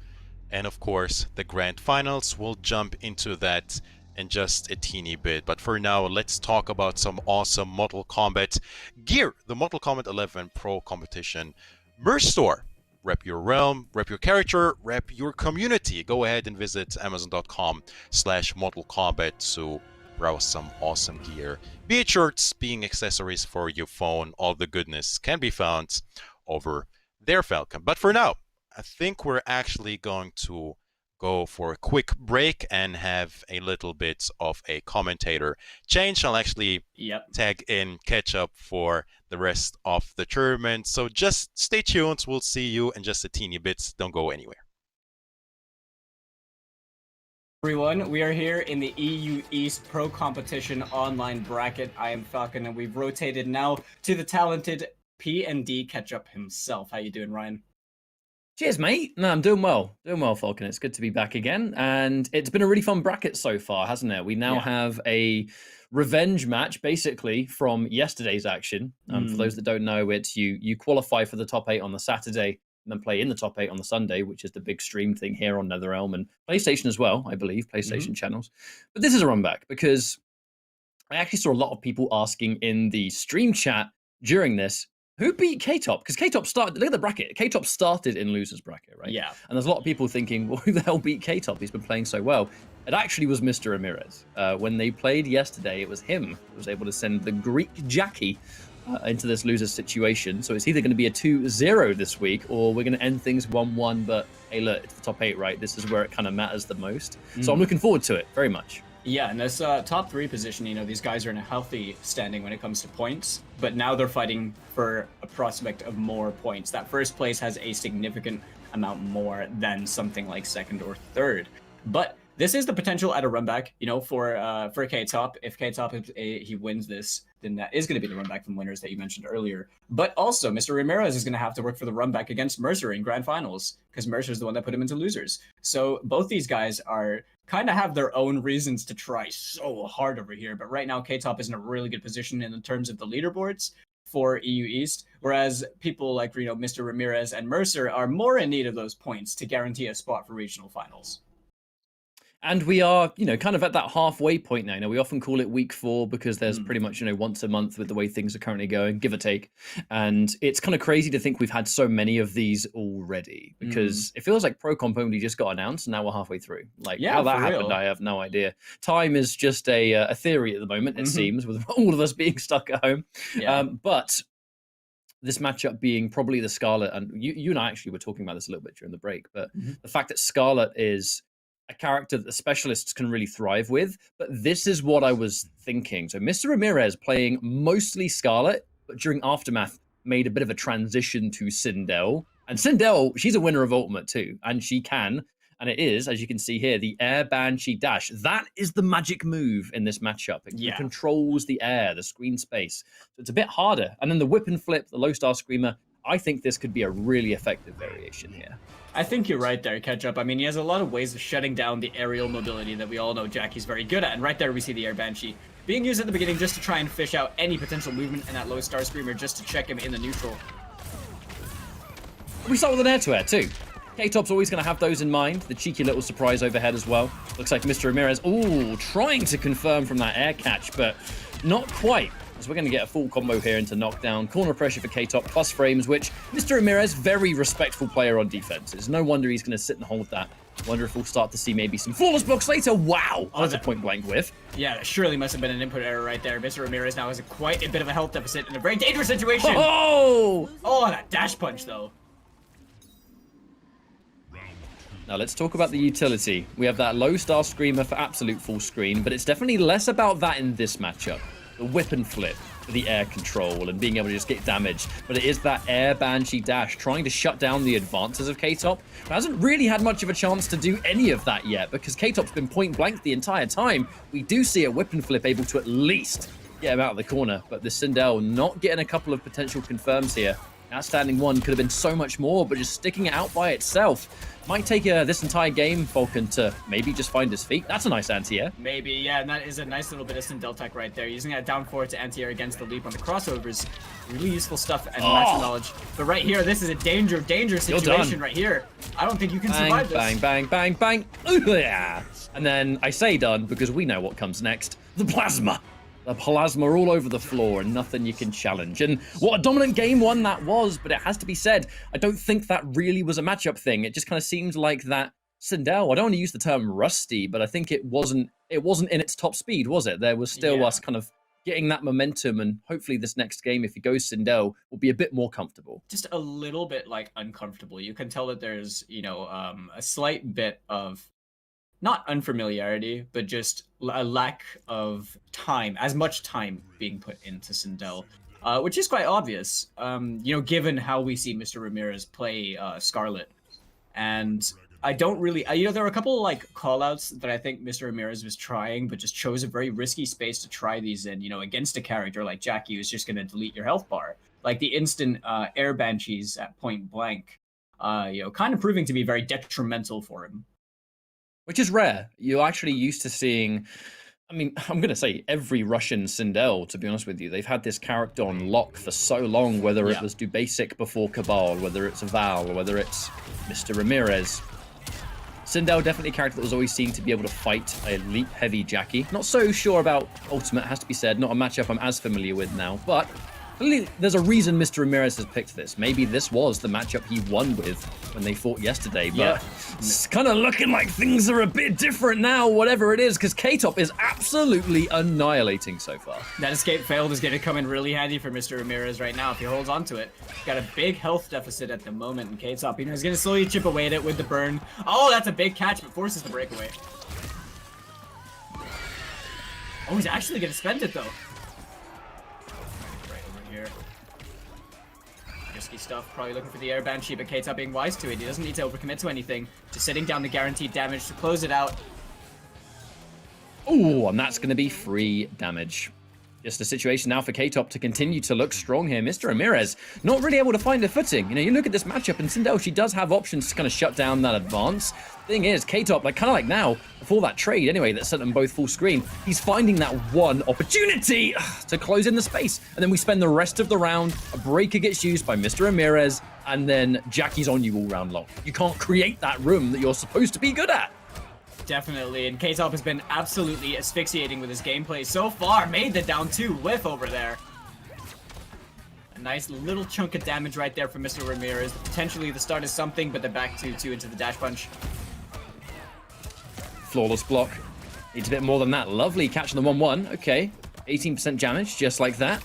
And of course, the grand finals. We'll jump into that in just a teeny bit. But for now, let's talk about some awesome Mortal Kombat gear. The Mortal Kombat 11 Pro Competition merch store. Rep your realm, rep your character, rep your community. Go ahead and visit amazon.com/Mortal Kombat to browse some awesome gear. Be it shirts, being accessories for your phone, all the goodness can be found over there, Falcon. But for now, I think we're actually going to go for a quick break and have a little bit of a commentator change. I'll actually tag in Ketchup for the rest of the tournament. So just stay tuned. We'll see you in just a teeny bit. Don't go anywhere. Everyone, we are here in the EU East Pro Competition online bracket. I am Falcon, and we've rotated now to the talented P&D Ketchup himself. How you doing, Ryan? Cheers, mate. No, I'm doing well. Doing well, Falcon. It's good to be back again. And it's been a really fun bracket so far, hasn't it? We now have a revenge match, basically, from yesterday's action. For those that don't know, it's you qualify for the top 8 on the Saturday, and then play in the top 8 on the Sunday, which is the big stream thing here on NetherRealm and PlayStation as well, I believe, PlayStation channels. But this is a run back because I actually saw a lot of people asking in the stream chat during this, who beat K-Top? Because K-Top started, look at the bracket, K-Top started in loser's bracket, right? Yeah. And there's a lot of people thinking, well, who the hell beat K-Top? He's been playing so well. It actually was Mr. Ramirez. When they played yesterday, it was him who was able to send the Greek Jackie into this loser situation. So it's either going to be a 2-0 this week, or we're going to end things 1-1. But hey, look, it's the top 8, right? This is where it kind of matters the most. So I'm looking forward to it very much. Yeah, and this top 3 position, you know, these guys are in a healthy standing when it comes to points, but now they're fighting for a prospect of more points. That first place has a significant amount more than something like second or third. But this is the potential at a run back, you know, for K-Top. If K-Top he wins this, then that is going to be the run back from winners that you mentioned earlier. But also, Mr. Ramirez is going to have to work for the run back against Mercer in grand finals, because Mercer's the one that put him into losers. So both these guys are kind of have their own reasons to try so hard over here. But right now, K-Top is in a really good position in terms of the leaderboards for EU East, whereas people like, you know, Mr. Ramirez and Mercer are more in need of those points to guarantee a spot for regional finals. And we are, you know, kind of at that halfway point now. You know, we often call it week 4 because there's pretty much, you know, once a month with the way things are currently going, give or take. And it's kind of crazy to think we've had so many of these already, because it feels like Pro Comp only just got announced and now we're halfway through. Like, how that happened, I have no idea. Time is just a theory at the moment, it seems, with all of us being stuck at home. But this matchup being probably the Scarlet, and you and I actually were talking about this a little bit during the break, but the fact that Scarlet is a character that the specialists can really thrive with, but this is what I was thinking. So Mr. Ramirez playing mostly Scarlet, but during Aftermath made a bit of a transition to Sindel. And Sindel, she's a winner of Ultimate too, and she can, and it is, as you can see here, the Air Banshee Dash. That is the magic move in this matchup. It controls the air, the screen space. So it's a bit harder. And then the Whip and Flip, the Low Star Screamer, I think this could be a really effective variation here. I think you're right there, Ketchup. I mean, he has a lot of ways of shutting down the aerial mobility that we all know Jackie's very good at. And right there we see the Air Banshee being used at the beginning just to try and fish out any potential movement in that Low Star Screamer just to check him in the neutral. We start with an air-to-air too. K-Top's always going to have those in mind. The cheeky little surprise overhead as well. Looks like Mr. Ramirez, trying to confirm from that air catch, but not quite. So we're going to get a full combo here into knockdown. Corner pressure for K-Top, plus frames, which Mr. Ramirez, very respectful player on defense. It's no wonder he's going to sit and hold that. Wonder if we'll start to see maybe some flawless blocks later. Wow, that's a point-blank whiff. Yeah, that surely must have been an input error right there. Mr. Ramirez now has quite a bit of a health deficit in a very dangerous situation. Oh, that dash punch, though. Now let's talk about the utility. We have that Low Star Screamer for absolute full screen, but it's definitely less about that in this matchup. The Whip and Flip for the air control and being able to just get damage. But it is that Air Banshee Dash trying to shut down the advances of K-Top, who hasn't really had much of a chance to do any of that yet because K-Top's been point blank the entire time. We do see a Whip and Flip able to at least get him out of the corner, but the Sindel not getting a couple of potential confirms here. That standing one could have been so much more, but just sticking it out by itself might take this entire game, Falcon, to maybe just find his feet. That's a nice anti-air. Maybe, yeah, and that is a nice little bit of Sindel tech right there. Using that down forward to anti-air against the leap on the crossovers. Really useful stuff and match knowledge. But right here, this is a dangerous situation right here. I don't think you can survive this. Bang, bang, bang, bang. Ooh, yeah. And then I say done because we know what comes next. The Plasma. The plasma all over the floor and nothing you can challenge. And what a dominant game one that was, but it has to be said, I don't think that really was a matchup thing. It just kind of seemed like that Sindel, I don't want to use the term rusty, but I think it wasn't in its top speed, was it? There was still us kind of getting that momentum, and hopefully this next game, if he goes Sindel, will be a bit more comfortable. Just a little bit like uncomfortable. You can tell that there's, a slight bit of not unfamiliarity, but just a lack of time, as much time being put into Sindel, which is quite obvious, given how we see Mr. Ramirez play Scarlet. And I don't really, there were a couple of like call-outs that I think Mr. Ramirez was trying, but just chose a very risky space to try these in, against a character like Jackie, who's just going to delete your health bar. Like the instant air banshees at point blank, kind of proving to be very detrimental for him. Which is rare. You're actually used to seeing, I mean, I'm going to say every Russian Sindel, to be honest with you. They've had this character on lock for so long, whether it was Dubasic before Cabal, whether it's Val, whether it's Mr. Ramirez. Sindel, definitely a character that was always seen to be able to fight a leap-heavy Jackie. Not so sure about Ultimate, has to be said. Not a matchup I'm as familiar with now, but clearly there's a reason Mr. Ramirez has picked this. Maybe this was the matchup he won with when they fought yesterday, but it's kind of looking like things are a bit different now, whatever it is, because K-Top is absolutely annihilating so far. That escape failed is going to come in really handy for Mr. Ramirez right now if he holds on to it. Got a big health deficit at the moment, and K-Top, he's going to slowly chip away at it with the burn. Oh, that's a big catch, but forces the breakaway. Oh, he's actually going to spend it, though. Risky stuff, probably looking for the air banshee, but K-Top being wise to it. He doesn't need to overcommit to anything. Just sitting down the guaranteed damage to close it out. Oh, and that's going to be free damage. Just a situation now for K-Top to continue to look strong here. Mr. Ramirez not really able to find a footing. You look at this matchup, and Sindel, she does have options to kind of shut down that advance. Thing is, K-Top, kind of like now, before that trade anyway, that sent them both full screen, he's finding that one opportunity to close in the space. And then we spend the rest of the round, a breaker gets used by Mr. Ramirez, and then Jackie's on you all round long. You can't create that room that you're supposed to be good at. Definitely, and K-Top has been absolutely asphyxiating with his gameplay so far. Made the down 2 whiff over there. A nice little chunk of damage right there from Mr. Ramirez. Potentially the start of something, but the back 2-2 into the dash punch. Flawless block. Needs a bit more than that. Lovely catch on the 1-1. Okay, 18% damage, just like that.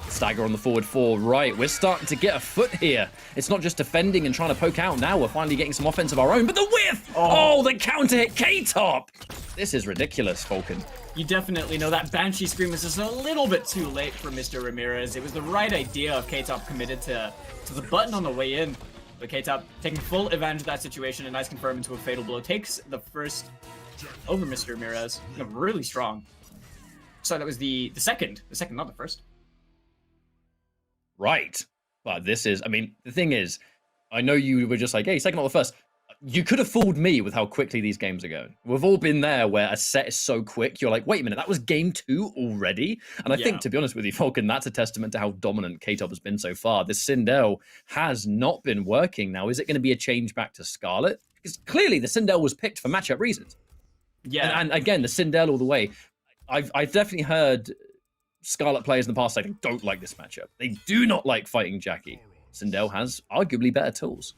Stagger on the forward 4. Right, we're starting to get a foot here. It's not just defending and trying to poke out now. We're finally getting some offense of our own. But the whiff! Oh, the counter hit K-Top! This is ridiculous, Falcon. You definitely know that Banshee Scream was just a little bit too late for Mr. Ramirez. It was the right idea if K-Top committed to the button on the way in. But K-Top taking full advantage of that situation. A nice confirm into a fatal blow. Takes the first over Mr. Ramirez. Really strong. So that was the second. The second, not the first. Right. But this is, the thing is, I know you were just like, hey, second, not the first. You could have fooled me with how quickly these games are going. We've all been there where a set is so quick, you're like, wait a minute, that was game 2 already? And I think, to be honest with you, Falcon, that's a testament to how dominant K-Top has been so far. This Sindel has not been working. Now, is it going to be a change back to Scarlet? Because clearly the Sindel was picked for matchup reasons. Yeah. And again, the Sindel all the way. I've definitely heard Scarlet players in the past say they don't like this matchup. They do not like fighting Jackie. Sindel has arguably better tools.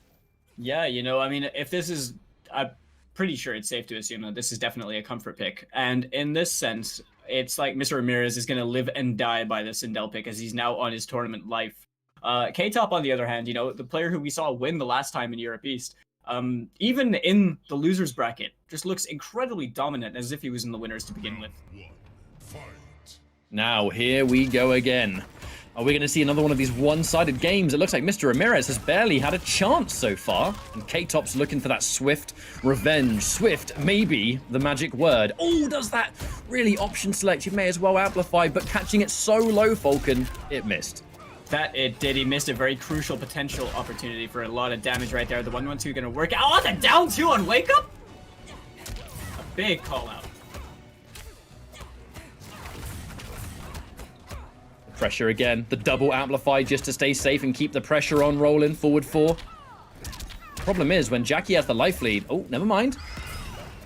Yeah, if this is, I'm pretty sure it's safe to assume that this is definitely a comfort pick. And in this sense, it's like Mr. Ramirez is going to live and die by the Sindel pick as he's now on his tournament life. K-Top, on the other hand, the player who we saw win the last time in Europe East, even in the losers bracket, just looks incredibly dominant as if he was in the winners to begin with. Now, here we go again. Are we going to see another one of these one-sided games? It looks like Mr. Ramirez has barely had a chance so far. And K-Top's looking for that swift revenge. Swift, maybe the magic word. Oh, does that really option select? You may as well amplify, but catching it so low, Falcon, it missed. That it did. He missed a very crucial potential opportunity for a lot of damage right there. The 1-1-2 going to work out. Oh, the down 2 on Wake Up? A big call out. Pressure again. The double amplify just to stay safe and keep the pressure on rolling. Forward 4. Problem is, when Jackie has the life lead... Oh, never mind.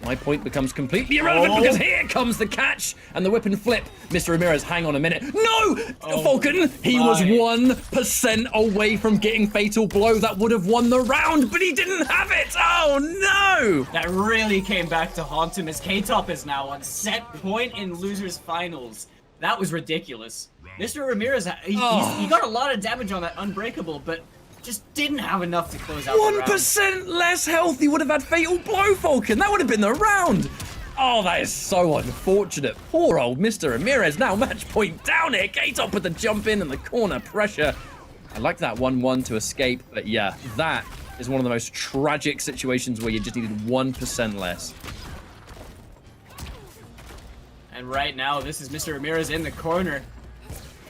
My point becomes completely irrelevant because here comes the catch and the whip and flip. Mr. Ramirez, hang on a minute. No! Falcon, he was 1% away from getting fatal blow. That would have won the round, but he didn't have it. Oh, no! That really came back to haunt him as K-Top is now on set point in losers finals. That was ridiculous. Mr. Ramirez, he got a lot of damage on that Unbreakable, but just didn't have enough to close out the round. 1% less health, he would have had Fatal Blow, Falcon. That would have been the round. Oh, that is so unfortunate. Poor old Mr. Ramirez. Now match point down here. K-Top with the jump in and the corner pressure. I like that 1-1 to escape, but yeah, that is one of the most tragic situations where you just needed 1% less. And right now, this is Mr. Ramirez in the corner.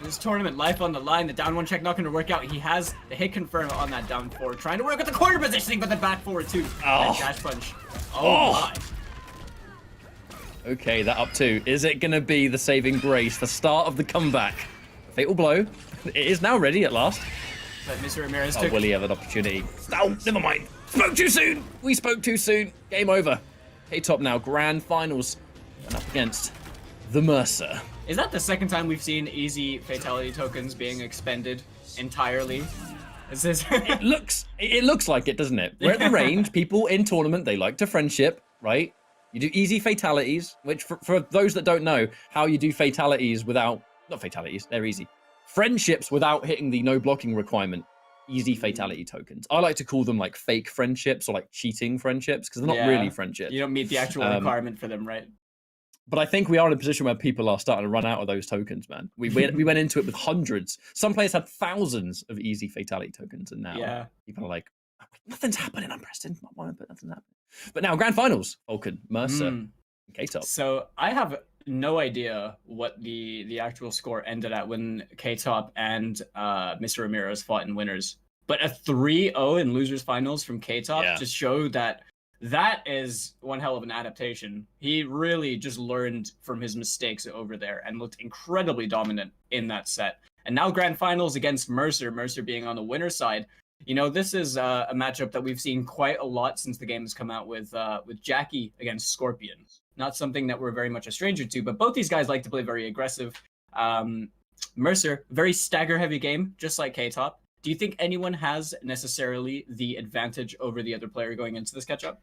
This tournament, life on the line. The down 1 check not going to work out. He has the hit confirm on that down 4. Trying to work with the corner positioning, but the back forward too. And dash punch. Oh my. Okay, that up 2. Is it going to be the saving grace, the start of the comeback? Fatal Blow. It is now ready at last. But Mr. Ramirez Oh, will he have an opportunity? Oh, never mind. Spoke too soon. We spoke too soon. Game over. K-Top now, grand finals. And up against the Mercer. Is that the second time we've seen easy fatality tokens being expended entirely? Is this... It looks like it, doesn't it? We're at the range. People in tournament, they like to friendship, right? You do easy fatalities, which for those that don't know how you do fatalities without... Not fatalities, they're easy. Friendships without hitting the no blocking requirement. Easy fatality tokens. I like to call them like fake friendships or like cheating friendships because they're not really friendships. You don't meet the actual requirement for them, right? But I think we are in a position where people are starting to run out of those tokens, man. We went into it with hundreds. Some players had thousands of easy fatality tokens, and now people are like, nothing's happening. I'm pressed in, but nothing's happening. But now grand finals, Falcon, Mercer, and K-Top. So I have no idea what the actual score ended at when K-Top and Mr. Ramirez fought in winners. But a 3-0 in losers finals from K-Top just showed that is one hell of an adaptation. He really just learned from his mistakes over there and looked incredibly dominant in that set. And now grand finals against Mercer, Mercer being on the winner's side. You know, this is a matchup that we've seen quite a lot since the game has come out with Jackie against Scorpion. Not something that we're very much a stranger to, but both these guys like to play very aggressive. Mercer, very stagger-heavy game, just like K-Top. Do you think anyone has necessarily the advantage over the other player going into this catch-up?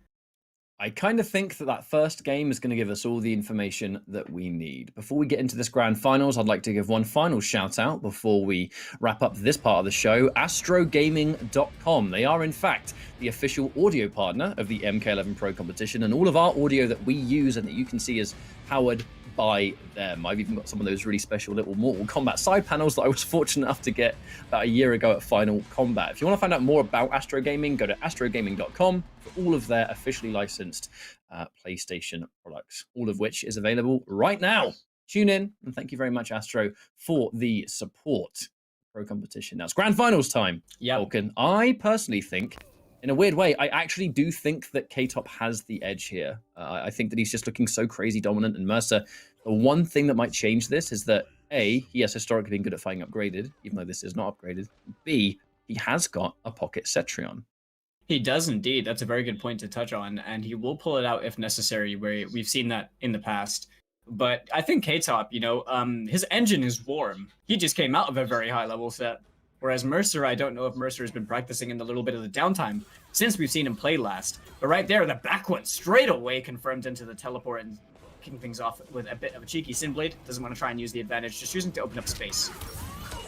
I kind of think that first game is going to give us all the information that we need. Before we get into this grand finals, I'd like to give one final shout out before we wrap up this part of the show. AstroGaming.com. They are, in fact, the official audio partner of the MK11 Pro competition, and all of our audio that we use and that you can see is powered by them. I've even got some of those really special little Mortal Kombat side panels that I was fortunate enough to get about a year ago at Final Combat. If you want to find out more about Astro Gaming, go to astrogaming.com for all of their officially licensed PlayStation products, all of which is available right now. Tune in, and thank you very much, Astro, for the support. Pro competition. Now it's grand finals time. Yeah, Falcon. I personally think, in a weird way, I actually do think that K-Top has the edge here. I think that he's just looking so crazy dominant, and Mercer, the one thing that might change this is that A, he has historically been good at fighting upgraded, even though this is not upgraded. B, he has got a pocket Cetrion. He does indeed. That's a very good point to touch on, and he will pull it out if necessary, where we've seen that in the past. But I think K-Top, you know, his engine is warm. He just came out of a very high level set. Whereas Mercer, I don't know if Mercer has been practicing in the little bit of the downtime since we've seen him play last. But right there, the back one straight away confirmed into the teleport and kicking things off with a bit of a cheeky Sinblade. Doesn't want to try and use the advantage, just using to open up space.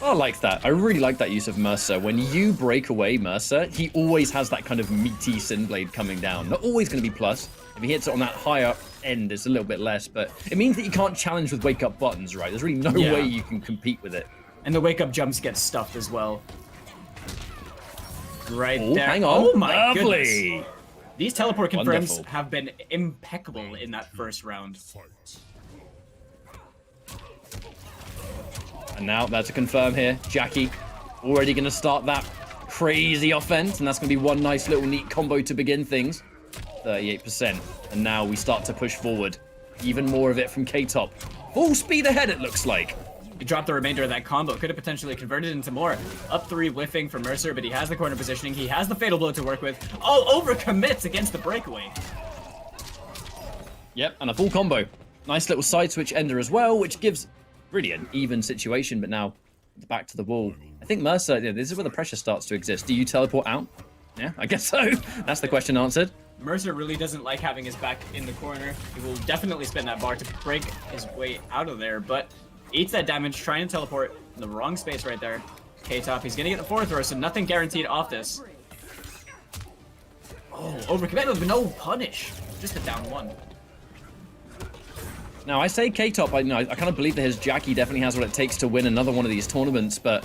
I like that. I really like that use of Mercer. When you break away Mercer, he always has that kind of meaty Sinblade coming down. Not always going to be plus. If he hits it on that higher end, it's a little bit less. But it means that you can't challenge with wake-up buttons, right? There's really no way you can compete with it. And the wake-up jumps get stuffed as well. Right there. Hang on. Oh my Lovely. goodness. These teleport confirms Wonderful. have been impeccable in that first round. And now that's a confirm here. Jackie already going to start that crazy offense. And that's going to be one nice little neat combo to begin things. 38%. And now we start to push forward. Even more of it from K-Top. Full speed ahead, it looks like. He dropped the remainder of that combo. Could have potentially converted into more. Up 3 whiffing for Mercer, but he has the corner positioning. He has the fatal blow to work with. Oh, overcommits against the breakaway. Yep, and a full combo. Nice little side switch ender as well, which gives really an even situation, but now back to the wall. I think Mercer, this is where the pressure starts to exist. Do you teleport out? Yeah, I guess so. That's the question answered. Mercer really doesn't like having his back in the corner. He will definitely spend that bar to break his way out of there, but Eats that damage, trying to teleport in the wrong space right there. K-Top, he's gonna get the 4th throw, so nothing guaranteed off this. Oh, overcommit with no punish. Just a down 1. Now, I say K-Top, I kind of believe that his Jackie definitely has what it takes to win another one of these tournaments, but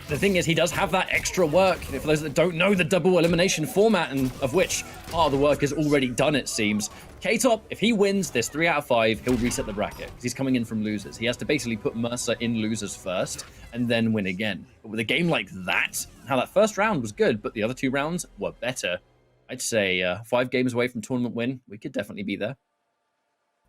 the thing is, he does have that extra work. For those that don't know the double elimination format, and of which part of the work is already done, it seems, K-Top, if he wins this 3 out of 5, he'll reset the bracket, because he's coming in from losers. He has to basically put Mercer in losers first, and then win again. But with a game like that, how that first round was good, but the other 2 rounds were better, I'd say 5 games away from tournament win, we could definitely be there.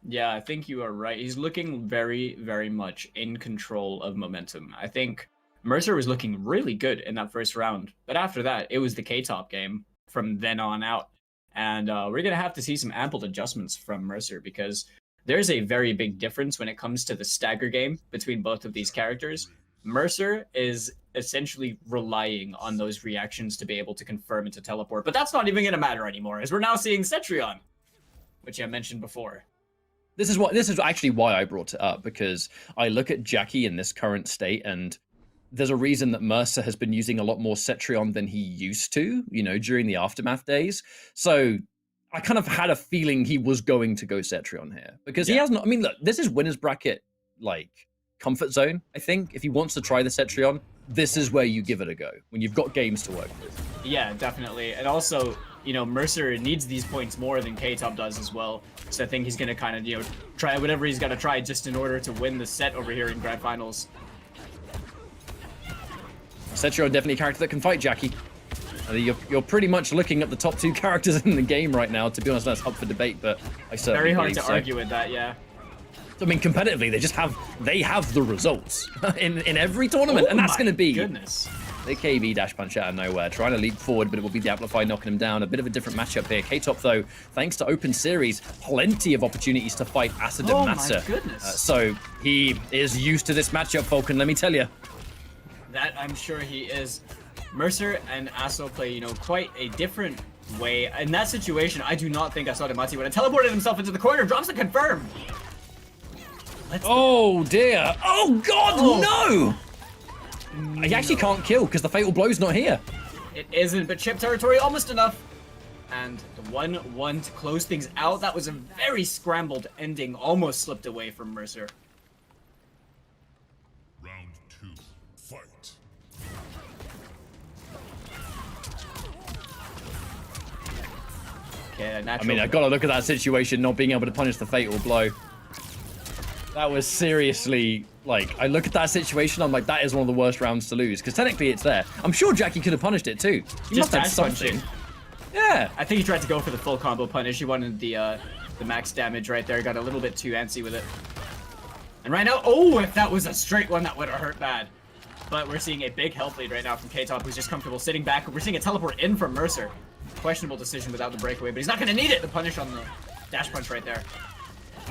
Yeah, I think you are right. He's looking very, very much in control of momentum. I think Mercer was looking really good in that first round, but after that, it was the K-Top game from then on out. And we're going to have to see some ample adjustments from Mercer, because there's a very big difference when it comes to the stagger game between both of these characters. Mercer is essentially relying on those reactions to be able to confirm and to teleport, but that's not even going to matter anymore, as we're now seeing Cetrion, which I mentioned before. This is actually why I brought it up, because I look at Jackie in this current state, and there's a reason that Mercer has been using a lot more Cetrion than he used to, during the Aftermath days. So I kind of had a feeling he was going to go Cetrion here, because he hasn't. I mean, look, this is winner's bracket, comfort zone. I think if he wants to try the Cetrion, this is where you give it a go when you've got games to work with. Yeah, definitely. And also, Mercer needs these points more than K-Top does as well. So I think he's going to kind of, try whatever he's got to try just in order to win the set over here in Grand Finals. Cetrion definitely a character that can fight Jackie. You're pretty much looking at the top 2 characters in the game right now. To be honest, that's up for debate, but I certainly very hard to so. argue with that, yeah. I mean, competitively, they have the results in every tournament, and that's going to be goodness. The KB dash punch out of nowhere, trying to leap forward, but it will be the Amplify knocking him down. A bit of a different matchup here. K-Top, though, thanks to Open Series, plenty of opportunities to fight Acid and Massa. My goodness. So he is used to this matchup, Falcon, let me tell you. That I'm sure he is. Mercer and Aso play, quite a different way. In that situation, I do not think Asadamati would have teleported himself into the corner, drops the confirm. Oh dear. Oh god, no! I actually can't kill because the Fatal Blow's not here. It isn't, but chip territory almost enough. And the 1-1 to close things out. That was a very scrambled ending, almost slipped away from Mercer. Round 2, fight. Okay, natural. I mean, I gotta look at that situation, not being able to punish the Fatal Blow. That was seriously, I look at that situation, I'm like, that is one of the worst rounds to lose, because technically it's there. I'm sure Jackie could have punished it too. He Just must have dash something. punching. Yeah. I think he tried to go for the full combo punish. He wanted the max damage right there. Got a little bit too antsy with it. And right now, if that was a straight one, that would have hurt bad. But we're seeing a big health lead right now from K-Top, who's just comfortable sitting back. We're seeing a teleport in from Mercer. Questionable decision without the breakaway, but he's not going to need it. The punish on the dash punch right there.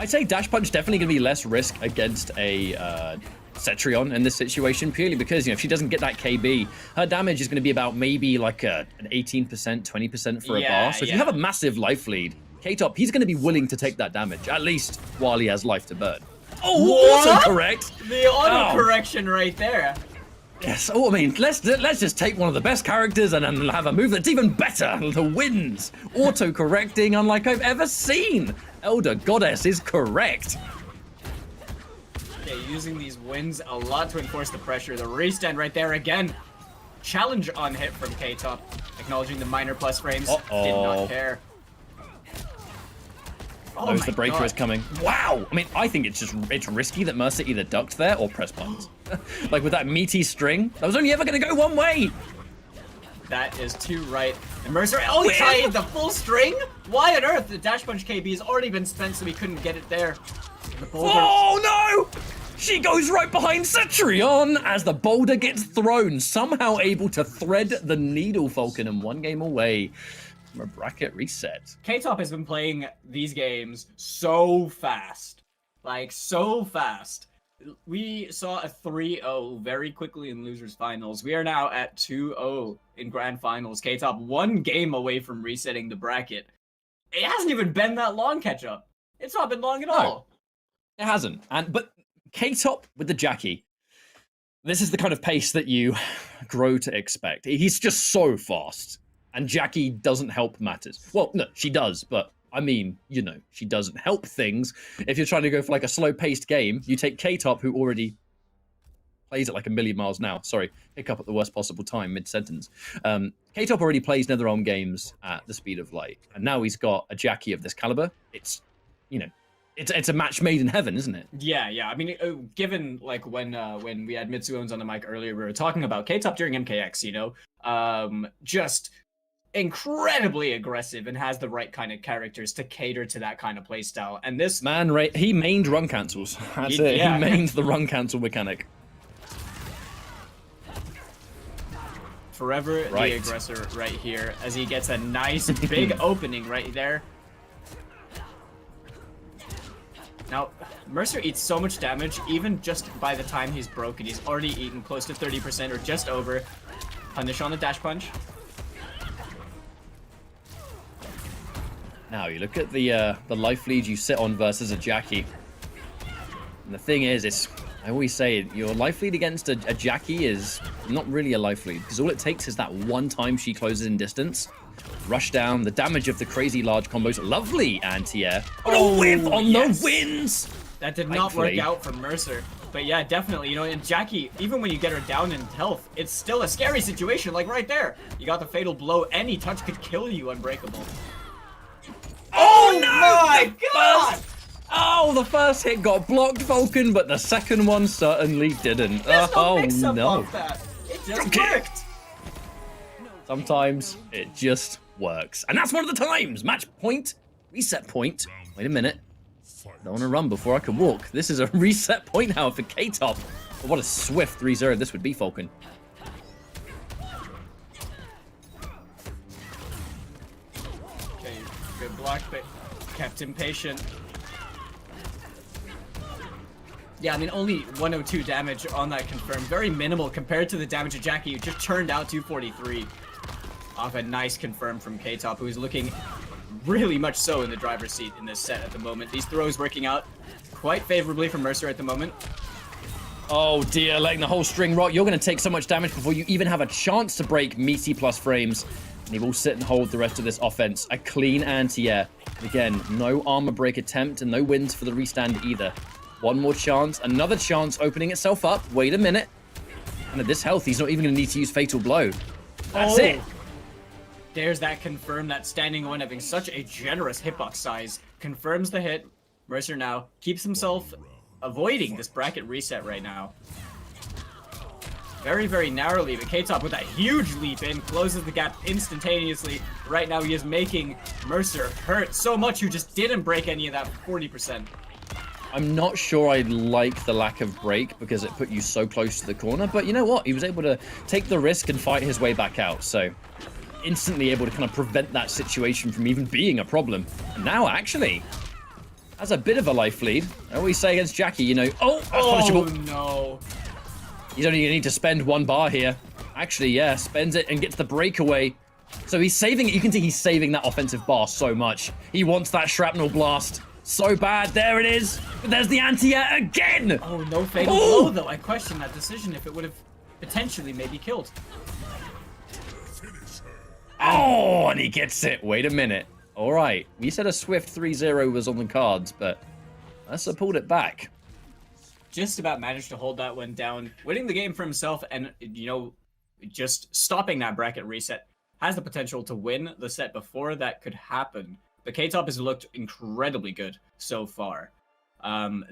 I'd say dash punch definitely going to be less risk against a Cetrion in this situation, purely because, if she doesn't get that KB, her damage is going to be about maybe an 18%, 20% for a bar. So if you have a massive life lead, K-Top, he's going to be willing to take that damage, at least while he has life to burn. Oh, autocorrect! The auto-correction right there. Yes, I mean, let's just take one of the best characters and then have a move that's even better. The wins. Auto-correcting unlike I've ever seen. Elder Goddess is correct. Okay, using these wins a lot to enforce the pressure. The restand right there again. Challenge on hit from K-Top. Acknowledging the minor plus frames. Did not care. Knows the breaker is coming. Wow! I mean, I think it's risky that Mercer either ducked there or press buttons. With that meaty string, that was only ever going to go one way. That is too right. And Mercer, he tried the full string? Why on earth? The dash punch KB has already been spent, so he couldn't get it there. Oh no! She goes right behind Cetrion as the boulder gets thrown, somehow able to thread the needle, Falcon, and 1 game away from a bracket reset. K-Top has been playing these games so fast. So fast. We saw a 3-0 very quickly in Losers Finals. We are now at 2-0 in Grand Finals. K-Top 1 game away from resetting the bracket. It hasn't even been that long, catch-up. It's not been long at all. It hasn't. But K-Top with the Jackie. This is the kind of pace that you grow to expect. He's just so fast. And Jackie doesn't help matters. Well, no, she does, but I mean, you know, she doesn't help things. If you're trying to go for like a slow-paced game, you take K-Top, who already plays at like a million miles an hour. Sorry, pick up at the worst possible time mid-sentence. K-Top already plays NetherRealm games at the speed of light. And now he's got a Jackie of this caliber. It's, you know, it's a match made in heaven, isn't it? Yeah. I mean, given like when we had Mitsuones on the mic earlier, we were talking about K-Top during MKX, you know, just incredibly aggressive and has the right kind of characters to cater to that kind of playstyle. And this man, he mained run cancels. That's it. Yeah. He mained the run cancel mechanic. Forever the aggressor right here as he gets a nice big opening right there. Now, Mercer eats so much damage, even just by the time he's broken. He's already eaten close to 30% or just over. Punish on the dash punch. Now, you look at the life lead you sit on versus a Jackie. And the thing is, I always say, your life lead against a Jackie is not really a life lead, because all it takes is that one time she closes in distance. Rush down, the damage of the crazy large combos. Lovely anti-air. Oh, whip on yes. the wins! That did not work out for Mercer. But yeah, definitely, you know, and Jackie, even when you get her down in health, it's still a scary situation, like right there. You got the fatal blow, any touch could kill you unbreakable. Oh no! My God! Oh, the first hit got blocked, Vulcan, but the second one certainly didn't. There's no Oh mix-up no. off that. It just worked. Sometimes it just works. And that's one of the times. Match point, reset point. Wait a minute. I don't want to run before I can walk. This is a reset point now for K-Top. But what a swift 3-0 this would be, Falcon. Okay, good block, but kept him patient. Yeah, I mean, only 102 damage on that confirm. Very minimal compared to the damage of Jackie, who just turned out 243. Off a nice confirm from K-Top, who's looking really much so in the driver's seat in this set at the moment. These throws working out quite favorably for Mercer at the moment. Oh dear, letting the whole string rock. You're going to take so much damage before you even have a chance to break meaty plus frames. And he will sit and hold the rest of this offense. A clean anti-air. Again, no armor break attempt and no wins for the restand either. One more chance, another chance opening itself up. Wait a minute. And at this health, he's not even going to need to use Fatal Blow. That's it. There's that confirm, that standing one having such a generous hitbox size. Confirms the hit. Mercer now keeps himself avoiding this bracket reset right now. Very, very narrowly, but K-Top with that huge leap in closes the gap instantaneously. Right now he is making Mercer hurt so much who just didn't break any of that 40%. I'm not sure I like the lack of break because it put you so close to the corner, but you know what? He was able to take the risk and fight his way back out, so instantly able to kind of prevent that situation from even being a problem. And now, actually, has a bit of a life lead. I always say against Jackie, you know, oh, that's punishable. No. He's only going to need to spend one bar here. Actually, yeah, spends it and gets the breakaway. So he's saving it. You can see he's saving that offensive bar so much. He wants that shrapnel blast so bad. There it is. But there's the anti-air again. Oh, no fatal blow, though. I question that decision if it would have potentially maybe killed. Oh, and he gets it. Wait a minute. All right. We said a swift 3-0 was on the cards, but Mercer pulled it back. Just about managed to hold that one down, winning the game for himself, and, you know, just stopping that bracket reset has the potential to win the set before that could happen. But K-Top has looked incredibly good so far.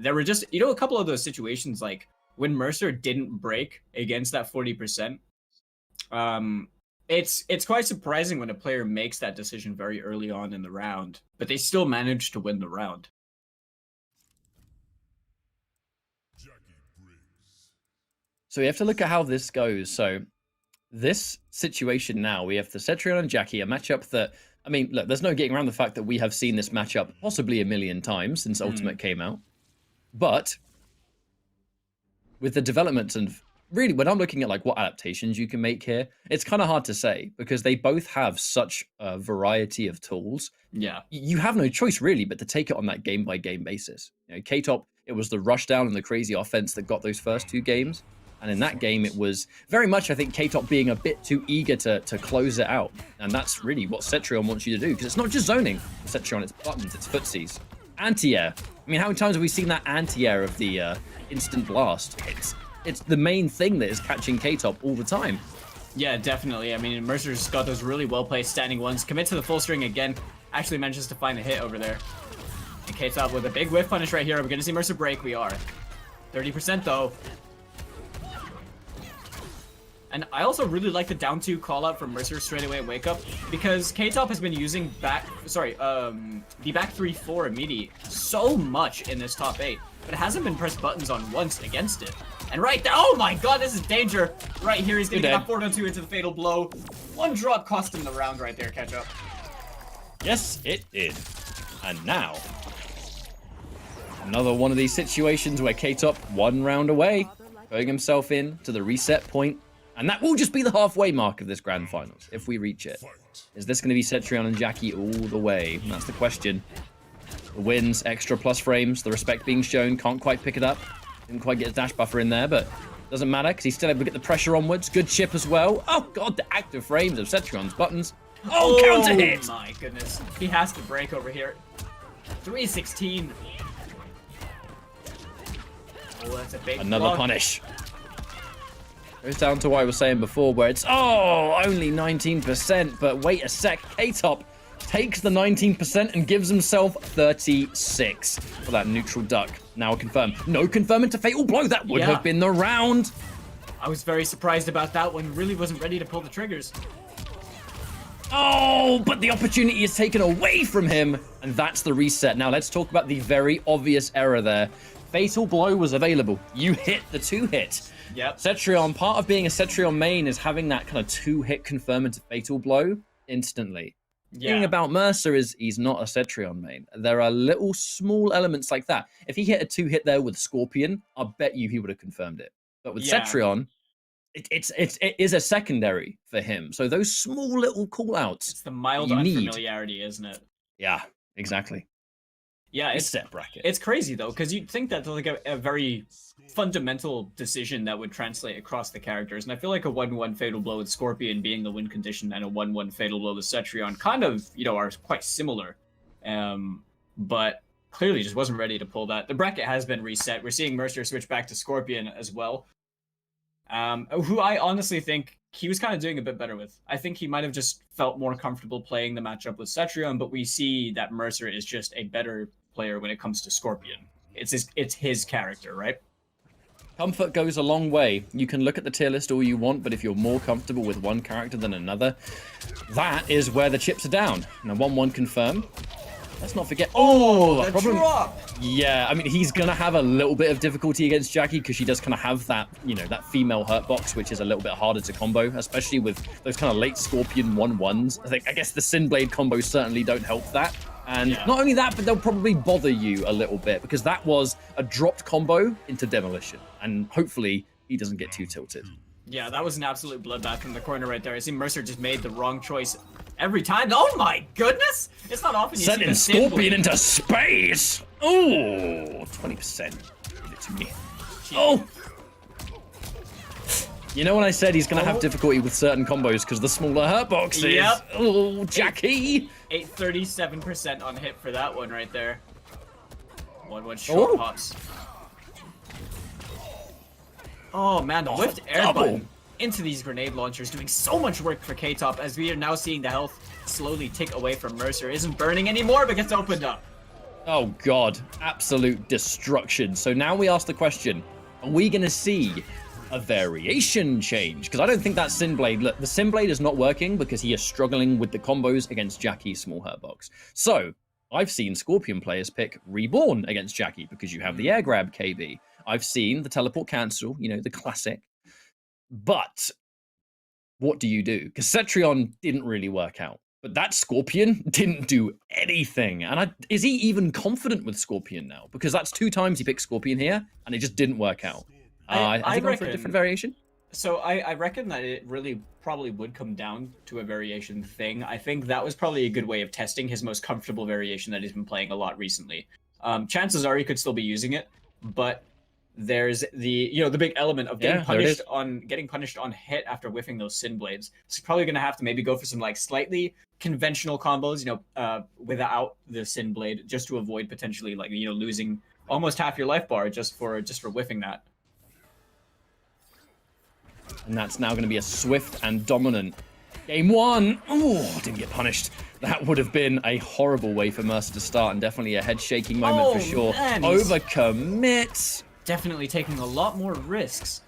There were just, you know, a couple of those situations, like when Mercer didn't break against that 40%. It's quite surprising when a player makes that decision very early on in the round, but they still managed to win the round. So we have to look at how this goes. So this situation now, we have the Cetrion and Jackie, a matchup that, I mean, look, there's no getting around the fact that we have seen this matchup possibly a million times since Ultimate came out. But with the development and really, when I'm looking at like what adaptations you can make here, it's kind of hard to say because they both have such a variety of tools. Yeah. You have no choice really but to take it on that game by game basis. You know, K-Top It was the rushdown and the crazy offense that got those first 2 games. And in that game, it was very much, I think, K-Top being a bit too eager to close it out. And that's really what Cetrion wants you to do, because it's not just zoning. Cetrion, it's buttons, it's footsies. Anti-air. I mean, how many times have we seen that anti-air of the instant blast? It's the main thing that is catching K-Top all the time. Yeah, definitely. I mean, Mercer's got those really well-placed standing ones. Commit to the full string again. Actually manages to find a hit over there. And K-Top with a big whiff punish right here. We're going to see Mercer break. We are. 30% though. And I also really like the down 2 call out from Mercer straight away wake up, because K-Top has been using the back 3-4 immediate so much in this top 8, but it hasn't been pressed buttons on once against it. And right there, oh my god, this is danger. Right here, he's gonna get that 4-2 into the fatal blow. 1 drop cost him the round right there, catch up. Yes, it did. And now, another one of these situations where K-Top 1 round away, going himself in to the reset point. And that will just be the halfway mark of this grand finals, if we reach it. Is this going to be Cetrion and Jackie all the way? That's the question. The wins, extra plus frames, the respect being shown, can't quite pick it up. Didn't quite get his dash buffer in there, but doesn't matter, because he's still able to get the pressure onwards. Good chip as well. Oh god, the active frames of Cetrion's buttons. Oh, counter hit! Oh my goodness. He has to break over here. 316. Oh, that's a big Another block. punish. Goes down to what I was saying before, where it's, oh, only 19%, but wait a sec, K-Top takes the 19% and gives himself 36 for that neutral duck. Now confirm. No confirm into Fatal Blow, that would have been the round. I was very surprised about that one, really wasn't ready to pull the triggers. Oh, but the opportunity is taken away from him, and that's the reset. Now let's talk about the very obvious error there. Fatal Blow was available. You hit the 2-hit. Yep. Cetrion, part of being a Cetrion main is having that kind of 2-hit confirm into Fatal Blow instantly. The thing about Mercer is he's not a Cetrion main. There are little small elements like that. If he hit a 2-hit there with Scorpion, I'll bet you he would have confirmed it. But with Cetrion, it is a secondary for him. So those small little call-outs. It's the mild unfamiliarity, isn't it? Yeah, exactly. Yeah, it's set bracket. It's crazy though, because you'd think that's like a very fundamental decision that would translate across the characters, and I feel like a 1-1 Fatal Blow with Scorpion being the win condition and a 1-1 Fatal Blow with Cetrion kind of, are quite similar, but clearly just wasn't ready to pull that. The bracket has been reset. We're seeing Mercer switch back to Scorpion as well, who I honestly think he was kind of doing a bit better with. I think he might have just felt more comfortable playing the matchup with Cetrion, but we see that Mercer is just a better player when it comes to Scorpion. It's his character, right? Comfort goes a long way. You can look at the tier list all you want, but if you're more comfortable with one character than another, that is where the chips are down. Now, 1-1 confirm. Let's not forget. Oh, the drop! Yeah, I mean, he's going to have a little bit of difficulty against Jackie because she does kind of have that, that female hurt box, which is a little bit harder to combo, especially with those kind of late Scorpion 1-1s. I guess the Sin Blade combos certainly don't help that. And not only that, but they'll probably bother you a little bit because that was a dropped combo into Demolition. And hopefully he doesn't get too tilted. Yeah, that was an absolute bloodbath in the corner right there. I see Mercer just made the wrong choice every time. Oh my goodness! It's not often you see the Scorpion into space! Oh, 20%. Give it to me. Oh! You know when I said he's going to have difficulty with certain combos because the smaller hurt boxes? Yep. Oh, Jackie! 837% on hit for that one right there. 1-1 short pops. Oh man, the whiffed air button into these grenade launchers doing so much work for K-Top as we are now seeing the health slowly tick away from Mercer. Isn't burning anymore but gets opened up. Oh god, absolute destruction. So now we ask the question, are we going to see a variation change? Because I don't think that Sin Blade, look, the Sin Blade is not working because he is struggling with the combos against Jackie's small hurt box. So I've seen Scorpion players pick Reborn against Jackie because you have the air grab KB. I've seen the teleport cancel, the classic. But what do you do? Because Cetrion didn't really work out. But that Scorpion didn't do anything. And is he even confident with Scorpion now? Because that's 2 times he picked Scorpion here, and it just didn't work out. I reckon for a different variation. So I reckon that it really probably would come down to a variation thing. I think that was probably a good way of testing his most comfortable variation that he's been playing a lot recently. Chances are he could still be using it, but there's the the big element of getting Yeah, there it punished on hit after whiffing those Sin Blades. So you're probably gonna have to maybe go for some like slightly conventional combos, without the Sin Blade, just to avoid potentially like losing almost half your life bar just for whiffing that. And that's now going to be a swift and dominant game one. Oh, didn't get punished. That would have been a horrible way for Mercer to start, and definitely a head-shaking moment for sure. Man, he's Overcommit. definitely taking a lot more risks.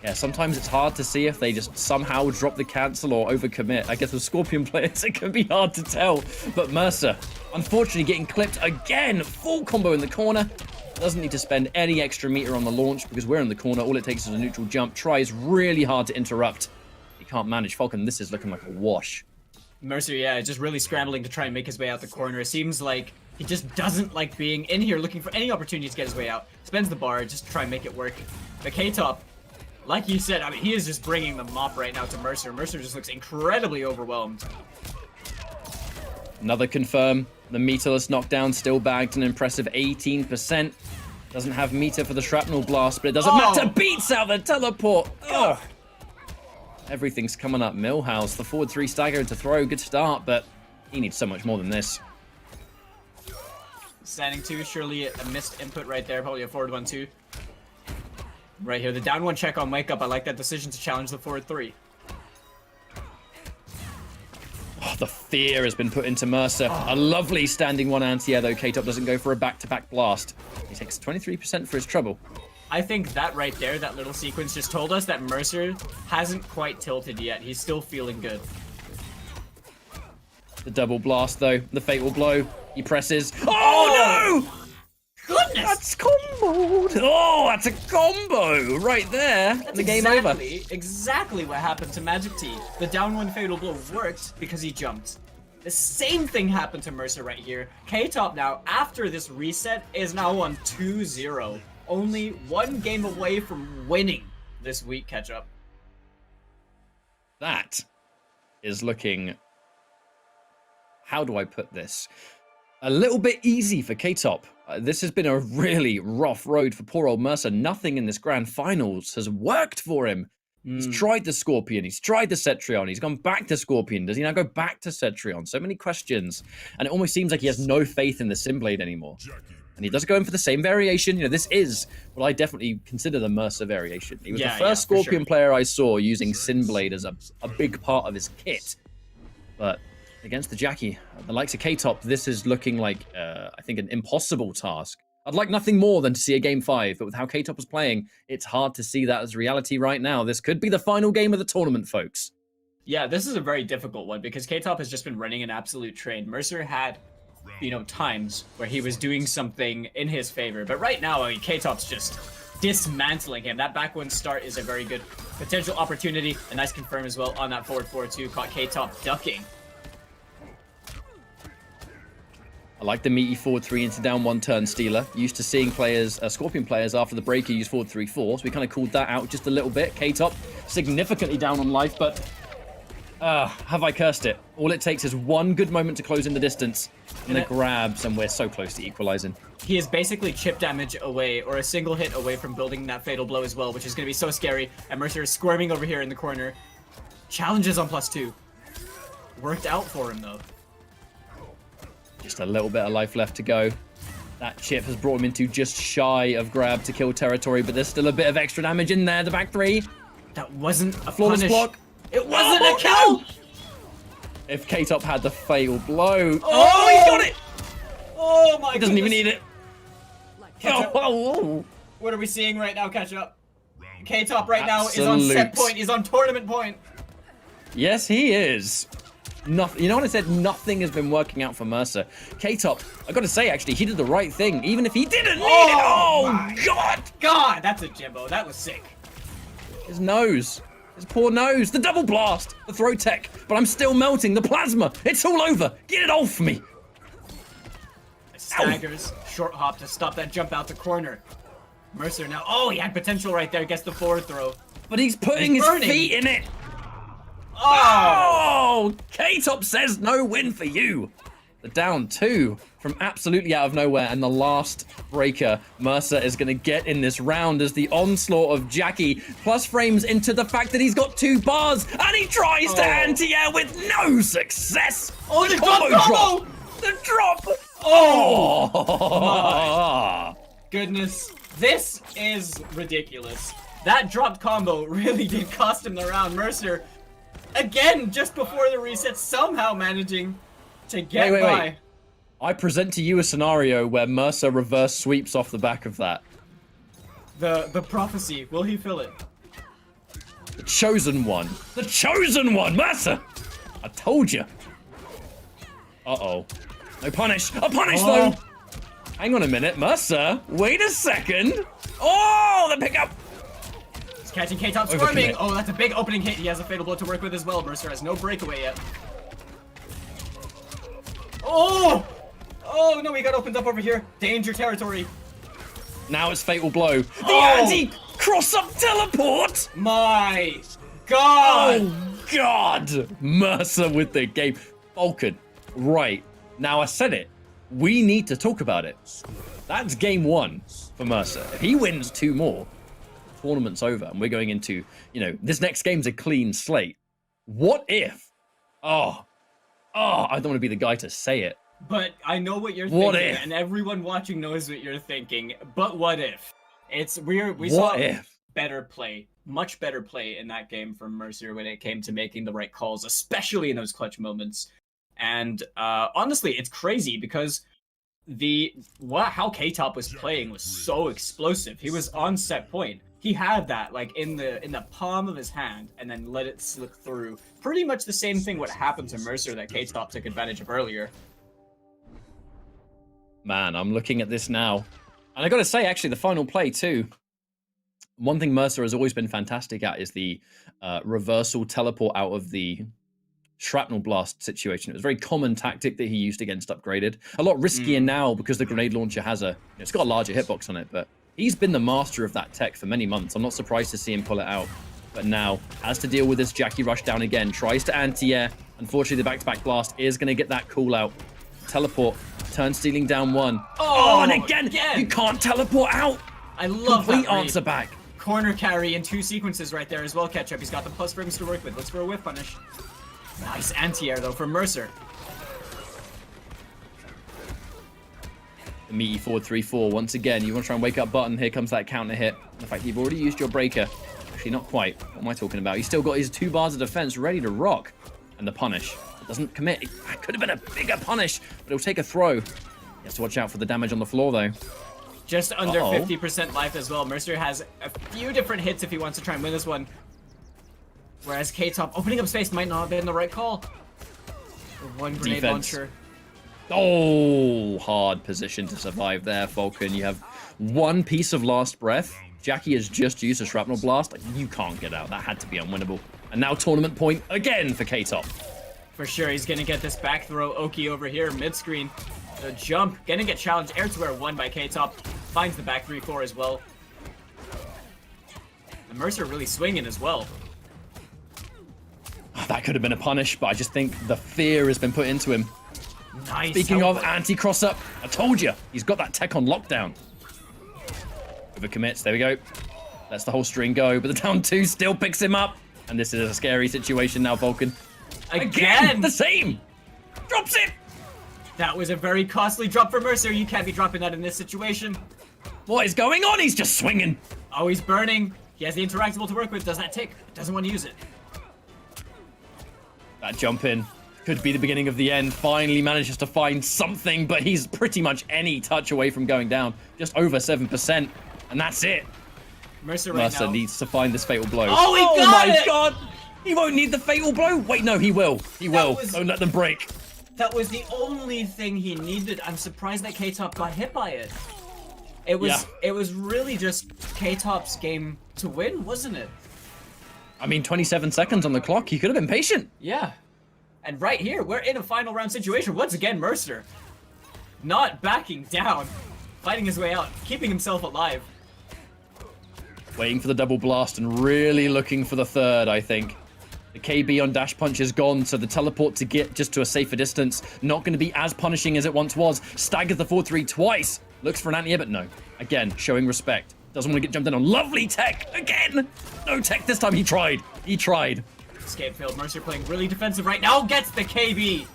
Yeah, sometimes it's hard to see if they just somehow drop the cancel or overcommit. I guess with Scorpion players, it can be hard to tell. But Mercer, unfortunately, getting clipped again. Full combo in the corner. Doesn't need to spend any extra meter on the launch because we're in the corner. All it takes is a neutral jump. Tries really hard to interrupt. He can't manage. Falcon, this is looking like a wash. Mercer, yeah, just really scrambling to try and make his way out the corner. It seems like he just doesn't like being in here looking for any opportunity to get his way out. Spends the bar just to try and make it work. The K-Top, like you said, I mean, he is just bringing the mop right now to Mercer. Mercer just looks incredibly overwhelmed. Another confirm. The meterless knockdown still bagged an impressive 18%. Doesn't have meter for the shrapnel blast, but it doesn't matter. Beats out the teleport. Oh. Everything's coming up Millhouse. The forward 3 stagger into throw. Good start, but he needs so much more than this. Standing 2, surely a missed input right there. Probably a forward 1-2. Right here, the down 1 check on wake up. I like that decision to challenge the forward 3. Oh, the fear has been put into Mercer. A lovely standing 1 anti-air, though. K-Top doesn't go for a back-to-back blast. He takes 23% for his trouble. I think that right there, that little sequence just told us that Mercer hasn't quite tilted yet. He's still feeling good. The double blast, though. The fatal blow. He presses. Oh, no! Goodness! That's comboed. Oh, that's a combo right there. That's The game over. Exactly what happened to Magic T. The down 1 fatal blow worked because he jumped. The same thing happened to Mercer right here. K-Top now, after this reset, is now on 2-0. Only 1 game away from winning this week catch-up. That is looking... How do I put this? A little bit easy for K-Top. This has been a really rough road for poor old Mercer. Nothing in this grand finals has worked for him. He's tried the Scorpion, he's tried the Cetrion, he's gone back to Scorpion. Does he now go back to Cetrion? So many questions. And it almost seems like he has no faith in the Sin Blade anymore. And he does go in for the same variation. This is what I definitely consider the Mercer variation. He was the first Scorpion player I saw using Sin Blade as a big part of his kit. But against the Jackie, the likes of K-Top, this is looking like, I think, an impossible task. I'd like nothing more than to see a Game 5, but with how K-Top is playing, it's hard to see that as reality right now. This could be the final game of the tournament, folks. Yeah, this is a very difficult one because K-Top has just been running an absolute train. Mercer had, times where he was doing something in his favor, but right now, I mean, K-Top's just dismantling him. That back 1 start is a very good potential opportunity. A nice confirm as well on that forward 4-2, caught K-Top ducking. I like the meaty forward 3 into down 1 turn stealer. Used to seeing players, Scorpion players after the breaker use forward 3-4, so we kind of called that out just a little bit. K-Top significantly down on life, but have I cursed it? All it takes is 1 good moment to close in the distance, and the grabs, and we're so close to equalizing. He is basically chip damage away, or a single hit away from building that fatal blow as well, which is going to be so scary. And Mercer is squirming over here in the corner. Challenges on +2. Worked out for him, though. Just a little bit of life left to go. That chip has brought him into just shy of grab to kill territory, but there's still a bit of extra damage in there. The back 3. That wasn't a flawless punish. block. It wasn't a kill! If K-Top had the fatal blow. Oh, he got it! Oh my god. He doesn't even need it. What are we seeing right now, catch up? K-Top right now is on set point. He's on tournament point. Yes, he is. Nothing. You know what I said? Nothing has been working out for Mercer. K-Top, I got to say, actually, he did the right thing, even if he didn't need it. Oh, God! God, that's a Jimbo. That was sick. His nose. His poor nose. The double blast. The throw tech. But I'm still melting. The plasma. It's all over. Get it off me. Staggers. Short hop to stop that jump out the corner. Mercer now. Oh, he had potential right there. Gets the forward throw. But he's putting his feet in it. Oh! K-Top says no win for you. The down 2 from absolutely out of nowhere, and the last breaker Mercer is going to get in this round as the onslaught of Jackie plus frames into the fact that he's got 2 bars, and he tries to anti-air with no success. Oh, the drop combo! The drop! Oh! Oh! Goodness, this is ridiculous. That dropped combo really did cost him the round. Mercer, again, just before the reset, somehow managing to get by. Wait. I present to you a scenario where Mercer reverse sweeps off the back of that. The prophecy, will he fill it? The chosen one. The chosen one, Mercer! I told you. Uh-oh. No punish. A punish, though! Hang on a minute, Mercer. Wait a second. Oh, the pickup! He's catching K-Top swarming. Oh, that's a big opening hit. He has a fatal blow to work with as well. Mercer has no breakaway yet. Oh! Oh, no, he got opened up over here. Danger territory. Now it's fatal blow. The anti-cross-up teleport! My God! Oh, God! Mercer with the game. Vulcan, right. Now I said it. We need to talk about it. That's game 1 for Mercer. If he wins 2 more, the tournament's over, and we're going into, this next game's a clean slate. What if? I don't want to be the guy to say it. But I know what you're What thinking, if? and everyone watching knows what you're thinking. But what if? We What saw if? better play, much better play in that game from Mercer when it came to making the right calls, especially in those clutch moments. And honestly, it's crazy because how K-Top was playing was so explosive. He was on set point. He had that like in the palm of his hand and then let it slip through. Pretty much the same thing what happened to Mercer that K-Top took advantage of earlier. Man, I'm looking at this now. And I gotta say, actually, the final play too. One thing Mercer has always been fantastic at is the reversal teleport out of the shrapnel blast situation. It was a very common tactic that he used against Upgraded. A lot riskier now because the grenade launcher has it's got a larger hitbox on it, but he's been the master of that tech for many months. I'm not surprised to see him pull it out. But now has to deal with this Jackie rush down again. Tries to anti-air. Unfortunately, the back-to-back blast is going to get that call out. Teleport. Turn stealing down 1. Oh, and again, you can't teleport out. I love Complete that read. answer back. Corner carry in 2 sequences right there as well, Ketchup. He's got the plus frames to work with. Looks for a whiff punish. Nice anti-air, though, from Mercer. The meaty forward 3-4. Once again, you want to try and wake up button. Here comes that counter hit. The fact you've already used your breaker. Actually, not quite. What am I talking about? He's still got his 2 bars of defense ready to rock. And the punish. Doesn't commit. It could have been a bigger punish, but it'll take a throw. He has to watch out for the damage on the floor, though. Just under 50% life as well. Mercer has a few different hits if he wants to try and win this one. Whereas K-Top opening up space might not have been the right call. One grenade launcher. Oh, hard position to survive there, Falcon. You have 1 piece of last breath. Jackie has just used a shrapnel blast. You can't get out. That had to be unwinnable. And now tournament point again for K-Top. For sure, he's gonna get this back throw. Oki over here, mid-screen. The jump, gonna get challenged. Air to air 1 by K-Top. Finds the back 3-4 as well. And Mercer really swinging as well. That could have been a punish, but I just think the fear has been put into him. Nice. Speaking of anti-cross-up, I told you, he's got that tech on lockdown. Overcommits, there we go. Lets the whole string go, but the down 2 still picks him up. And this is a scary situation now, Vulcan. Again! The same! Drops it! That was a very costly drop for Mercer. You can't be dropping that in this situation. What is going on? He's just swinging. Oh, he's burning. He has the interactable to work with. Does that tick? Doesn't want to use it. That jump in could be the beginning of the end. Finally manages to find something, but he's pretty much any touch away from going down. Just over 7%. And that's it. Mercer needs to find this fatal blow. Oh, he got it! My God! He won't need the fatal blow. Wait, no, he will. He will. Don't let them break. That was the only thing he needed. I'm surprised that K-Top got hit by it. It was really just K-Top's game to win, wasn't it? I mean, 27 seconds on the clock. He could have been patient. Yeah. And right here, we're in a final round situation. Once again, Mercer not backing down, fighting his way out, keeping himself alive. Waiting for the double blast and really looking for the third, I think. The KB on dash punch is gone, so the teleport to get just to a safer distance, not going to be as punishing as it once was. Staggers the 4-3 twice. Looks for an anti-air, but no. Again, showing respect. Doesn't want to get jumped in on. Lovely tech again. No tech this time. He tried. He tried. Escape failed. Mercer playing really defensive right now. Gets the KB.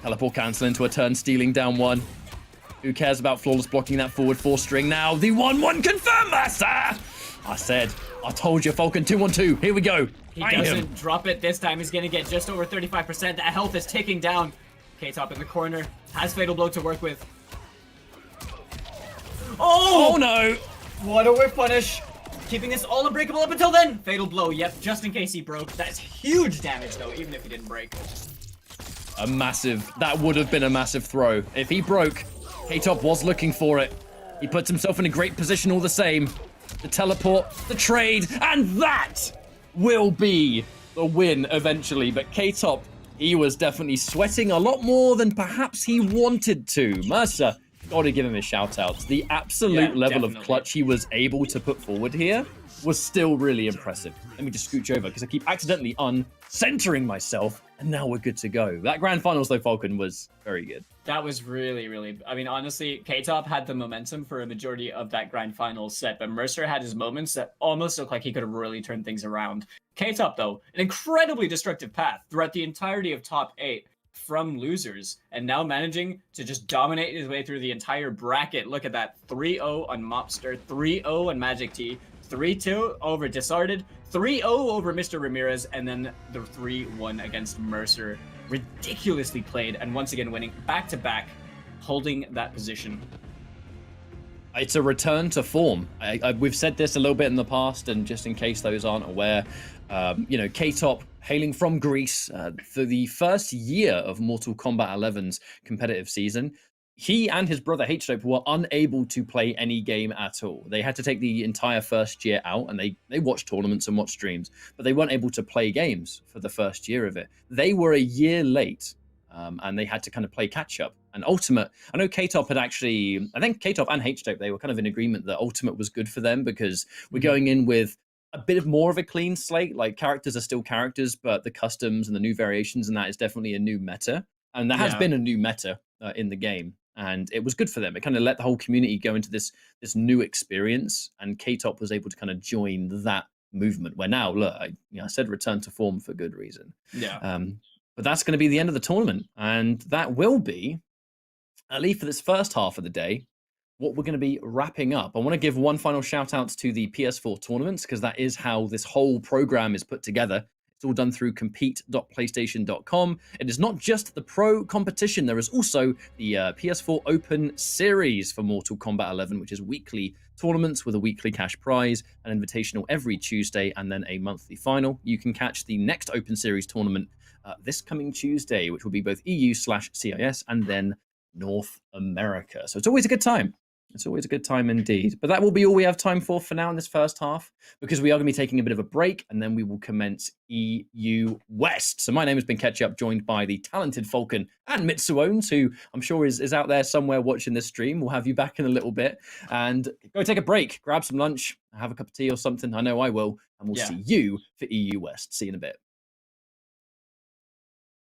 Teleport cancel into a turn, stealing down one. Who cares about flawless blocking that forward 4-string now? The 1-1 confirm, master! I told you, Falcon 2-1-2. Here we go. He doesn't drop it this time. He's going to get just over 35%. That health is ticking down. K-Top in the corner. Has Fatal Blow to work with. Oh no! What a whip punish. Keeping this all unbreakable up until then. Fatal Blow, yep, just in case he broke. That's huge damage, though, even if he didn't break. That would have been a massive throw. If he broke, K-Top was looking for it. He puts himself in a great position all the same. The teleport, the trade, and that will be the win eventually. But K-Top, he was definitely sweating a lot more than perhaps he wanted to. Mercer, gotta give him a shout out. The absolute level of clutch he was able to put forward here was still really impressive. Let me just scooch over because I keep accidentally uncentering myself, and now we're good to go. That grand finals though, Falcon, was very good. That was really, I mean, honestly, K-Top had the momentum for a majority of that grand finals set, but Mercer had his moments that almost looked like he could have really turned things around. K-Top, though, an incredibly destructive path throughout the entirety of top 8 from losers, and now managing to just dominate his way through the entire bracket. Look at that, 3-0 on Mobster, 3-0 on Magic T, 3-2 over Disarded, 3-0 over Mr. Ramirez, and then the 3-1 against Mercer. Ridiculously played, and once again winning back-to-back, holding that position. It's a return to form. We've said this a little bit in the past, and just in case those aren't aware, K-Top hailing from Greece for the first year of Mortal Kombat 11's competitive season. He and his brother H-Dope were unable to play any game at all. They had to take the entire first year out, and they watched tournaments and watched streams, but they weren't able to play games for the first year of it. They were a year late, and they had to kind of play catch up. And Ultimate, I know K-Top had actually, I think K-Top and H-Dope, they were kind of in agreement that Ultimate was good for them because we're going in with a bit of more of a clean slate. Like, characters are still characters, but the customs and the new variations and that is definitely a new meta. And there has been a new meta in the game. And it was good for them. It kind of let the whole community go into this new experience, and K-Top was able to kind of join that movement. Where now, look, I said return to form for good reason. Yeah. But that's going to be the end of the tournament, and that will be, at least for this first half of the day, what we're going to be wrapping up. I want to give one final shout out to the PS4 tournaments, because that is how this whole program is put together. It's all done through compete.playstation.com. It is not just the pro competition. There is also the PS4 Open Series for Mortal Kombat 11, which is weekly tournaments with a weekly cash prize, an invitational every Tuesday, and then a monthly final. You can catch the next Open Series tournament this coming Tuesday, which will be both EU/CIS and then North America. So it's always a good time. It's always a good time indeed. But that will be all we have time for now in this first half, because we are going to be taking a bit of a break, and then we will commence EU West. So my name has been Ketchup, joined by the talented Falcon and Mitsuones, who I'm sure is out there somewhere watching this stream. We'll have you back in a little bit, and go take a break, grab some lunch, have a cup of tea or something. I know I will, and we'll see you for EU West. See you in a bit.